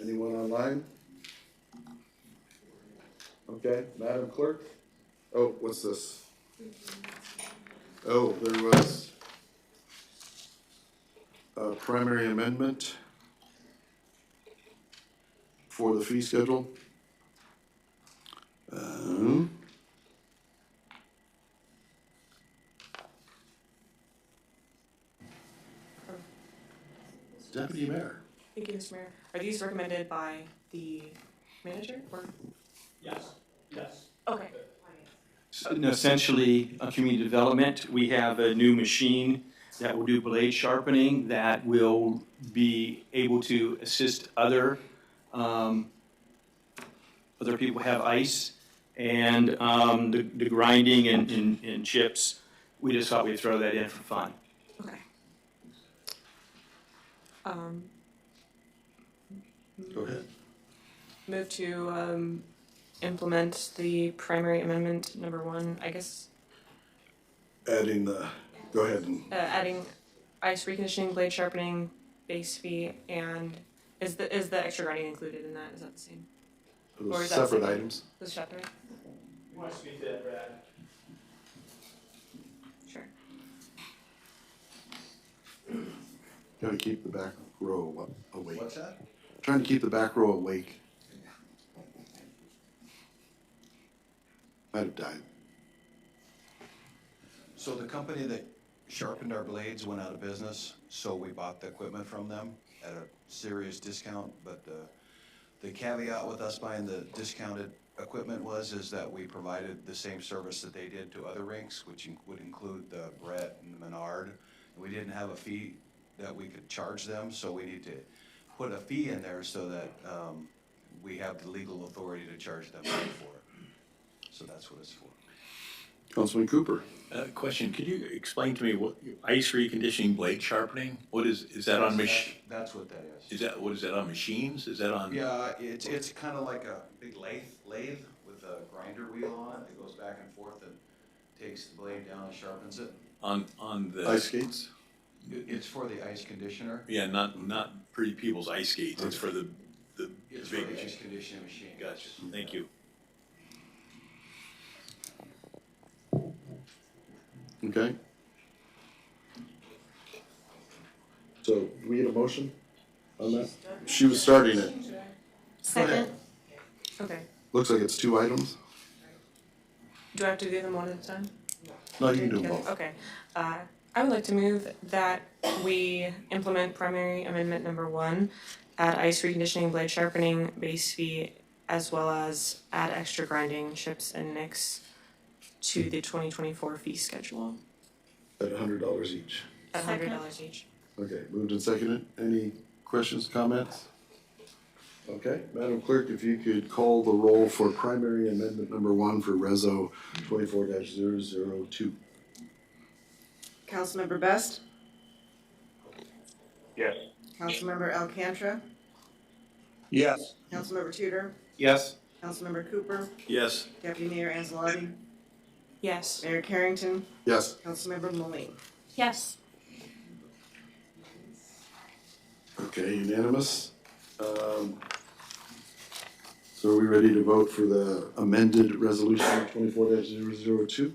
[SPEAKER 1] Anyone online? Okay, Madam Clerk? Oh, what's this? Oh, there was a primary amendment for the fee schedule. Deputy Mayor.
[SPEAKER 16] Thank you, Mr. Mayor. Are these recommended by the manager or?
[SPEAKER 6] Yes.
[SPEAKER 16] Okay.
[SPEAKER 6] Essentially, community development, we have a new machine that will do blade sharpening that will be able to assist other people have ice, and the grinding and chips. We just thought we'd throw that in for fun.
[SPEAKER 16] Okay.
[SPEAKER 1] Go ahead.
[SPEAKER 16] Move to implement the primary amendment number 1, I guess.
[SPEAKER 1] Adding go ahead and.
[SPEAKER 16] Adding ice reconditioning, blade sharpening, base fee, and is the extra grinding included in that? Is that the same? Or
[SPEAKER 1] Those
[SPEAKER 16] is that
[SPEAKER 1] separate
[SPEAKER 16] separate?
[SPEAKER 1] items.
[SPEAKER 16] Those separate?
[SPEAKER 6] You want to speak to that, Brad?
[SPEAKER 16] Sure.
[SPEAKER 1] Gotta keep the back row awake.
[SPEAKER 14] What's that?
[SPEAKER 1] Trying to keep the back row awake. Might have died.
[SPEAKER 18] So the company that sharpened our blades went out of business, so we bought the equipment from them at a serious discount. But the caveat with us buying the discounted equipment is that we provided the same service that they did to other rinks, which would include the Brett and the Menard. We didn't have a fee that we could charge them, so we need to put a fee in there so that we have the legal authority to charge them money for it. So that's what it's for.
[SPEAKER 1] Councilman Cooper.
[SPEAKER 13] Question, could you explain to me what ice reconditioning, blade sharpening? What is that on
[SPEAKER 18] That's what that is.
[SPEAKER 13] What is that on machines? Is that on?
[SPEAKER 18] Yeah, it's kind of like a big lathe with a grinder wheel on it that goes back and forth and takes the blade down and sharpens it.
[SPEAKER 13] On the.
[SPEAKER 1] Ice skates?
[SPEAKER 18] It's for the ice conditioner.
[SPEAKER 13] Yeah, not pretty people's ice skates, it's for the
[SPEAKER 18] It's
[SPEAKER 13] big
[SPEAKER 18] for the
[SPEAKER 13] machine.
[SPEAKER 18] ice conditioning machine.
[SPEAKER 13] Gotcha, thank you.
[SPEAKER 1] Okay. So, do we get a motion on that? She was starting it.
[SPEAKER 15] Second.
[SPEAKER 16] Okay.
[SPEAKER 1] Looks like it's 2 items.
[SPEAKER 16] Do I have to do them one at a time?
[SPEAKER 1] No, you can do them
[SPEAKER 16] Together?
[SPEAKER 1] both.
[SPEAKER 16] Okay. I would like to move that we implement primary amendment number 1, add ice reconditioning, blade sharpening, base fee, as well as add extra grinding, chips, and nicks to the 2024 fee schedule
[SPEAKER 1] At $100 each.
[SPEAKER 16] at $100 each.
[SPEAKER 1] Okay, moved and seconded. Any questions, comments? Okay, Madam Clerk, if you could call the roll for primary amendment number 1 for Reso 24-002.
[SPEAKER 2] Councilmember Best?
[SPEAKER 3] Yes.
[SPEAKER 2] Councilmember Alcantra?
[SPEAKER 14] Yes.
[SPEAKER 2] Councilmember Tudor?
[SPEAKER 6] Yes.
[SPEAKER 2] Councilmember Cooper?
[SPEAKER 13] Yes.
[SPEAKER 2] Deputy Mayor Anzalotti?
[SPEAKER 16] Yes.
[SPEAKER 2] Mayor Carrington?
[SPEAKER 1] Yes.
[SPEAKER 2] Councilmember Moline?
[SPEAKER 15] Yes.
[SPEAKER 1] Okay, unanimous. So are we ready to vote for the amended resolution 24-002?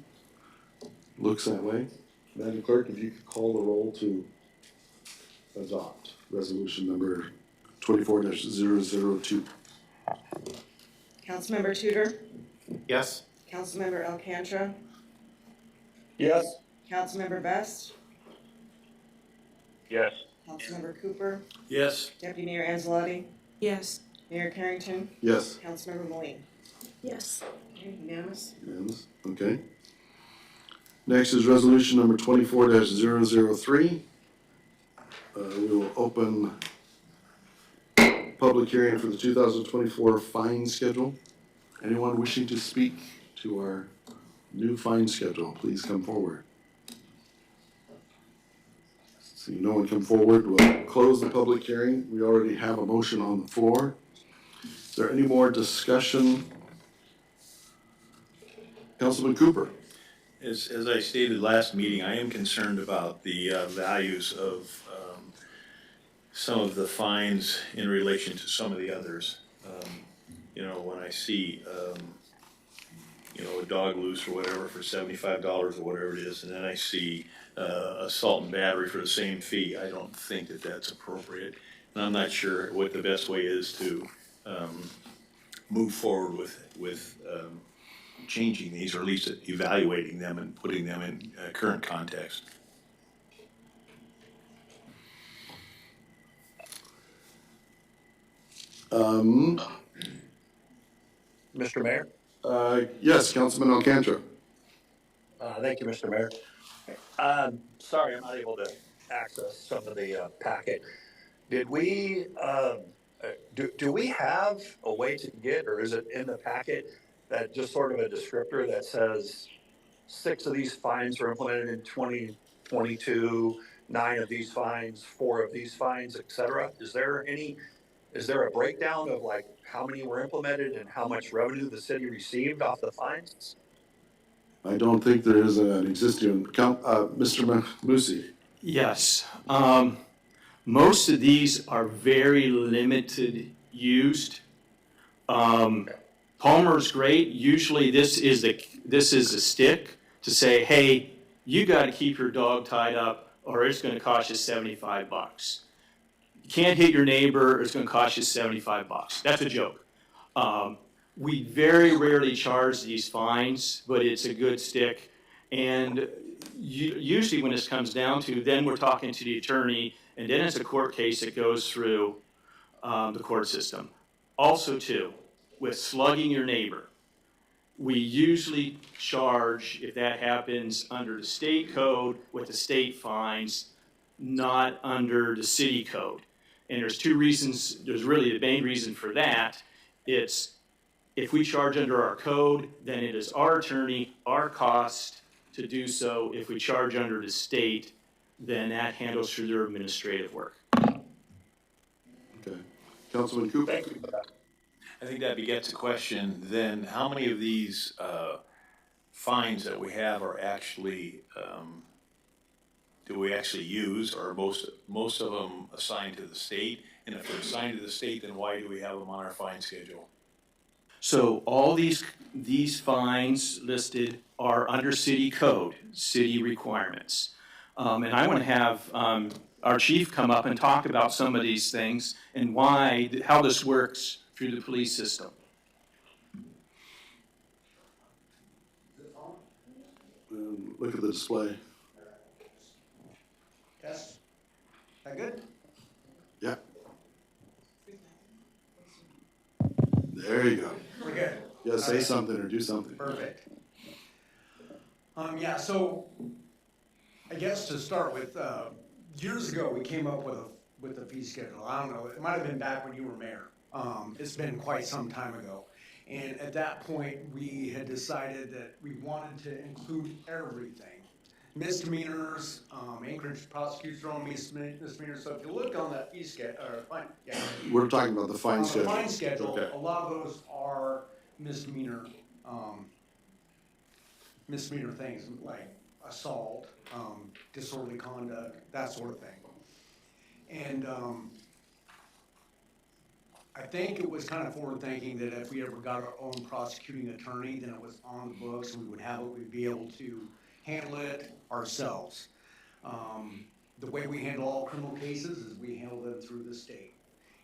[SPEAKER 1] Looks that way. Madam Clerk, if you could call the roll to adopt resolution number 24-002.
[SPEAKER 2] Councilmember Tudor?
[SPEAKER 6] Yes.
[SPEAKER 2] Councilmember Alcantra?
[SPEAKER 14] Yes.
[SPEAKER 2] Councilmember Best?
[SPEAKER 3] Yes.
[SPEAKER 2] Councilmember Cooper?
[SPEAKER 13] Yes.
[SPEAKER 2] Deputy Mayor Anzalotti?
[SPEAKER 16] Yes.
[SPEAKER 2] Mayor Carrington?
[SPEAKER 1] Yes.
[SPEAKER 2] Councilmember Moline?
[SPEAKER 15] Yes.
[SPEAKER 2] Okay, unanimous?
[SPEAKER 1] Unanimous, okay. Next is resolution number 24-003. We will open public hearing for the 2024 fine schedule. Anyone wishing to speak to our new fine schedule, please come forward. See no one come forward, we'll close the public hearing. We already have a motion on the floor. Is there any more discussion? Councilman Cooper.
[SPEAKER 13] As I stated last meeting, I am concerned about the values of some of the fines in relation to some of the others. You know, when I see, you know, a dog loose or whatever for $75 or whatever it is, and then I see assault and battery for the same fee, I don't think that that's appropriate. And I'm not sure what the best way is to move forward with changing these, or at least evaluating them and putting them in current context.
[SPEAKER 14] Mr. Mayor?
[SPEAKER 1] Yes, Councilman Alcantara.
[SPEAKER 14] Thank you, Mr. Mayor. Sorry, I'm not able to access some of the packet. Did we, do we have a way to get, or is it in the packet, that just sort of a descriptor that says 6 of these fines were implemented in 2022, 9 of these fines, 4 of these fines, et cetera? Is there a breakdown of like how many were implemented and how much revenue the city received off the fines?
[SPEAKER 1] I don't think there is an existing, Mr. Musi.
[SPEAKER 6] Yes. Most of these are very limited used. Palmer's great. Usually this is a stick to say, hey, you got to keep your dog tied up or it's going to cost you $75. You can't hit your neighbor, or it's going to cost you $75. That's a joke. We very rarely charge these fines, but it's a good stick. And usually when this comes down to, then we're talking to the attorney, and then it's a court case that goes through the court system. Also too, with slugging your neighbor, we usually charge, if that happens, under the state code with the state fines, not under the city code. And there's 2 reasons. There's really the main reason for that. It's if we charge under our code, then it is our attorney, our cost to do so. If we charge under the state, then that handles through their administrative work.
[SPEAKER 1] Okay. Councilman Cooper.
[SPEAKER 14] Thank you for that.
[SPEAKER 13] I think that begets a question, then how many of these fines that we have are actually, do we actually use, or most of them assigned to the state? And if they're assigned to the state, then why do we have them on our fine schedule?
[SPEAKER 6] So all these fines listed are under city code, city requirements. And I want to have our chief come up and talk about some of these things and how this works through the police system.
[SPEAKER 1] Look at the display.
[SPEAKER 19] Yes. That good?
[SPEAKER 1] Yeah. There you go.
[SPEAKER 19] We're good.
[SPEAKER 1] Yeah, say something or do something.
[SPEAKER 19] Perfect. Yeah, so I guess to start with, years ago, we came up with a fee schedule. I don't know, it might have been back when you were mayor. It's been quite some time ago. And at that point, we had decided that we wanted to include everything. Misdemeanors, Anchorage prosecutes their own misdemeanors. So if you look on that fee schedule,
[SPEAKER 1] We're talking about the fine schedule.
[SPEAKER 19] the fine schedule,
[SPEAKER 1] Okay.
[SPEAKER 19] a lot of those are misdemeanor things like assault, disorderly conduct, that sort of thing. And I think it was kind of forward thinking that if we ever got our own prosecuting attorney, then it was on the books, we would have it, we'd be able to handle it ourselves. The way we handle all criminal cases is we handle them through the state.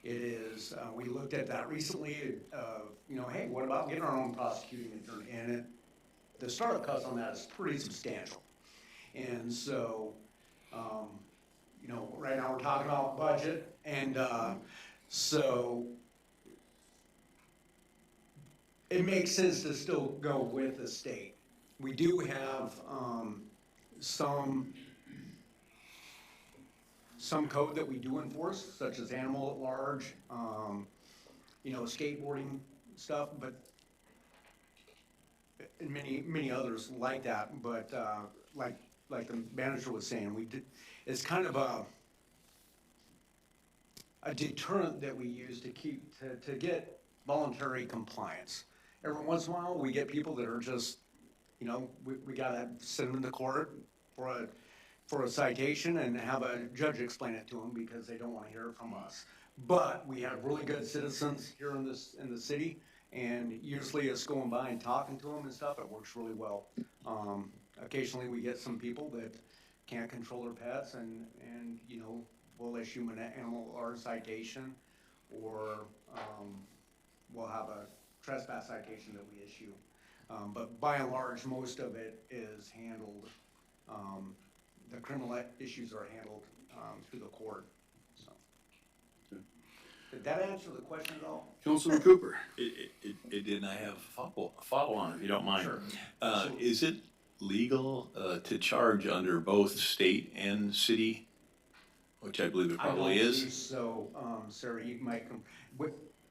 [SPEAKER 19] It is, we looked at that recently, hey, what about getting our own prosecuting attorney? And the startup cost on that is pretty substantial. And so, right now we're talking about budget, and so it makes sense to still go with the state. We do have some code that we do enforce, such as animal at large, skateboarding stuff, but and many others like that. But like the manager was saying, it's kind of a deterrent that we use to get voluntary compliance. Every once in a while, we get people that are just, we gotta send them to court for a for a citation and have a judge explain it to them because they don't want to hear it from us. But we have really good citizens here in the city, and usually us going by and talking to them and stuff, it works really well. Occasionally we get some people that can't control their pets and you know, we'll issue an animal or citation, or we'll have a trespass citation that we issue. But by and large, most of it is handled, the criminal issues are handled through the court, so. Did that answer the question at all?
[SPEAKER 1] Councilman Cooper?
[SPEAKER 13] It did, and I have a follow on, if you don't mind.
[SPEAKER 19] Sure.
[SPEAKER 13] Is it legal to charge under both state and city? Which I believe it probably
[SPEAKER 19] I don't
[SPEAKER 13] is.
[SPEAKER 19] believe so, Sarah, you might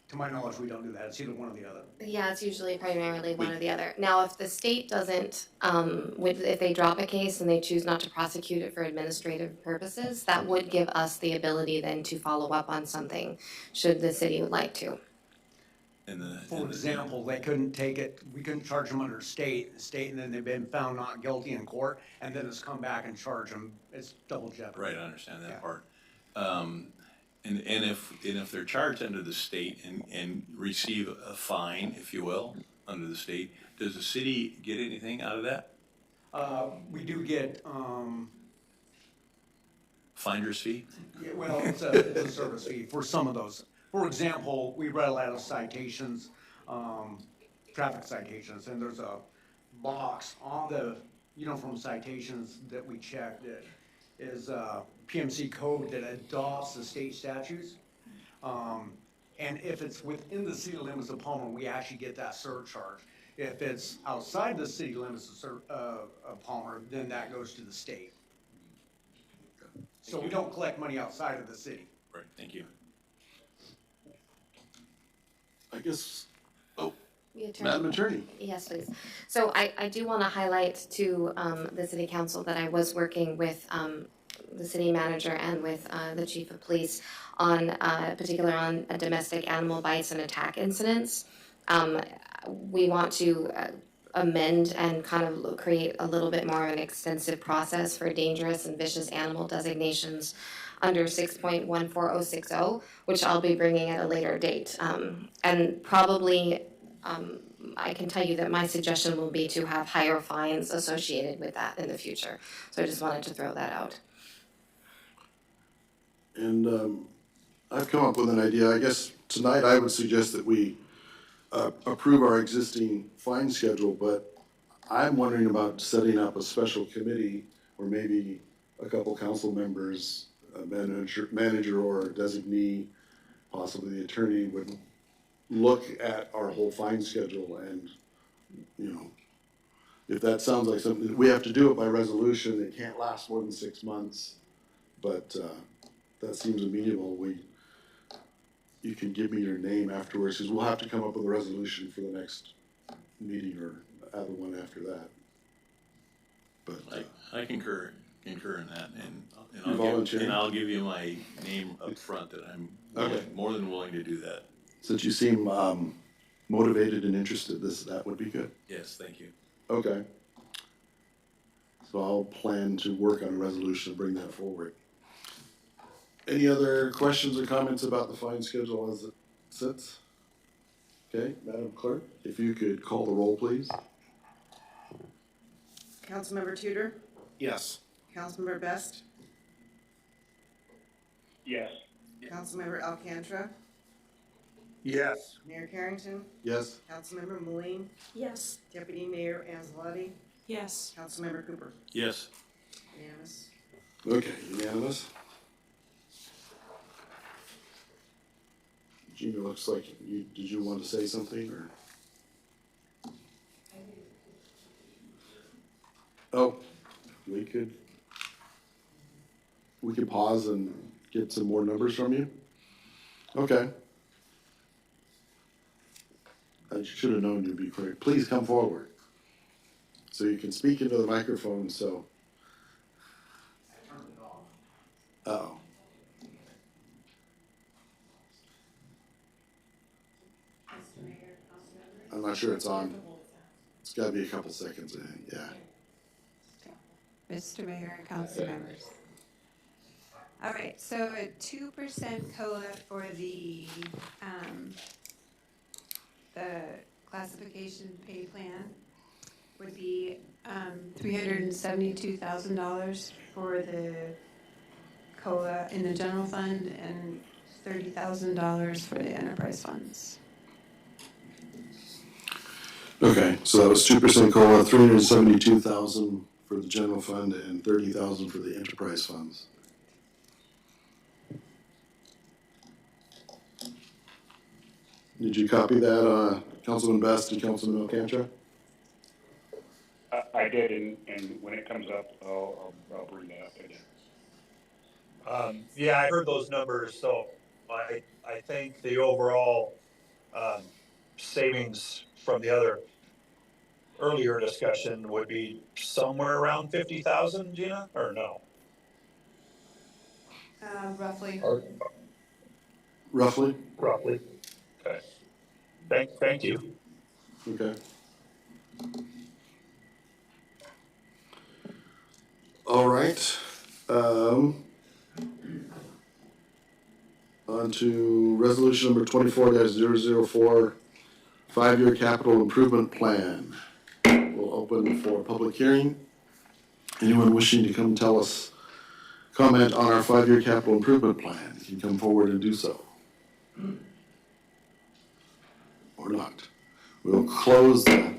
[SPEAKER 19] to my knowledge, we don't do that. It's either one or the other.
[SPEAKER 7] Yeah, it's usually primarily one or the other. Now, if the state doesn't, if they drop a case and they choose not to prosecute it for administrative purposes, that would give us the ability then to follow up on something, should the city would like to.
[SPEAKER 19] For example, they couldn't take it, we couldn't charge them under state, and then they've been found not guilty in court, and then it's come back and charge them. It's double jeopardy.
[SPEAKER 13] Right, I understand that part. And if they're charged under the state and receive a fine, if you will, under the state, does the city get anything out of that?
[SPEAKER 19] We do get,
[SPEAKER 13] Finder's fee?
[SPEAKER 19] yeah, well, it's a service fee for some of those. For example, we read a lot of citations, traffic citations, and there's a box on the uniform citations that we checked that is PMC code that adopts the state statutes. And if it's within the city limits of Palmer, we actually get that surcharge. If it's outside the city limits of Palmer, then that goes to the state. So we don't collect money outside of the city.
[SPEAKER 13] Right, thank you.
[SPEAKER 1] I guess,
[SPEAKER 7] The attorney.
[SPEAKER 1] Madam Attorney.
[SPEAKER 7] Yes, please. So I do want to highlight to the city council that I was working with the city manager and with the chief of police on, particular on domestic animal bites and attack incidents. We want to amend and kind of create a little bit more of an extensive process for dangerous and vicious animal designations under 6.14060, which I'll be bringing at a later date. And probably, I can tell you that my suggestion will be to have higher fines associated with that in the future. So I just wanted to throw that out.
[SPEAKER 1] And I've come up with an idea. I guess tonight I would suggest that we approve our existing fine schedule, but I'm wondering about setting up a special committee where maybe a couple council members, a manager or a designee, possibly the attorney, would look at our whole fine schedule and, you know, if that sounds like something, we have to do it by resolution. It can't last more than 6 months, but that seems amenable. You can give me your name afterwards, because we'll have to come up with a resolution for the next meeting or other one after that. But
[SPEAKER 13] I concur in that, and I'll give you my name up front that I'm more than willing to do that.
[SPEAKER 1] Since you seem motivated and interested, that would be good.
[SPEAKER 13] Yes, thank you.
[SPEAKER 1] Okay. So I'll plan to work on a resolution to bring that forward. Any other questions or comments about the fine schedule as it sits? Okay, Madam Clerk, if you could call the roll, please.
[SPEAKER 2] Councilmember Tudor?
[SPEAKER 1] Yes.
[SPEAKER 2] Councilmember Best?
[SPEAKER 3] Yes.
[SPEAKER 2] Councilmember Alcantara?
[SPEAKER 14] Yes.
[SPEAKER 2] Mayor Carrington?
[SPEAKER 1] Yes.
[SPEAKER 2] Councilmember Moline?
[SPEAKER 15] Yes.
[SPEAKER 2] Deputy Mayor Anzalotti?
[SPEAKER 16] Yes.
[SPEAKER 2] Councilmember Cooper?
[SPEAKER 13] Yes.
[SPEAKER 2] Unanimous.
[SPEAKER 1] Okay, unanimous. Gina, looks like did you want to say something, or? Oh, we could pause and get some more numbers from you? Okay. I should have known you'd be quick. Please come forward. So you can speak into the microphone, so.
[SPEAKER 19] I turned it off.
[SPEAKER 1] Uh-oh. I'm not sure it's on. It's gotta be a couple seconds, I think, yeah.
[SPEAKER 17] Mr. Mayor and council members. All right, so a 2% COLA for the classification pay plan would be $372,000 for the COLA in the general fund and $30,000 for the enterprise funds.
[SPEAKER 1] Okay, so that was 2% COLA, 372,000 for the general fund and 30,000 for the enterprise funds. Did you copy that, Councilman Best and Councilman Alcantara?
[SPEAKER 3] I did, and when it comes up, I'll bring that up again.
[SPEAKER 14] Yeah, I heard those numbers, so I think the overall, savings from the other earlier discussion would be somewhere around 50,000, Gina, or no?
[SPEAKER 17] Roughly.
[SPEAKER 1] Roughly?
[SPEAKER 14] Roughly. Okay. Thank you.
[SPEAKER 1] Okay. All right. On to resolution number 24-004, 5-year capital improvement plan. We'll open for public hearing. Anyone wishing to come comment on our 5-year capital improvement plan can come forward and do so. Or not. We'll close the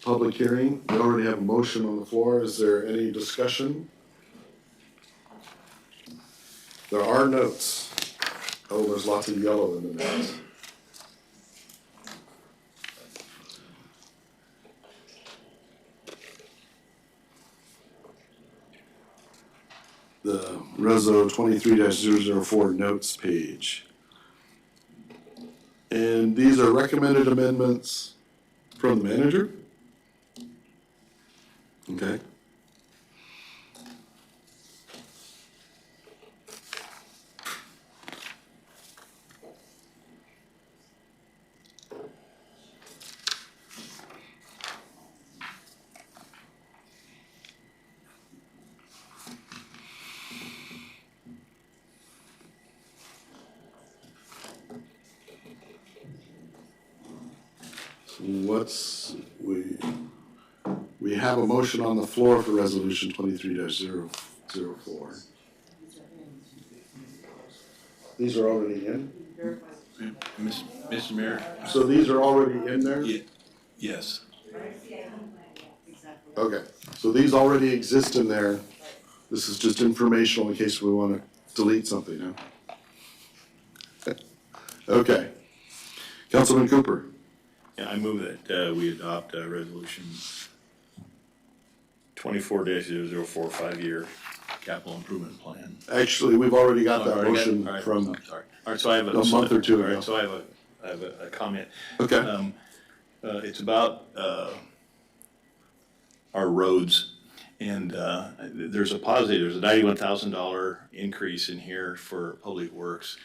[SPEAKER 1] public hearing. We already have a motion on the floor. Is there any discussion? There are notes. Oh, there's lots of yellow in the notes. The Reso 23-004 notes page. And these are recommended amendments from the manager? Okay. We have a motion on the floor for resolution 23-004. These are already in?
[SPEAKER 13] Mr. Mayor?
[SPEAKER 1] So these are already in there?
[SPEAKER 13] Yes.
[SPEAKER 1] Okay, so these already exist in there. This is just informational in case we want to delete something, huh? Okay. Councilman Cooper.
[SPEAKER 13] Yeah, I move that we adopt resolution 24-004, 5-year capital improvement plan.
[SPEAKER 1] Actually, we've already got that motion
[SPEAKER 13] All right,
[SPEAKER 1] from
[SPEAKER 13] I'm sorry. All right, so I have
[SPEAKER 1] a month or two
[SPEAKER 13] all
[SPEAKER 1] ago.
[SPEAKER 13] right, so I have a comment.
[SPEAKER 1] Okay.
[SPEAKER 13] It's about our roads, and there's a $91,000 increase in here for public works,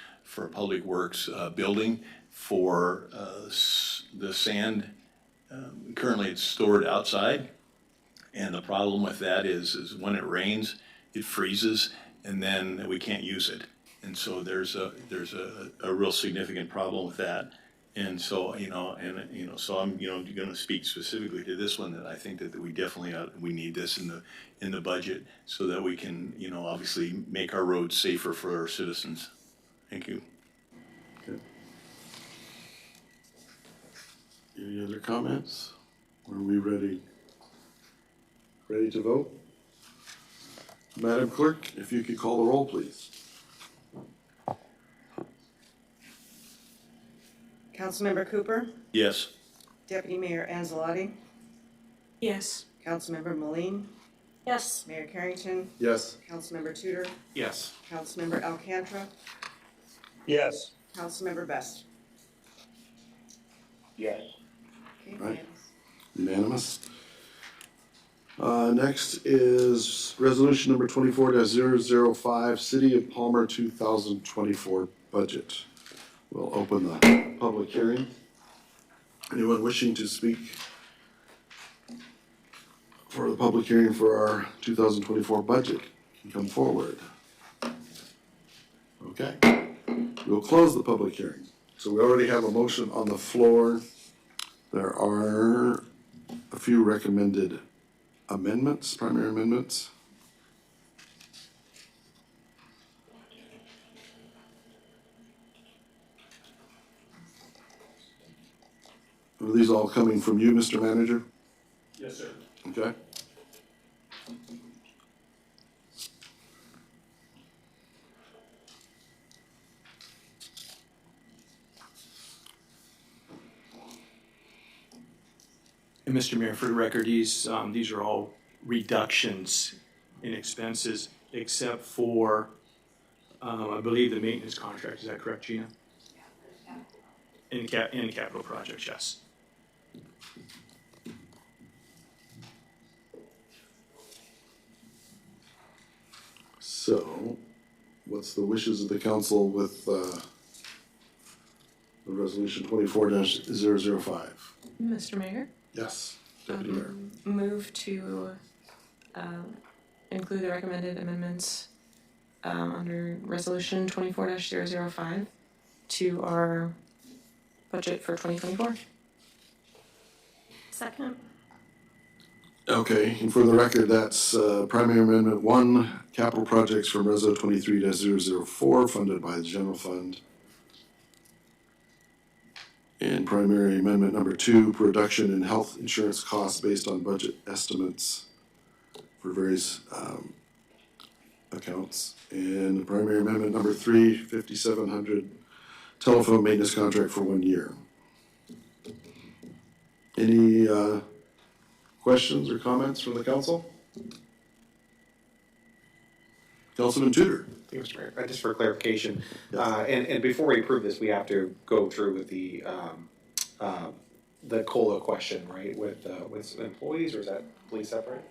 [SPEAKER 13] building for the sand. Currently, it's stored outside, and the problem with that is when it rains, it freezes, and then we can't use it. And so there's a real significant problem with that. And so, so I'm, going to speak specifically to this one, that I think that we definitely we need this in the budget so that we can, obviously make our roads safer for our citizens. Thank you.
[SPEAKER 1] Okay. Any other comments? Are we ready to vote? Madam Clerk, if you could call the roll, please.
[SPEAKER 2] Councilmember Cooper,
[SPEAKER 13] Yes.
[SPEAKER 2] Deputy Mayor Anzalotti,
[SPEAKER 16] Yes.
[SPEAKER 2] Councilmember Moline,
[SPEAKER 15] Yes.
[SPEAKER 2] Mayor Carrington,
[SPEAKER 1] Yes.
[SPEAKER 2] Councilmember Tudor,
[SPEAKER 4] Yes.
[SPEAKER 2] Councilmember Alcantara,
[SPEAKER 14] Yes.
[SPEAKER 2] Councilmember Best.
[SPEAKER 3] Yes.
[SPEAKER 2] Okay,
[SPEAKER 1] Right. Unanimous. Next is resolution number 24-005, City of Palmer 2024 budget. We'll open the public hearing. Anyone wishing to speak for the public hearing for our 2024 budget can come forward. Okay, we'll close the public hearing. So we already have a motion on the floor. There are a few recommended amendments, primary amendments. Are these all coming from you, Mr. Manager?
[SPEAKER 6] Yes, sir.
[SPEAKER 1] Okay.
[SPEAKER 6] And Mr. Mayor, for the record, these are all reductions in expenses except for, I believe, the maintenance contract. Is that correct, Gina? In capital projects, yes.
[SPEAKER 1] So, what's the wishes of the council with the resolution 24-005?
[SPEAKER 16] Mr. Mayor?
[SPEAKER 1] Yes, Deputy Mayor.
[SPEAKER 16] Move to include the recommended amendments under resolution 24-005 to our budget for 2024.
[SPEAKER 15] Second.
[SPEAKER 1] Okay, and for the record, that's primary amendment 1, capital projects from Reso 23-004, funded by the general fund. And primary amendment number 2, production and health insurance costs based on budget estimates for various accounts. And primary amendment number 3, 5700 telephone maintenance contract for 1 year. Any questions or comments from the council? Councilman Tudor.
[SPEAKER 4] Thank you, Mr. Mayor. Just for clarification, and before we approve this, we have to go through with the COLA question, right, with employees, or is that completely separate?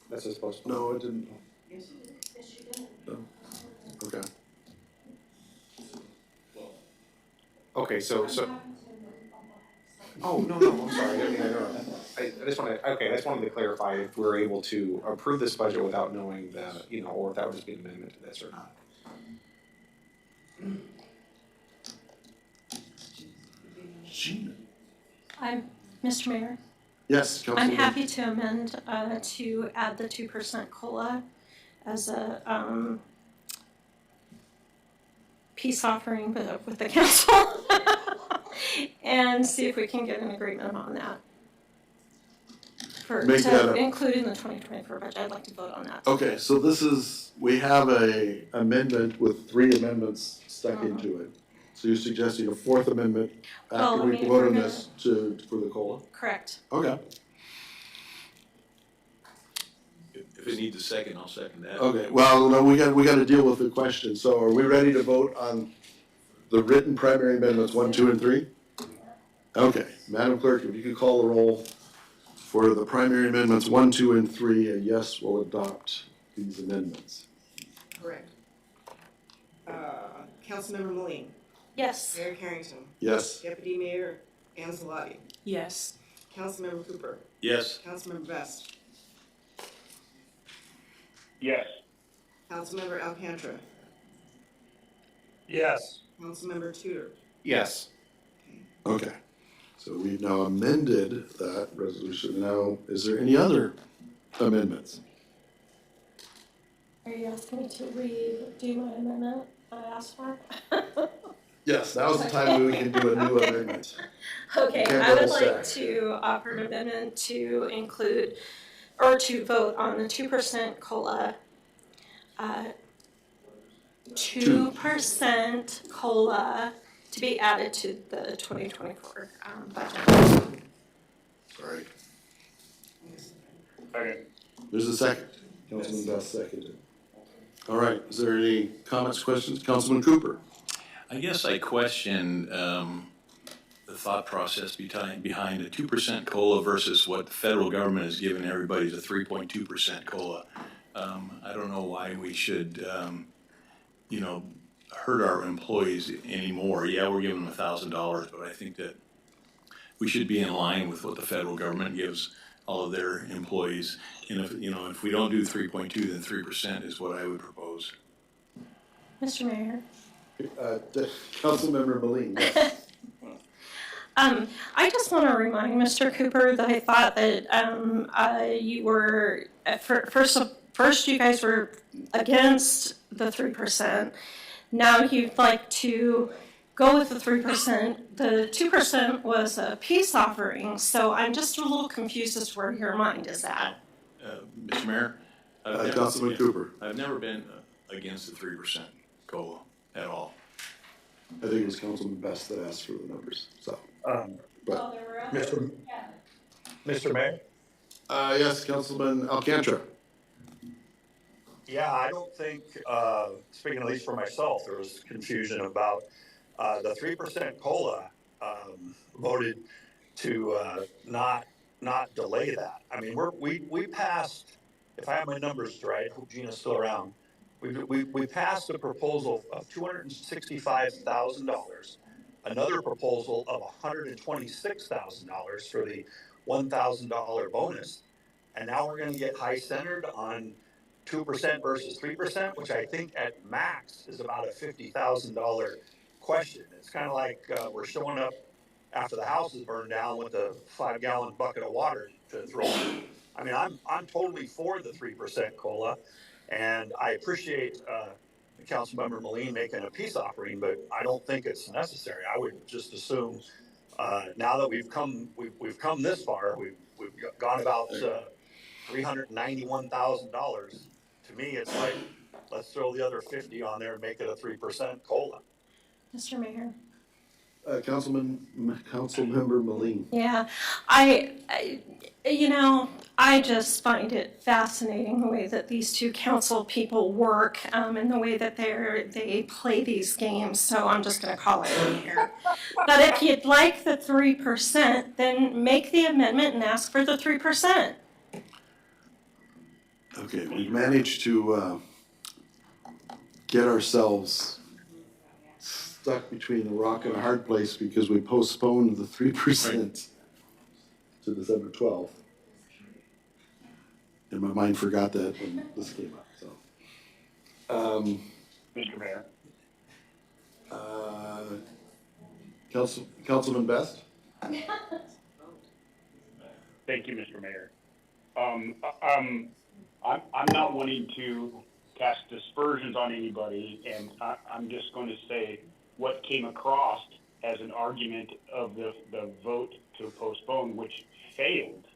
[SPEAKER 4] That's just supposed to.
[SPEAKER 1] No, it didn't. No. Okay.
[SPEAKER 4] Okay, so. Oh, no, I'm sorry, I didn't mean to interrupt. I just wanted to clarify if we're able to approve this budget without knowing the, or if that would just be an amendment to this or not.
[SPEAKER 15] Mr. Mayor,
[SPEAKER 1] Yes, Councilman.
[SPEAKER 15] I'm happy to amend to add the 2% COLA as a peace offering with the council and see if we can get an agreement on that. Include in the 2024 budget. I'd like to vote on that.
[SPEAKER 1] Okay, so we have a amendment with 3 amendments stuck into it. So you're suggesting a 4th amendment after we vote on this for the COLA?
[SPEAKER 15] Correct.
[SPEAKER 1] Okay.
[SPEAKER 13] If it needs a second, I'll second that.
[SPEAKER 1] Okay, well, no, we got to deal with the question. So are we ready to vote on the written primary amendments 1, 2, and 3? Okay, Madam Clerk, if you could call the roll for the primary amendments 1, 2, and 3, and yes, we'll adopt these amendments.
[SPEAKER 2] Correct. Councilmember Moline.
[SPEAKER 15] Yes.
[SPEAKER 2] Mayor Carrington.
[SPEAKER 1] Yes.
[SPEAKER 2] Deputy Mayor Anzalati.
[SPEAKER 16] Yes.
[SPEAKER 2] Councilmember Cooper.
[SPEAKER 13] Yes.
[SPEAKER 2] Councilmember Best.
[SPEAKER 3] Yes.
[SPEAKER 2] Councilmember Alcantara.
[SPEAKER 14] Yes.
[SPEAKER 2] Councilmember Tudor.
[SPEAKER 4] Yes.
[SPEAKER 1] Okay, so we've now amended that resolution. Now, is there any other amendments?
[SPEAKER 15] Are you asking me to redo my amendment I asked for?
[SPEAKER 1] Yes, now's the time we can do a new amendment.
[SPEAKER 15] Okay,
[SPEAKER 1] Can't
[SPEAKER 15] I would
[SPEAKER 1] double
[SPEAKER 15] like
[SPEAKER 1] stack.
[SPEAKER 15] to offer an amendment to include, or to vote on the 2% COLA. 2% COLA to be added to the 2024 budget.
[SPEAKER 1] Sorry.
[SPEAKER 3] Second.
[SPEAKER 1] There's a second. Councilman Best seconded. All right, is there any comments, questions? Councilman Cooper?
[SPEAKER 13] I guess I question the thought process behind a 2% COLA versus what the federal government has given everybody, the 3.2% COLA. I don't know why we should, hurt our employees anymore. Yeah, we're giving them $1,000, but I think that we should be in line with what the federal government gives all of their employees. And if we don't do 3.2, then 3% is what I would propose.
[SPEAKER 15] Mr. Mayor.
[SPEAKER 1] Councilmember Moline, yes.
[SPEAKER 15] I just want to remind Mr. Cooper that I thought that you were, first you guys were against the 3%. Now you'd like to go with the 3%. The 2% was a peace offering, so I'm just a little confused as to where your mind is at.
[SPEAKER 13] Mr. Mayor?
[SPEAKER 1] Councilman Cooper.
[SPEAKER 13] I've never been against the 3% COLA at all.
[SPEAKER 1] I think it was Councilman Best that asked for the numbers, so. But,
[SPEAKER 14] Mr. Mayor?
[SPEAKER 1] yes, Councilman Alcantara.
[SPEAKER 14] Yeah, I don't think, speaking at least for myself, there was confusion about the 3% COLA voted to not delay that. I mean, we passed, if I have my numbers right, I hope Gina's still around. We passed a proposal of $265,000, another proposal of $126,000 for the $1,000 bonus, and now we're going to get high centered on 2% versus 3%, which I think at max is about a $50,000 question. It's kind of like we're showing up after the house is burned down with a 5-gallon bucket of water to throw in. I mean, I'm totally for the 3% COLA, and I appreciate Councilmember Moline making a peace offering, but I don't think it's necessary. I would just assume now that we've come this far, we've gone about $391,000. To me, it's like, let's throw the other 50 on there and make it a 3% COLA.
[SPEAKER 15] Mr. Mayor.
[SPEAKER 1] Councilmember Moline.
[SPEAKER 15] Yeah, I just find it fascinating the way that these two council people work and the way that they play these games. So I'm just going to call it in here. But if you'd like the 3%, then make the amendment and ask for the 3%.
[SPEAKER 1] Okay, we've managed to get ourselves stuck between a rock and a hard place because we postponed the 3% to December 12th. And my mind forgot that when this came up, so.
[SPEAKER 3] Mr. Mayor.
[SPEAKER 1] Councilman Best?
[SPEAKER 3] Thank you, Mr. Mayor. I'm not wanting to cast dispersions on anybody, and I'm just going to say what came across as an argument of the vote to postpone, which failed,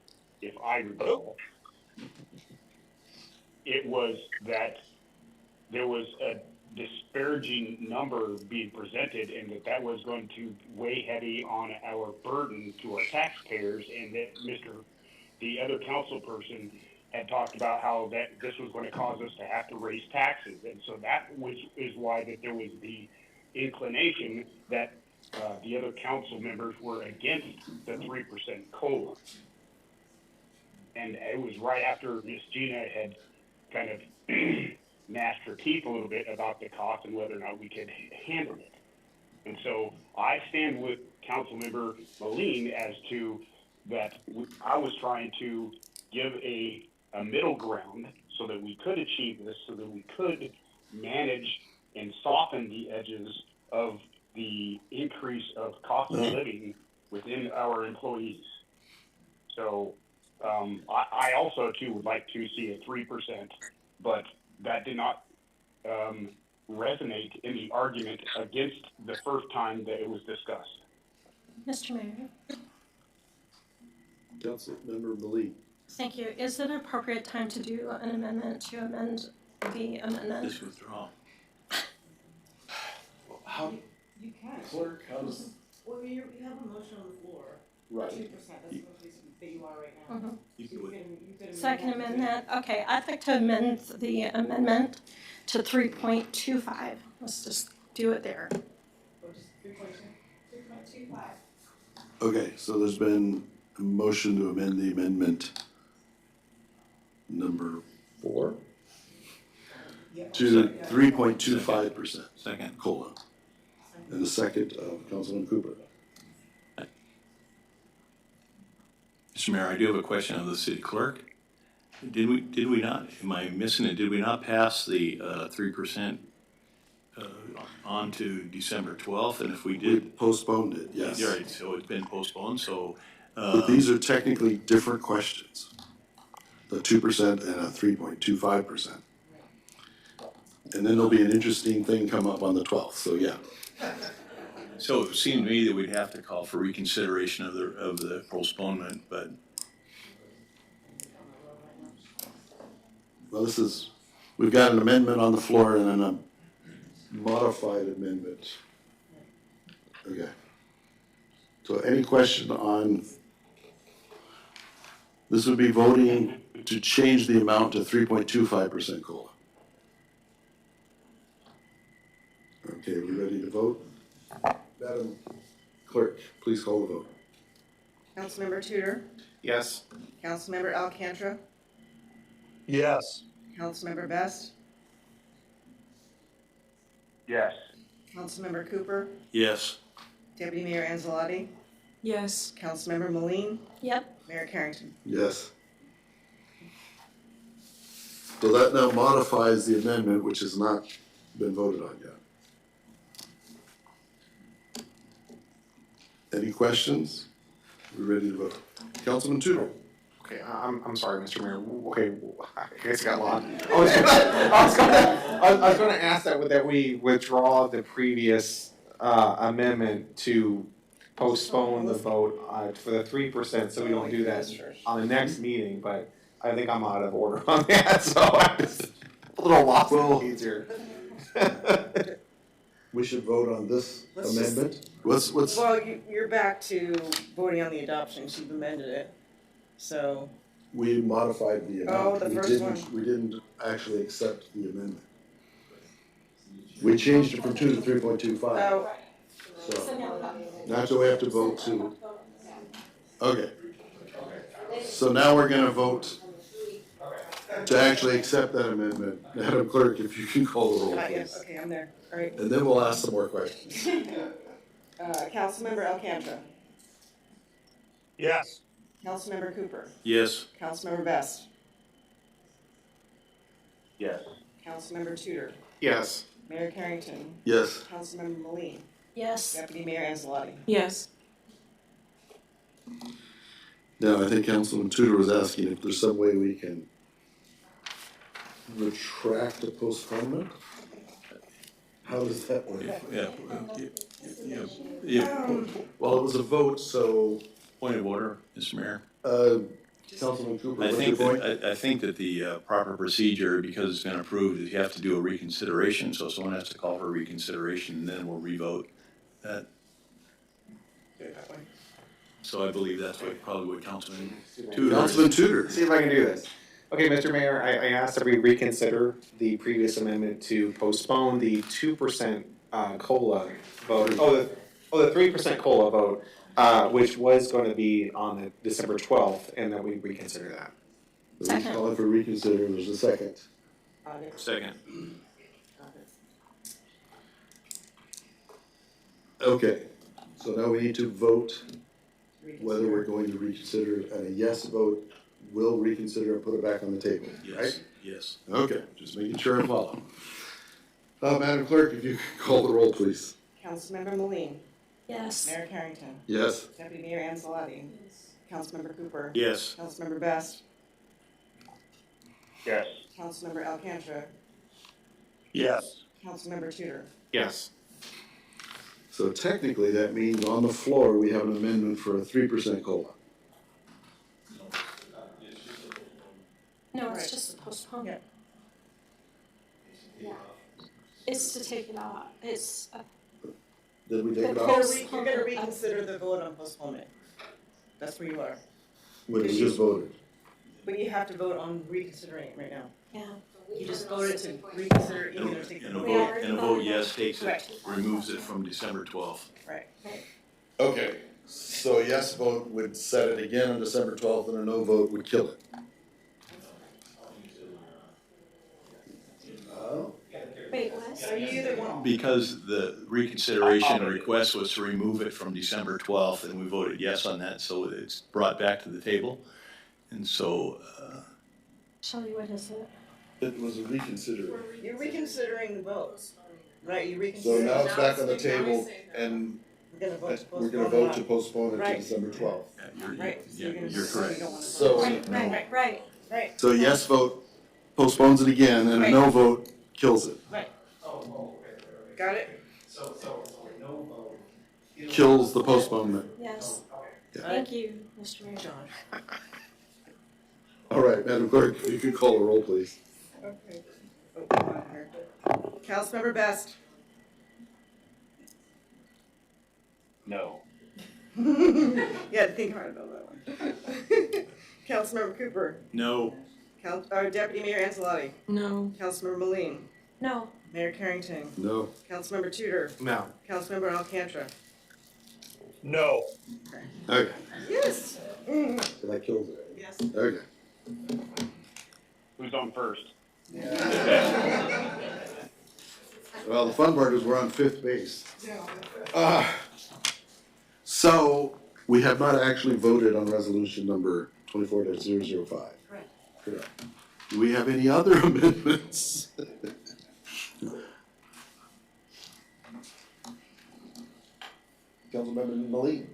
[SPEAKER 3] if I recall. It was that there was a disparaging number being presented, and that was going to weigh heavy on our burden to our taxpayers, and that the other council person had talked about how that this was going to cause us to have to raise taxes, and so that is why that there was the inclination that the other council members were against the 3% COLA. And it was right after Ms. Gina had kind of gnashed her teeth a little bit about the cost and whether or not we could handle it. And so I stand with Councilmember Moline as to that I was trying to give a middle ground so that we could achieve this, so that we could manage and soften the edges of the increase of cost of living within our employees. So I also too would like to see a 3%, but that did not resonate in the argument against the first time that it was discussed.
[SPEAKER 15] Mr. Mayor.
[SPEAKER 1] Councilmember Moline.
[SPEAKER 15] Thank you. Is it an appropriate time to do an amendment to amend the amendment?
[SPEAKER 13] This withdrawal.
[SPEAKER 1] How?
[SPEAKER 2] You can.
[SPEAKER 1] Clerk, how does?
[SPEAKER 2] Well, you have a motion on the floor.
[SPEAKER 1] Right.
[SPEAKER 2] 2%, that's the most that you are right now.
[SPEAKER 15] Mhm.
[SPEAKER 2] You could
[SPEAKER 15] So I can amend that? Okay, I'd like to amend the amendment to 3.25. Let's just do it there.
[SPEAKER 2] Or just 3.25.
[SPEAKER 1] Okay, so there's been a motion to amend the amendment number 4 to the 3.25%.
[SPEAKER 13] Second.
[SPEAKER 1] COLA. And the second of Councilman Cooper. Mr.
[SPEAKER 13] Mr. Mayor, I do have a question of the city clerk. Did we not, am I missing it, did we not pass the 3% on to December 12th? And if we
[SPEAKER 1] We
[SPEAKER 13] did,
[SPEAKER 1] postponed it, yes.
[SPEAKER 13] right, so it's been postponed, so.
[SPEAKER 1] But these are technically different questions. The 2% and a 3.25%. And then there'll be an interesting thing come up on the 12th, so yeah.
[SPEAKER 13] So it seemed to me that we'd have to call for reconsideration of the postponement, but.
[SPEAKER 1] Well, we've got an amendment on the floor and then a modified amendment. Okay. So any question on, this would be voting to change the amount to 3.25% COLA. Okay, we ready to vote? Madam Clerk, please call the vote.
[SPEAKER 2] Councilmember Tudor,
[SPEAKER 4] Yes.
[SPEAKER 2] Councilmember Alcantara,
[SPEAKER 14] Yes.
[SPEAKER 2] Councilmember Best,
[SPEAKER 3] Yes.
[SPEAKER 2] Councilmember Cooper,
[SPEAKER 13] Yes.
[SPEAKER 2] Deputy Mayor Anzalotti,
[SPEAKER 16] Yes.
[SPEAKER 2] Councilmember Moline,
[SPEAKER 15] Yep.
[SPEAKER 2] Mayor Carrington.
[SPEAKER 1] Yes. So that now modifies the amendment, which has not been voted on yet. Any questions? We're ready to vote. Councilman Tudor.
[SPEAKER 4] Okay, I'm sorry, Mr. Mayor. Okay, I guess I got lost. I was gonna ask that we withdraw the previous amendment to postpone the vote for the 3%, so we don't do that on the next meeting, but I think I'm out of order on that, so I'm just a little lost in the weeds here.
[SPEAKER 1] We should vote on this
[SPEAKER 2] Let's just-
[SPEAKER 1] amendment? What's,
[SPEAKER 2] Well, you're back to voting on the adoption, you've amended it, so.
[SPEAKER 1] we modified the amount.
[SPEAKER 2] Oh, the first one.
[SPEAKER 1] We didn't actually accept the amendment. We changed it from 2 to 3.25.
[SPEAKER 2] Oh,
[SPEAKER 1] So now do we have to vote to, okay. So now we're gonna vote to actually accept that amendment. Madam Clerk, if you can call the roll,
[SPEAKER 2] yes,
[SPEAKER 1] please.
[SPEAKER 2] okay, I'm there, all right.
[SPEAKER 1] And then we'll ask some more questions.
[SPEAKER 2] Councilmember Alcantara,
[SPEAKER 14] Yes.
[SPEAKER 2] Councilmember Cooper,
[SPEAKER 13] Yes.
[SPEAKER 2] Councilmember Best,
[SPEAKER 3] Yes.
[SPEAKER 2] Councilmember Tudor,
[SPEAKER 4] Yes.
[SPEAKER 2] Mayor Carrington,
[SPEAKER 1] Yes.
[SPEAKER 2] Councilmember Moline,
[SPEAKER 15] Yes.
[SPEAKER 2] Deputy Mayor Anzalotti.
[SPEAKER 16] Yes.
[SPEAKER 1] Now, I think Councilman Tudor was asking if there's some way we can retract the postponement? How does that work?
[SPEAKER 13] Yeah.
[SPEAKER 1] Well, it was a vote, so,
[SPEAKER 13] Point of order, Mr. Mayor.
[SPEAKER 1] Councilman Cooper,
[SPEAKER 13] I
[SPEAKER 1] what's your
[SPEAKER 13] think
[SPEAKER 1] point?
[SPEAKER 13] that, I think that the proper procedure, because it's been approved, is you have to do a reconsideration, so someone has to call for reconsideration, and then we'll revote that. So I believe that's probably what Councilman Tudor.
[SPEAKER 1] Councilman Tudor.
[SPEAKER 4] See if I can do this. Okay, Mr. Mayor, I asked that we reconsider the previous amendment to postpone the 2% COLA vote, the 3% COLA vote, which was going to be on the December 12th, and that we reconsider that.
[SPEAKER 1] Second. Calling for reconsider, there's a second.
[SPEAKER 13] Second.
[SPEAKER 1] Okay, so now we need to vote whether we're going to reconsider, and a yes vote will reconsider and put it back on the table, right?
[SPEAKER 13] Yes, yes.
[SPEAKER 1] Okay, just making sure I follow. Madam Clerk, if you could call the roll, please.
[SPEAKER 2] Councilmember Moline,
[SPEAKER 15] Yes.
[SPEAKER 2] Mayor Carrington,
[SPEAKER 1] Yes.
[SPEAKER 2] Deputy Mayor Anzalotti, Councilmember Cooper,
[SPEAKER 13] Yes.
[SPEAKER 2] Councilmember Best,
[SPEAKER 3] Yes.
[SPEAKER 2] Councilmember Alcantara,
[SPEAKER 14] Yes.
[SPEAKER 2] Councilmember Tudor.
[SPEAKER 4] Yes.
[SPEAKER 1] So technically, that means on the floor, we have an amendment for a 3% COLA.
[SPEAKER 15] No, it's just a postponement. It's to take it off. It's
[SPEAKER 1] Did we take it
[SPEAKER 15] The
[SPEAKER 1] off?
[SPEAKER 2] You're gonna reconsider the vote on postponement. That's where you are.
[SPEAKER 1] When we just voted.
[SPEAKER 2] But you have to vote on reconsidering it right now.
[SPEAKER 15] Yeah.
[SPEAKER 2] You just voted to reconsider even or take the
[SPEAKER 13] And a
[SPEAKER 2] vote.
[SPEAKER 13] vote yes takes it,
[SPEAKER 2] Right.
[SPEAKER 13] removes it from December 12th.
[SPEAKER 2] Right.
[SPEAKER 1] Okay, so a yes vote would set it again on December 12th, and a no vote would kill it. Oh.
[SPEAKER 15] Wait, what?
[SPEAKER 2] Are you either one?
[SPEAKER 13] Because the reconsideration request was to remove it from December 12th, and we voted yes on that, so it's brought back to the table. And so,
[SPEAKER 15] Shelley, what is it?
[SPEAKER 1] It was a reconsider.
[SPEAKER 2] You're reconsidering the votes, right? You
[SPEAKER 1] So
[SPEAKER 2] reconsider.
[SPEAKER 1] now it's back on the table and
[SPEAKER 2] We're gonna vote to
[SPEAKER 1] we're gonna
[SPEAKER 2] postpone
[SPEAKER 1] vote to postpone it to
[SPEAKER 2] Right.
[SPEAKER 1] December 12th.
[SPEAKER 2] Right, so you're gonna.
[SPEAKER 13] you're
[SPEAKER 2] so you
[SPEAKER 13] correct.
[SPEAKER 2] don't wanna
[SPEAKER 1] So-
[SPEAKER 2] vote.
[SPEAKER 15] Right.
[SPEAKER 2] Right.
[SPEAKER 1] So a yes vote postpones it again and a no vote kills it.
[SPEAKER 2] Right. Got it?
[SPEAKER 1] Kills the postponement.
[SPEAKER 15] Yes.
[SPEAKER 1] Yeah.
[SPEAKER 15] Thank you, Mr. Mayor.
[SPEAKER 2] John.
[SPEAKER 1] All right, Madam Clerk, if you could call a roll, please.
[SPEAKER 2] Okay. Oh, come on here. Councilmember Best.
[SPEAKER 3] No.
[SPEAKER 2] You had to think hard about that one. Councilmember Cooper.
[SPEAKER 6] No.
[SPEAKER 2] Deputy Mayor Anzalotti.
[SPEAKER 16] No.
[SPEAKER 2] Councilmember Moline.
[SPEAKER 15] No.
[SPEAKER 2] Mayor Carrington.
[SPEAKER 1] No.
[SPEAKER 2] Councilmember Tudor.
[SPEAKER 4] No.
[SPEAKER 2] Councilmember Alcantra.
[SPEAKER 14] No.
[SPEAKER 1] Okay,
[SPEAKER 2] Yes.
[SPEAKER 1] so that kills it.
[SPEAKER 2] Yes.
[SPEAKER 1] Okay.
[SPEAKER 3] Who's on first?
[SPEAKER 1] Well, the fun part is we're on fifth base. So we have not actually voted on resolution number 24-005.
[SPEAKER 2] Correct.
[SPEAKER 1] Correct. Do we have any other amendments? Councilmember Malik?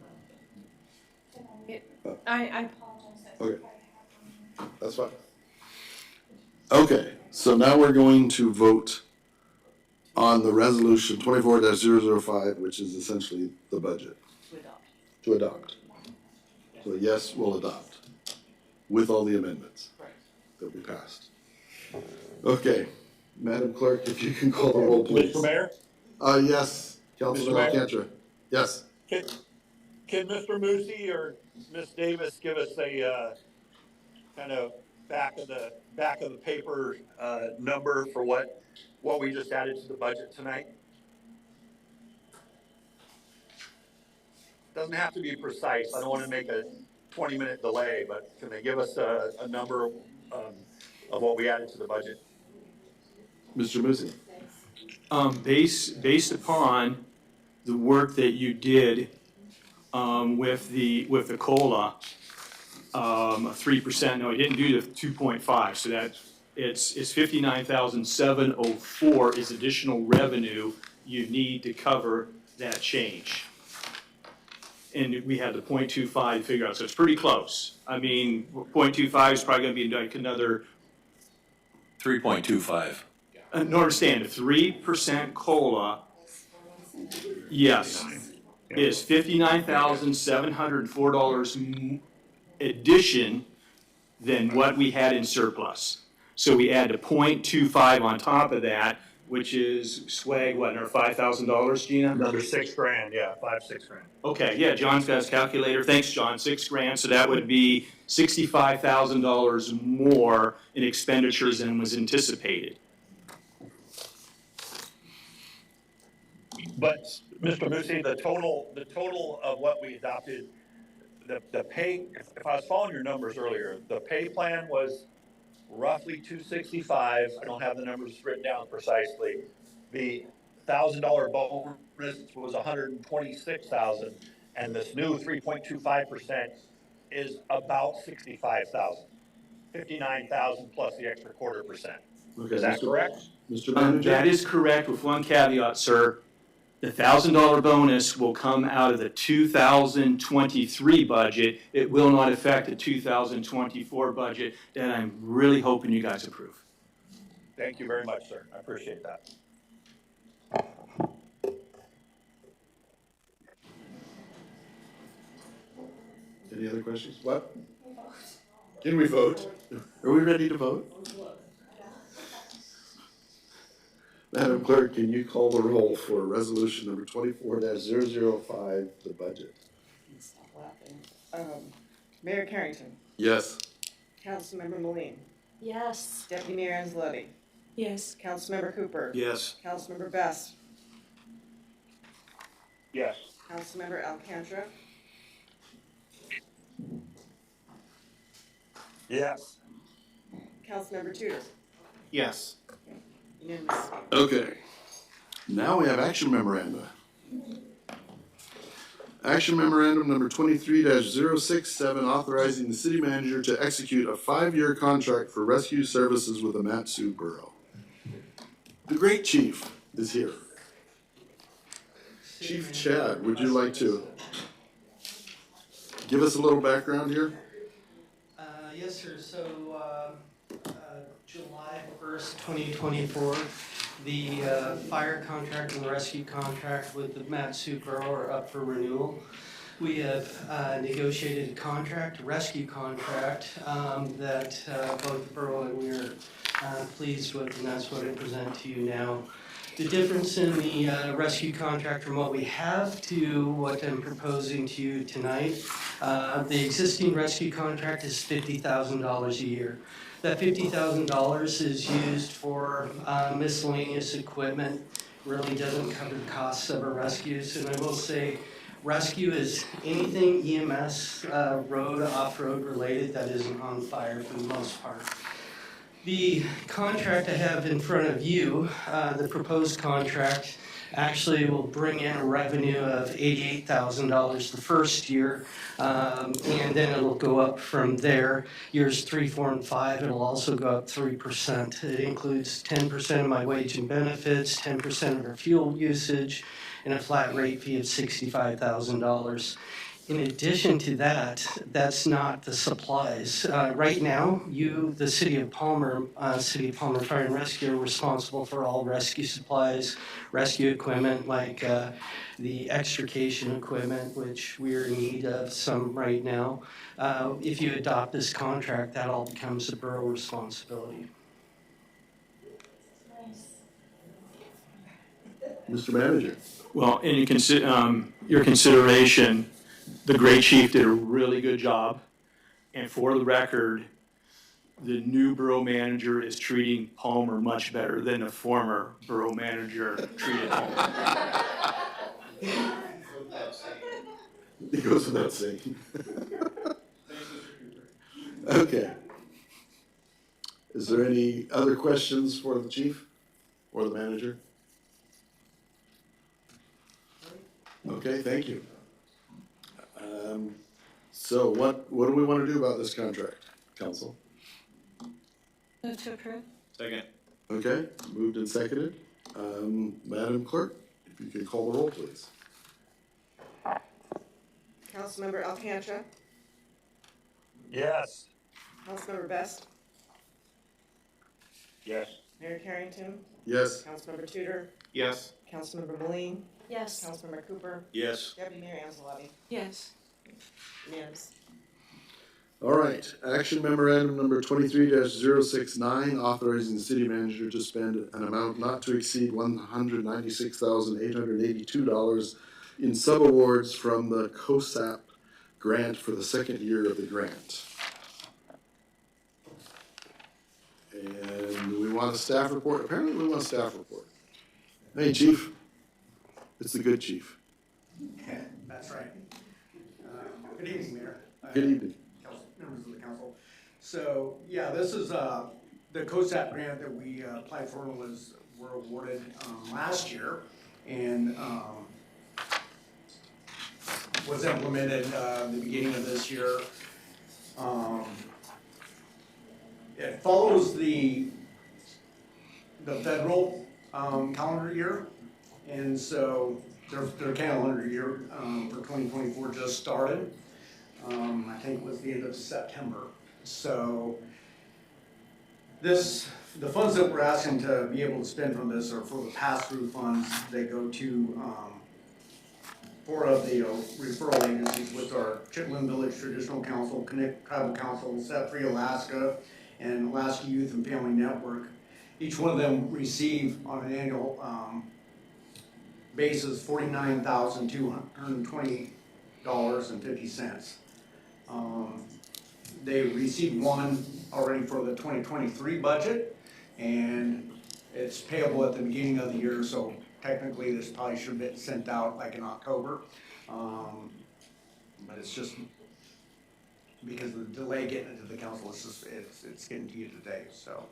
[SPEAKER 15] I apologize.
[SPEAKER 1] Okay. That's fine. Okay, so now we're going to vote on the resolution 24-005, which is essentially the budget. To adopt. So yes, we'll adopt with all the amendments that we passed. Okay, Madam Clerk, if you can call the roll, please.
[SPEAKER 14] Mr. Mayor?
[SPEAKER 1] Yes, Councilman
[SPEAKER 14] Mr. Mayor?
[SPEAKER 1] Alcantra. Yes.
[SPEAKER 14] Can Mr. Musi or Ms. Davis give us a, kind of back of the paper, number for what we just added to the budget tonight? Doesn't have to be precise. I don't want to make a 20-minute delay, but can they give us a number, of what we added to the budget?
[SPEAKER 1] Mr. Musi.
[SPEAKER 6] Based upon the work that you did with the COLA, 3%. No, I didn't do the 2.5. So that it's 59,704 is additional revenue you need to cover that change. And we had the 0.25 to figure out, so it's pretty close. I mean, 0.25 is probably going to be like another.
[SPEAKER 13] 3.25.
[SPEAKER 6] No, understand, a 3% COLA, yes, is $59,704 addition than what we had in surplus. So we add a 0.25 on top of that, which is swag, what, or $5,000, Gina?
[SPEAKER 14] Another $6,000, yeah, $6,000.
[SPEAKER 6] Okay, yeah, John's got his calculator. Thanks, John. $6,000, so that would be $65,000 more in expenditures than was anticipated.
[SPEAKER 14] But, Mr. Musi, the total of what we adopted, the pay, if I was following your numbers earlier, the pay plan was roughly 265. I don't have the numbers written down precisely. The $1,000 bonus was 126,000, and this new 3.25% is about 65,000, 59,000 plus the extra 0.25%.
[SPEAKER 1] Okay,
[SPEAKER 14] Is that correct?
[SPEAKER 1] Mr. Manager?
[SPEAKER 6] That is correct with one caveat, sir. The $1,000 bonus will come out of the 2023 budget. It will not affect the 2024 budget that I'm really hoping you guys approve.
[SPEAKER 14] Thank you very much, sir. I appreciate that.
[SPEAKER 1] Any other questions? What? Can we vote? Are we ready to vote? Madam Clerk, can you call the roll for resolution number 24-005, the budget?
[SPEAKER 2] Stop laughing. Mayor Carrington.
[SPEAKER 1] Yes.
[SPEAKER 2] Councilmember Moline.
[SPEAKER 15] Yes.
[SPEAKER 2] Deputy Mayor Anzalotti.
[SPEAKER 16] Yes.
[SPEAKER 2] Councilmember Cooper.
[SPEAKER 6] Yes.
[SPEAKER 2] Councilmember Best.
[SPEAKER 3] Yes.
[SPEAKER 2] Councilmember Alcantra.
[SPEAKER 14] Yes.
[SPEAKER 2] Councilmember Tudor.
[SPEAKER 4] Yes.
[SPEAKER 2] Unanimous.
[SPEAKER 1] Okay. Now we have action memoranda. Action memorandum number 23-067, authorizing the city manager to execute a 5-year contract for rescue services with the Matsu Borough. The great chief is here. Chief Chad, would you like to give us a little background here?
[SPEAKER 20] Yes, sir. So, July 1st, 2024, the fire contract and the rescue contract with the Matsu Borough are up for renewal. We have negotiated a contract, a rescue contract, that both the borough and we are pleased with, and that's what I present to you now. The difference in the rescue contract from what we have to what I'm proposing to you tonight, the existing rescue contract is $50,000 a year. That $50,000 is used for miscellaneous equipment, really doesn't cover the costs of our rescues. And I will say, rescue is anything EMS, road, off-road related that isn't on fire for the most part. The contract I have in front of you, the proposed contract, actually will bring in a revenue of $88,000 the first year, and then it'll go up from there. Years 3, 4, and 5, it'll also go up 3%. It includes 10% of my wage and benefits, 10% of our fuel usage, and a flat rate fee of $65,000. In addition to that, that's not the supplies. Right now, the City of Palmer Fire and Rescue are responsible for all rescue supplies, rescue equipment like the extrication equipment, which we're in need of some right now. If you adopt this contract, that all becomes a borough responsibility.
[SPEAKER 1] Mr. Manager.
[SPEAKER 6] Well, in your consideration, the great chief did a really good job. And for the record, the new borough manager is treating Palmer much better than the former borough manager treated Palmer.
[SPEAKER 1] It goes without saying. Okay. Is there any other questions for the chief or the manager? Okay, thank you. So what do we want to do about this contract, council?
[SPEAKER 15] Move to approve.
[SPEAKER 13] Second.
[SPEAKER 1] Okay, moved and seconded. Madam Clerk, if you could call the roll, please.
[SPEAKER 2] Councilmember Alcantara,
[SPEAKER 14] Yes.
[SPEAKER 2] Councilmember Best,
[SPEAKER 3] Yes.
[SPEAKER 2] Mayor Carrington,
[SPEAKER 1] Yes.
[SPEAKER 2] Councilmember Tudor,
[SPEAKER 4] Yes.
[SPEAKER 2] Councilmember Moline,
[SPEAKER 15] Yes.
[SPEAKER 2] Councilmember Cooper,
[SPEAKER 13] Yes.
[SPEAKER 2] Deputy Mayor Anzalati.
[SPEAKER 9] Yes.
[SPEAKER 2] Unanimous.
[SPEAKER 1] All right, action memorandum number 23-069, authorizing the city manager to spend an amount not to exceed $196,882 in subawards from the COSAP grant for the second year of the grant. And we want a staff report. Apparently we want a staff report. Hey, chief. It's the good chief.
[SPEAKER 19] That's right. Good evening, Mayor.
[SPEAKER 1] Good evening.
[SPEAKER 19] Members of the council. So, yeah, this is the COSAP grant that we applied for and were awarded last year, and was implemented the beginning of this year. It follows the federal calendar year, and so their calendar year for 2024 just started. I think it was the end of September. So the funds that we're asking to be able to spend from this are for the pass-through funds. They go to 4 of the referral agencies, which are Chitlin Village Traditional Council, Connect Tribal Council, Set Free Alaska, and Alaska Youth and Family Network. Each one of them receive on an annual basis $49,220.50. They received one already for the 2023 budget, and it's payable at the beginning of the year, so technically this probably should have been sent out like in October. But it's just because of the delay getting it to the council, it's getting to you today, so.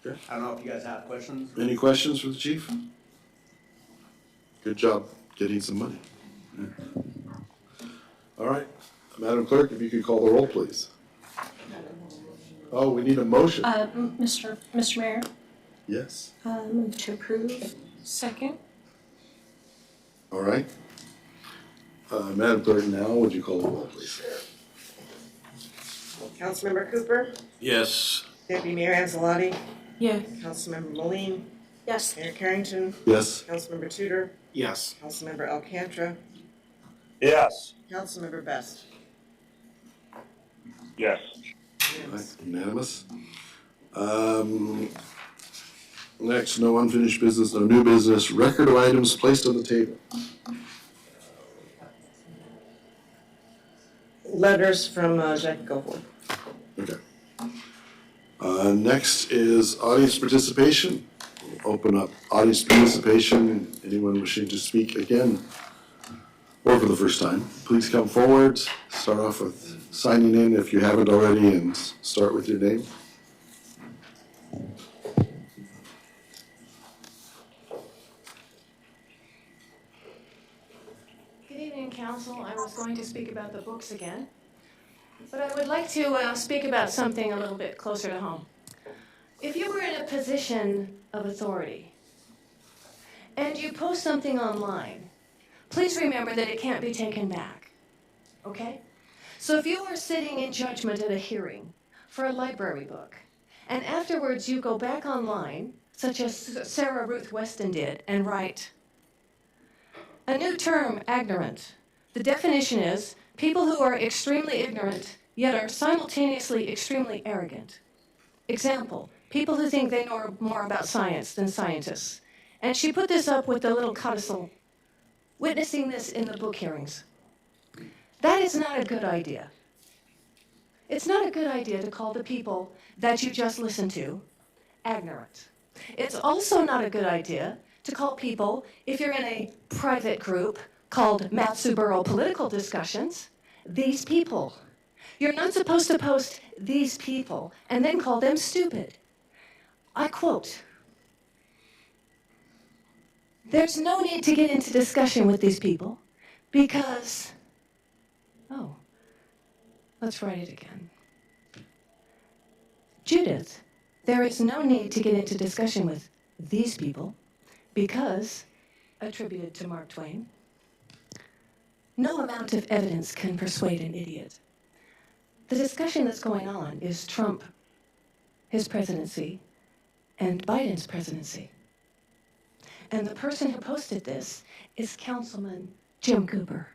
[SPEAKER 1] Okay.
[SPEAKER 19] I don't know if you guys have questions.
[SPEAKER 1] Any questions for the chief? Good job getting some money. All right, Madam Clerk, if you could call the roll, please. Oh, we need a motion.
[SPEAKER 15] Mr. Mayor,
[SPEAKER 1] Yes.
[SPEAKER 15] move to approve.
[SPEAKER 9] Second.
[SPEAKER 1] All right. Madam Clerk, now would you call the roll, please?
[SPEAKER 2] Councilmember Cooper,
[SPEAKER 13] Yes.
[SPEAKER 2] Deputy Mayor Anzalotti,
[SPEAKER 9] Yeah.
[SPEAKER 2] Councilmember Moline,
[SPEAKER 15] Yes.
[SPEAKER 2] Mayor Carrington,
[SPEAKER 1] Yes.
[SPEAKER 2] Councilmember Tudor,
[SPEAKER 4] Yes.
[SPEAKER 2] Councilmember Alcantara,
[SPEAKER 14] Yes.
[SPEAKER 2] Councilmember Best.
[SPEAKER 3] Yes.
[SPEAKER 1] All right, unanimous. Next, no unfinished business, no new business, record of items placed on the table.
[SPEAKER 2] Letters from Jackie Goforth.
[SPEAKER 1] Okay. Next is audience participation. We'll open up audience participation. Anyone wishing to speak again or for the first time, please come forward. Start off with signing in if you haven't already and start with your name.
[SPEAKER 9] Good evening, Council. I was going to speak about the books again, but I would like to speak about something a little bit closer to home. If you were in a position of authority and you post something online, please remember that it can't be taken back, okay? So if you are sitting in judgment at a hearing for a library book, and afterwards you go back online, such as Sarah Ruth Weston did, and write, a new term, ignorant. The definition is people who are extremely ignorant, yet are simultaneously extremely arrogant. Example, people who think they know more about science than scientists. And she put this up with the little codicil, witnessing this in the book hearings. That is not a good idea. It's not a good idea to call the people that you just listened to ignorant. It's also not a good idea to call people, if you're in a private group called Matsuburro Political Discussions, these people. You're not supposed to post these people and then call them stupid. I quote, there's no need to get into discussion with these people because, oh, let's write it again. Judith, there is no need to get into discussion with these people because, attributed to Mark Twain, no amount of evidence can persuade an idiot. The discussion that's going on is Trump, his presidency, and Biden's presidency. And the person who posted this is Councilman Jim Cooper.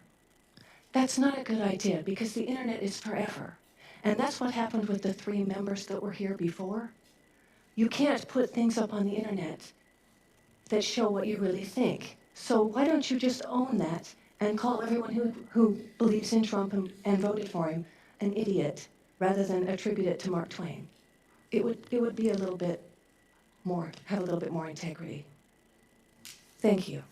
[SPEAKER 9] That's not a good idea because the internet is forever. And that's what happened with the 3 members that were here before. You can't put things up on the internet that show what you really think. So why don't you just own that and call everyone who believes in Trump and voted for him an idiot rather than attribute it to Mark Twain? It would be a little bit more, have a little bit more integrity. Thank you.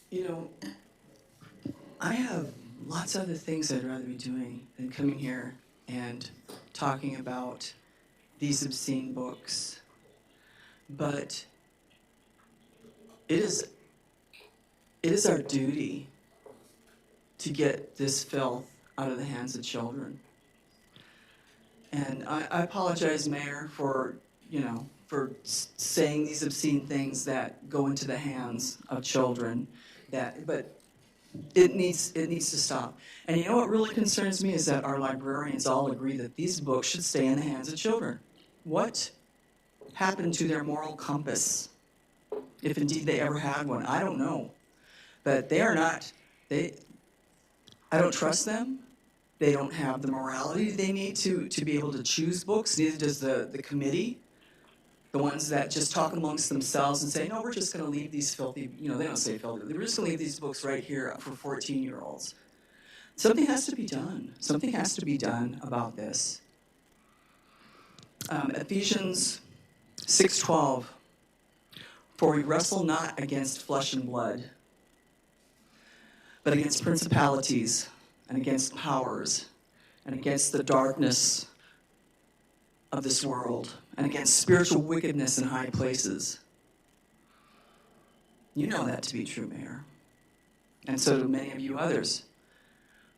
[SPEAKER 10] You know, I have lots of other things I'd rather be doing than coming here and talking about these obscene books. But it is our duty to get this filth out of the hands of children. And I apologize, Mayor, for saying these obscene things that go into the hands of children. But it needs to stop. And you know what really concerns me is that our librarians all agree that these books should stay in the hands of children. What happened to their moral compass? If indeed they ever had one, I don't know. But they are not, I don't trust them. They don't have the morality they need to be able to choose books, neither does the committee. The ones that just talk amongst themselves and say, no, we're just going to leave these filthy, they don't say filthy, we're just going to leave these books right here for 14-year-olds. Something has to be done. Something has to be done about this. Ephesians 6:12. For we wrestle not against flesh and blood, but against principalities and against powers and against the darkness of this world and against spiritual wickedness in high places. You know that to be true, Mayor. And so do many of you others.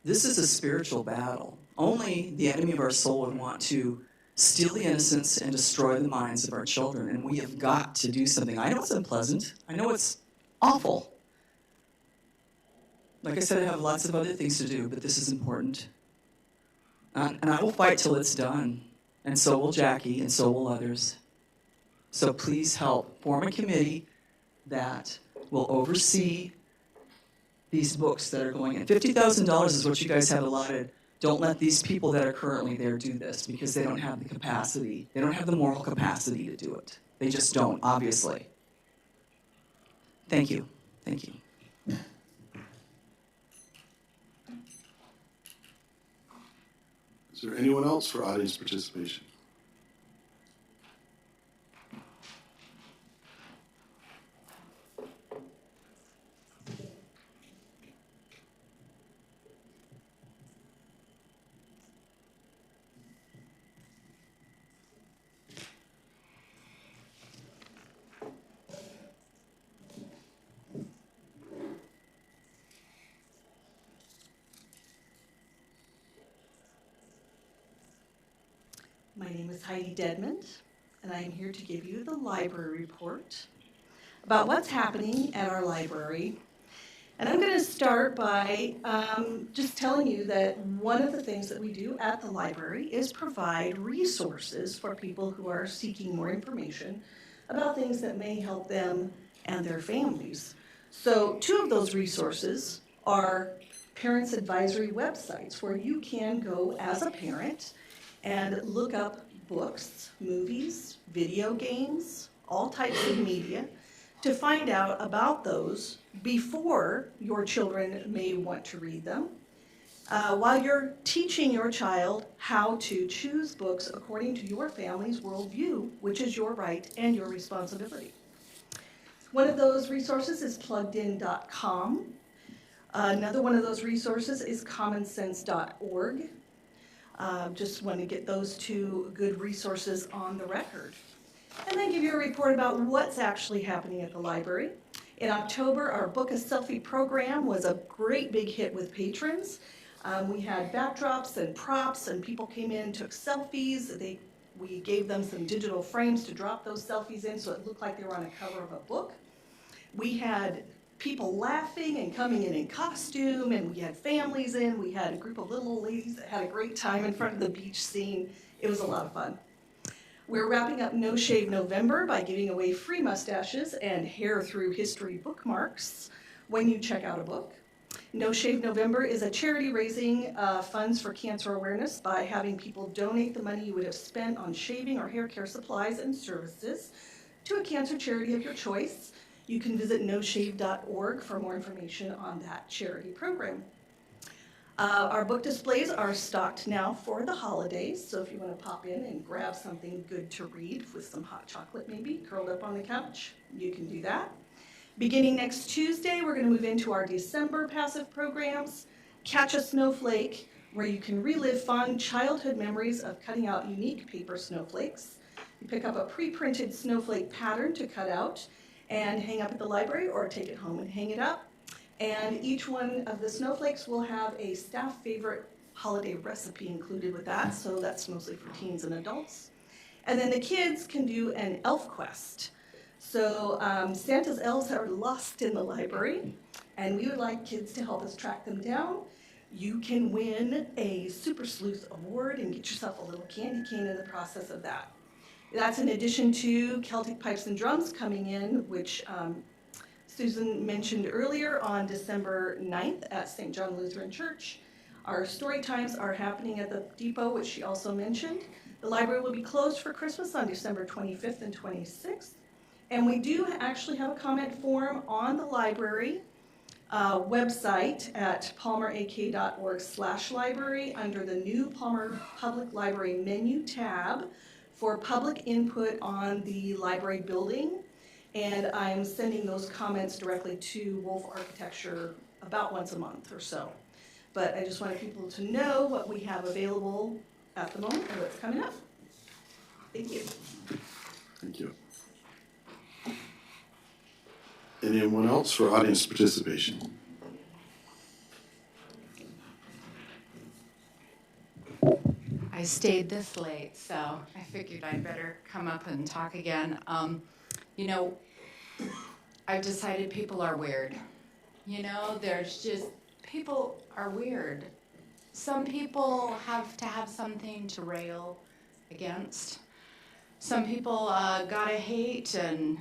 [SPEAKER 10] This is a spiritual battle. Only the enemy of our soul would want to steal the innocence and destroy the minds of our children, and we have got to do something. I know it's unpleasant. I know it's awful. Like I said, I have lots of other things to do, but this is important. And I will fight till it's done, and so will Jackie, and so will others. So please help form a committee that will oversee these books that are going in. $50,000 is what you guys have allotted. Don't let these people that are currently there do this because they don't have the capacity. They don't have the moral capacity to do it. They just don't, obviously. Thank you. Thank you.
[SPEAKER 1] Is there anyone else for audience participation?
[SPEAKER 2] My name is Heidi Dedmond, and I am here to give you the library report about what's happening at our library. And I'm going to start by just telling you that one of the things that we do at the library is provide resources for people who are seeking more information about things that may help them and their families. So 2 of those resources are parents' advisory websites where you can go as a parent and look up books, movies, video games, all types of media, to find out about those before your children may want to read them, while you're teaching your child how to choose books according to your family's worldview, which is your right and your responsibility. One of those resources is pluggedin.com. Another one of those resources is commonsense.org. Just want to get those 2 good resources on the record. And then give you a report about what's actually happening at the library. In October, our Book a Selfie program was a great big hit with patrons. We had backdrops and props, and people came in and took selfies. We gave them some digital frames to drop those selfies in so it looked like they were on a cover of a book. We had people laughing and coming in costume, and we had families in. We had a group of little old ladies that had a great time in front of the beach scene. It was a lot of fun. We're wrapping up No Shave November by giving away free mustaches and hair through history bookmarks when you check out a book. No Shave November is a charity raising funds for cancer awareness by having people donate the money you would have spent on shaving or hair care supplies and services to a cancer charity of your choice. You can visit noshave.org for more information on that charity program. Our book displays are stocked now for the holidays, so if you want to pop in and grab something good to read with some hot chocolate maybe, curled up on the couch, you can do that. Beginning next Tuesday, we're going to move into our December passive programs. Catch a Snowflake, where you can relive fond childhood memories of cutting out unique paper snowflakes. You pick up a pre-printed snowflake pattern to cut out and hang up at the library, or take it home and hang it up. And each one of the snowflakes will have a staff favorite holiday recipe included with that, so that's mostly for teens and adults. And then the kids can do an elf quest. So Santa's elves are lost in the library, and we would like kids to help us track them down. You can win a Super Sleuth award and get yourself a little candy cane in the process of that. That's in addition to Celtic Pipes and Drums coming in, which Susan mentioned earlier on December 9th at St. John Lutheran Church. Our story times are happening at the depot, which she also mentioned. The library will be closed for Christmas on December 25th and 26th. And we do actually have a comment form on the library website at palmerak.org/library under the new Palmer Public Library menu tab for public input on the library building. And I'm sending those comments directly to Wolf Architecture about once a month or so. But I just wanted people to know what we have available at the moment and what's coming up. Thank you.
[SPEAKER 1] Thank you. Anyone else for audience participation?
[SPEAKER 11] I stayed this late, so I figured I'd better come up and talk again. You know, I've decided people are weird. You know, there's just, people are weird. Some people have to have something to rail against. Some people gotta hate and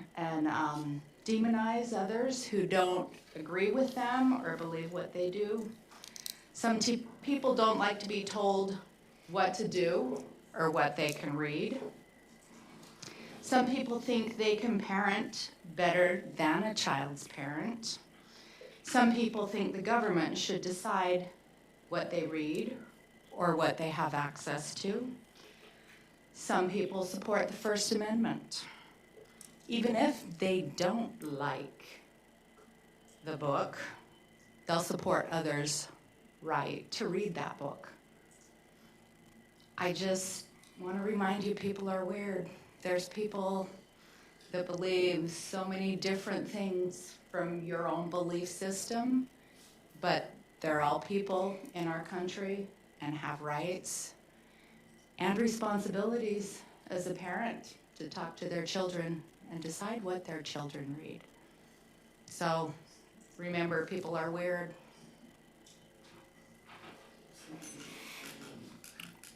[SPEAKER 11] demonize others who don't agree with them or believe what they do. Some people don't like to be told what to do or what they can read. Some people think they can parent better than a child's parent. Some people think the government should decide what they read or what they have access to. Some people support the First Amendment, even if they don't like the book, they'll support others' right to read that book. I just want to remind you, people are weird. There's people that believe so many different things from your own belief system, but they're all people in our country and have rights and responsibilities as a parent to talk to their children and decide what their children read. So remember, people are weird.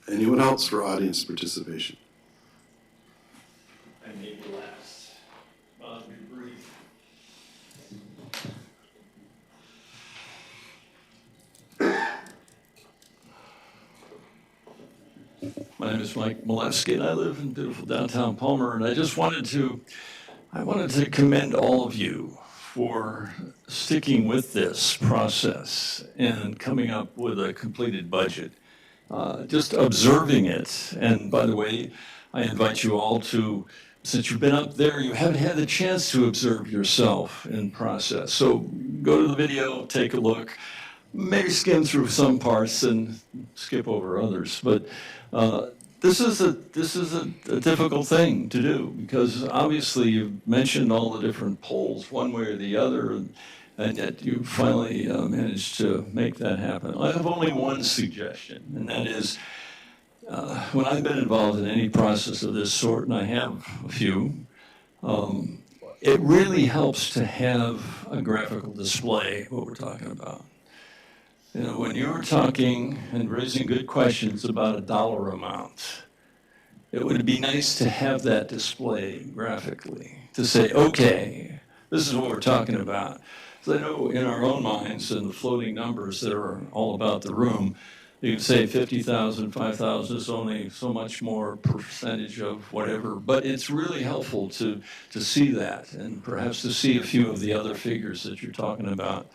[SPEAKER 1] Anyone else for audience participation?
[SPEAKER 13] I may be last. I'll be brief. My name is Mike Malewski, and I live in beautiful downtown Palmer. And I just wanted to commend all of you for sticking with this process and coming up with a completed budget. Just observing it. And by the way, I invite you all to, since you've been up there, you haven't had the chance to observe yourself in process. So go to the video, take a look, maybe skim through some parts and skip over others. But this is a difficult thing to do because obviously you've mentioned all the different polls one way or the other, and yet you finally managed to make that happen. I have only one suggestion, and that is when I've been involved in any process of this sort, and I have a few, it really helps to have a graphical display of what we're talking about. You know, when you're talking and raising good questions about a dollar amount, it would be nice to have that display graphically, to say, okay, this is what we're talking about. So I know in our own minds and the floating numbers that are all about the room, you can say 50,000, 5,000 is only so much more percentage of whatever, but it's really helpful to see that and perhaps to see a few of the other figures that you're talking about.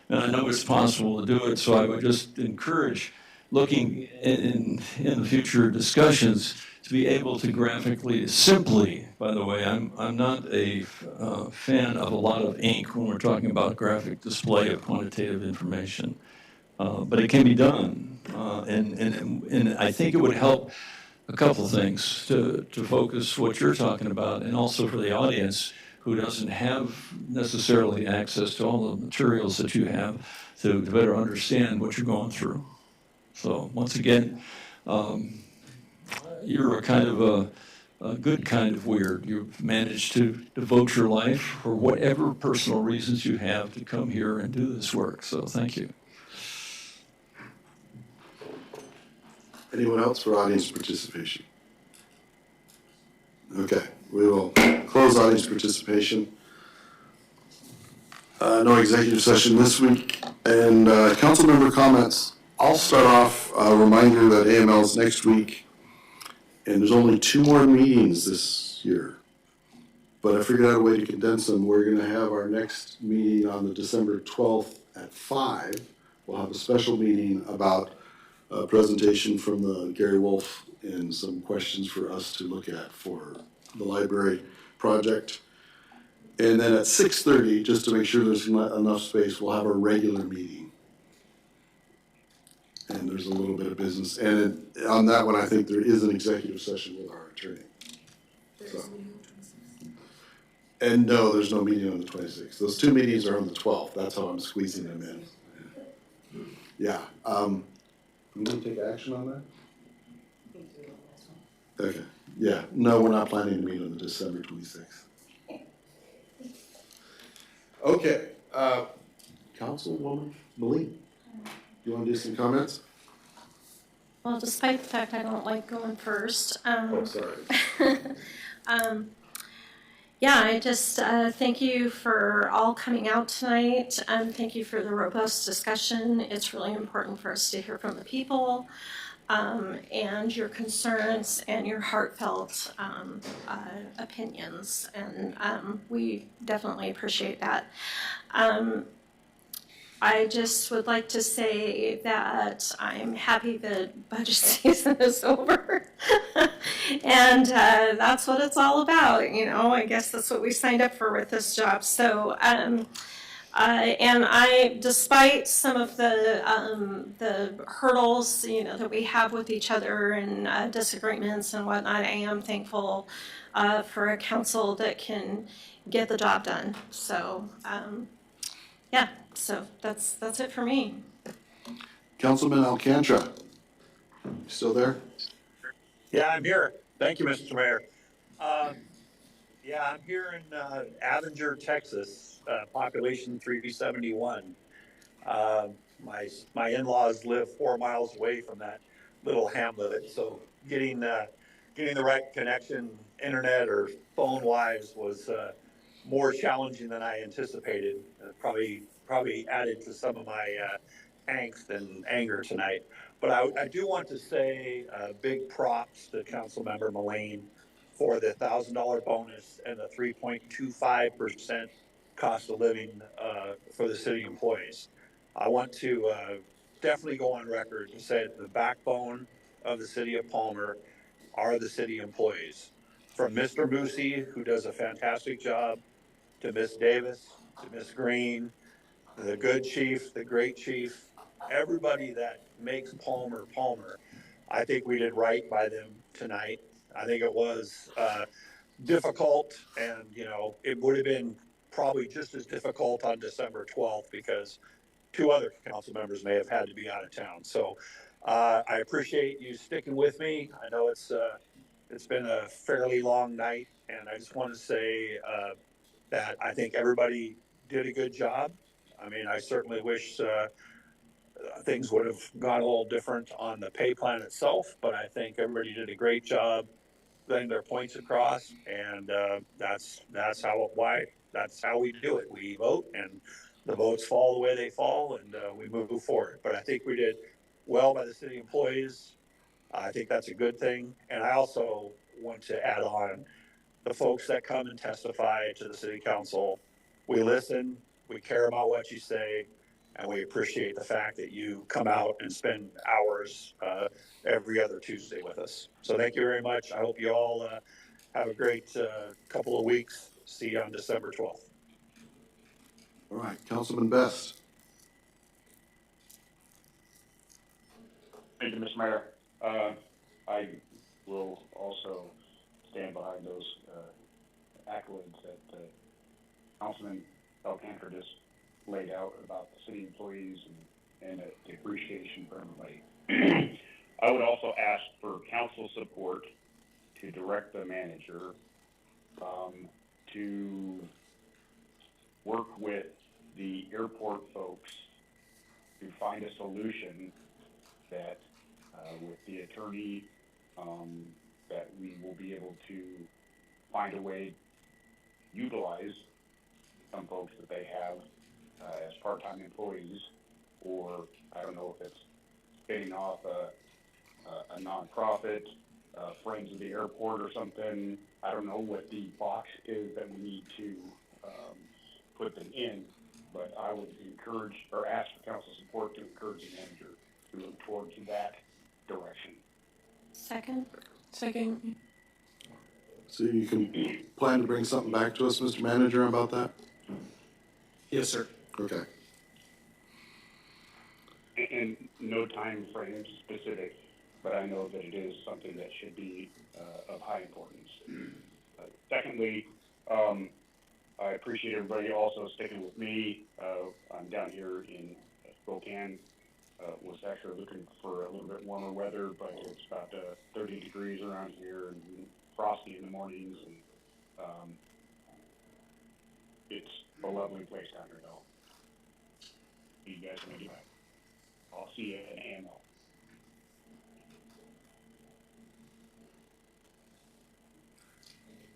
[SPEAKER 13] And I know it's possible to do it, so I would just encourage looking in the future discussions to be able to graphically, simply, by the way, I'm not a fan of a lot of ink when we're talking about graphic display of quantitative information, but it can be done. And I think it would help a couple things to focus what you're talking about, and also for the audience who doesn't have necessarily access to all the materials that you have to better understand what you're going through. So once again, you're a kind of a good kind of weird. You've managed to devote your life for whatever personal reasons you have to come here and do this work. So thank you.
[SPEAKER 1] Anyone else for audience participation? Okay, we will close audience participation. No executive session this week. And council member comments. I'll start off a reminder that AML is next week. And there's only 2 more meetings this year. But I figured out a way to condense them. We're going to have our next meeting on the December 12th at 5. We'll have a special meeting about a presentation from the Gary Wolf and some questions for us to look at for the library project. And then at 6:30, just to make sure there's enough space, we'll have our regular meeting. And there's a little bit of business. And on that one, I think there is an executive session with our attorney. So. And no, there's no meeting on the 26th. Those two meetings are on the 12th. That's how I'm squeezing them in. Yeah. I'm going to take action on that? Okay. Yeah. No, we're not planning to meet on the December 26th. Okay. Councilwoman Moline, you want to do some comments?
[SPEAKER 15] Well, despite the fact I don't like going first.
[SPEAKER 1] Oh, sorry.
[SPEAKER 15] Yeah, I just thank you for all coming out tonight. Thank you for the robust discussion. It's really important for us to hear from the people and your concerns and your heartfelt opinions. And we definitely appreciate that. I just would like to say that I'm happy that budget season is over. And that's what it's all about, you know. I guess that's what we signed up for with this job. So, and I, despite some of the hurdles, you know, that we have with each other and disagreements and whatnot, I am thankful for a council that can get the job done. So, yeah. So that's it for me.
[SPEAKER 1] Councilman Alcantara, still there?
[SPEAKER 14] Yeah, I'm here. Thank you, Mr. Mayor. Yeah, I'm here in Avenger, Texas, population 371. My in-laws live 4 miles away from that little hamlet, so getting the right connection, internet or phone-wise, was more challenging than I anticipated. Probably added to some of my angst and anger tonight. But I do want to say big props to Councilmember Mullane for the $1,000 bonus and the 3.25% cost of living for the city employees. I want to definitely go on record and say that the backbone of the city of Palmer are the city employees. From Mr. Moosey, who does a fantastic job, to Miss Davis, to Miss Green, the good chief, the great chief, everybody that makes Palmer Palmer. I think we did right by them tonight. I think it was difficult, and you know, it would have been probably just as difficult on December 12th because 2 other council members may have had to be out of town. So I appreciate you sticking with me. I know it's been a fairly long night, and I just want to say that I think everybody did a good job. I mean, I certainly wish things would have gone a little different on the pay plan itself, but I think everybody did a great job getting their points across, and that's how we do it. We vote, and the votes fall the way they fall, and we move forward. But I think we did well by the city employees. I think that's a good thing, and I also want to add on the folks that come and testify to the city council. We listen. We care about what you say, and we appreciate the fact that you come out and spend hours every other Tuesday with us. So thank you very much. I hope you all have a great couple of weeks. See you on December 12th.
[SPEAKER 1] All right, Councilman Best.
[SPEAKER 3] Thank you, Mr. Mayor. I will also stand behind those accolades that Councilman Alcantara just laid out about the city employees and the appreciation for everybody. I would also ask for council support to direct the manager to work with the airport folks to find a solution that with the attorney that we will be able to find a way to utilize some folks that they have as part-time employees, or I don't know if it's spinning off a nonprofit, Friends of the Airport or something. I don't know what the box is that we need to put them in, but I would encourage or ask for council support to encourage the manager to look towards that direction.
[SPEAKER 15] Second.
[SPEAKER 1] Is So you can plan to bring something back to us, Mr. Manager, about that?
[SPEAKER 4] Yes, sir.
[SPEAKER 1] Okay.
[SPEAKER 3] And no time frame specific, but I know that it is something that should be of high importance. Secondly, I appreciate everybody also sticking with me. I'm down here in Spokane. Was actually looking for a little bit warmer weather, but it's about 30 degrees around here and frosty in the mornings. And it's a lovely place down here, though. You guys are gonna do it. I'll see you at AMO.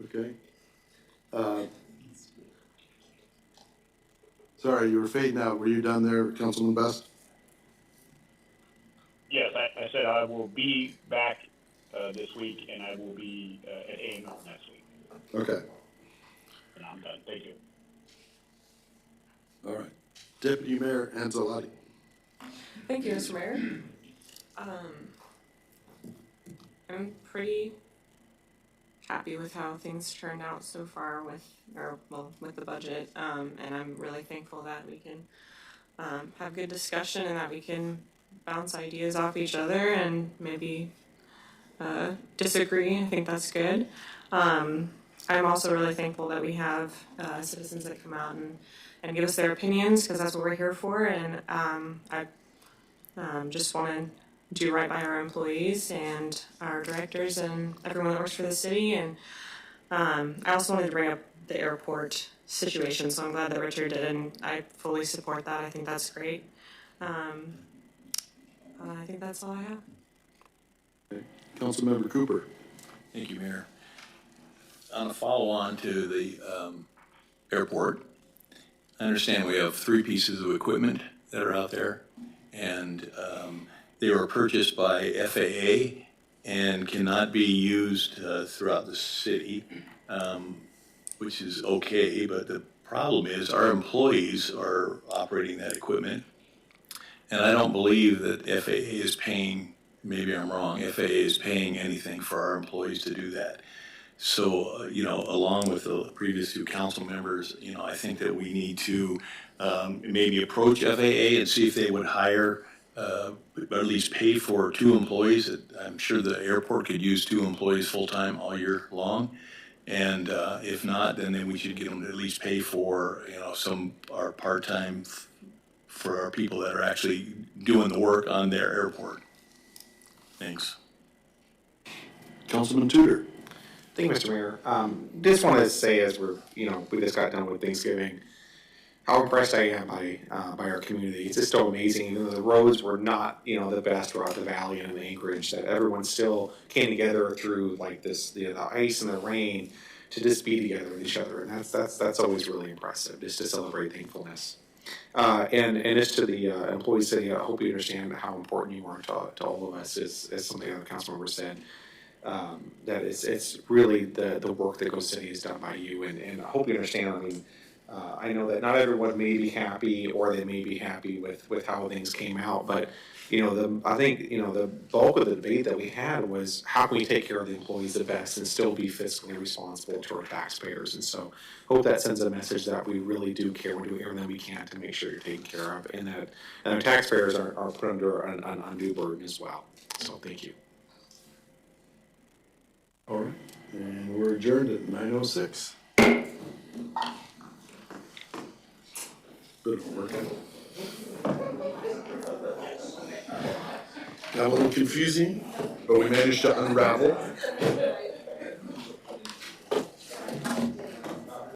[SPEAKER 1] Okay. Sorry, you were fading out. Were you done there, Councilman Best?
[SPEAKER 3] Yes, I said I will be back this week, and I will be at AMO next week.
[SPEAKER 1] Okay.
[SPEAKER 3] And I'm done. Thank you.
[SPEAKER 1] All right. Deputy Mayor Anzalati.
[SPEAKER 16] Thank you, Mr. Mayor. I'm pretty happy with how things turned out so far with the budget, and I'm really thankful that we can have good discussion and that we can bounce ideas off each other and maybe disagree. I think that's good. I'm also really thankful that we have citizens that come out and give us their opinions, because that's what we're here for. And I just want to do right by our employees and our directors and everyone that works for the city. And I also wanted to bring up the airport situation, so I'm glad that Richard did, and I fully support that. I think that's great. I think that's all I have.
[SPEAKER 1] Okay. Councilmember Cooper.
[SPEAKER 13] Thank you, Mayor. On a follow-on to the airport, I understand we have 3 pieces of equipment that are out there, and they were purchased by FAA and cannot be used throughout the city, which is okay, but the problem is our employees are operating that equipment, and I don't believe that FAA is paying, maybe I'm wrong, FAA is paying anything for our employees to do that. So, along with the previous 2 council members, I think that we need to maybe approach FAA and see if they would hire, or at least pay for 2 employees. I'm sure the airport could use 2 employees full-time all year long. And if not, then we should get them to at least pay for, some are part-time for our people that are actually doing the work on their airport. Thanks.
[SPEAKER 1] Councilman Tudor.
[SPEAKER 4] Thank you, Mr. Mayor. Just want to say, as we just got done with Thanksgiving, how impressed I am by our community. It's just so amazing. Even though the roads were not, the best throughout the valley and in Anchorage, that everyone still came together through like this, the ice and the rain, to just be together with each other, and that's always really impressive, just to celebrate thankfulness. And just to the employees city, I hope you understand how important you are to all of us, as something that the council member said. That it's really the work that Ghost City has done by you, and I hope you understand. I know that not everyone may be happy, or they may be happy with how things came out, but I think the bulk of the debate that we had was how can we take care of the employees the best and still be fiscally responsible to our taxpayers. And so hope that sends a message that we really do care. We're doing everything we can to make sure you're taken care of, and that our taxpayers are put under an undue burden as well. So thank you.
[SPEAKER 1] All right, and we're adjourned at 9:06. Good workout. Got a little confusing, but we managed to unravel.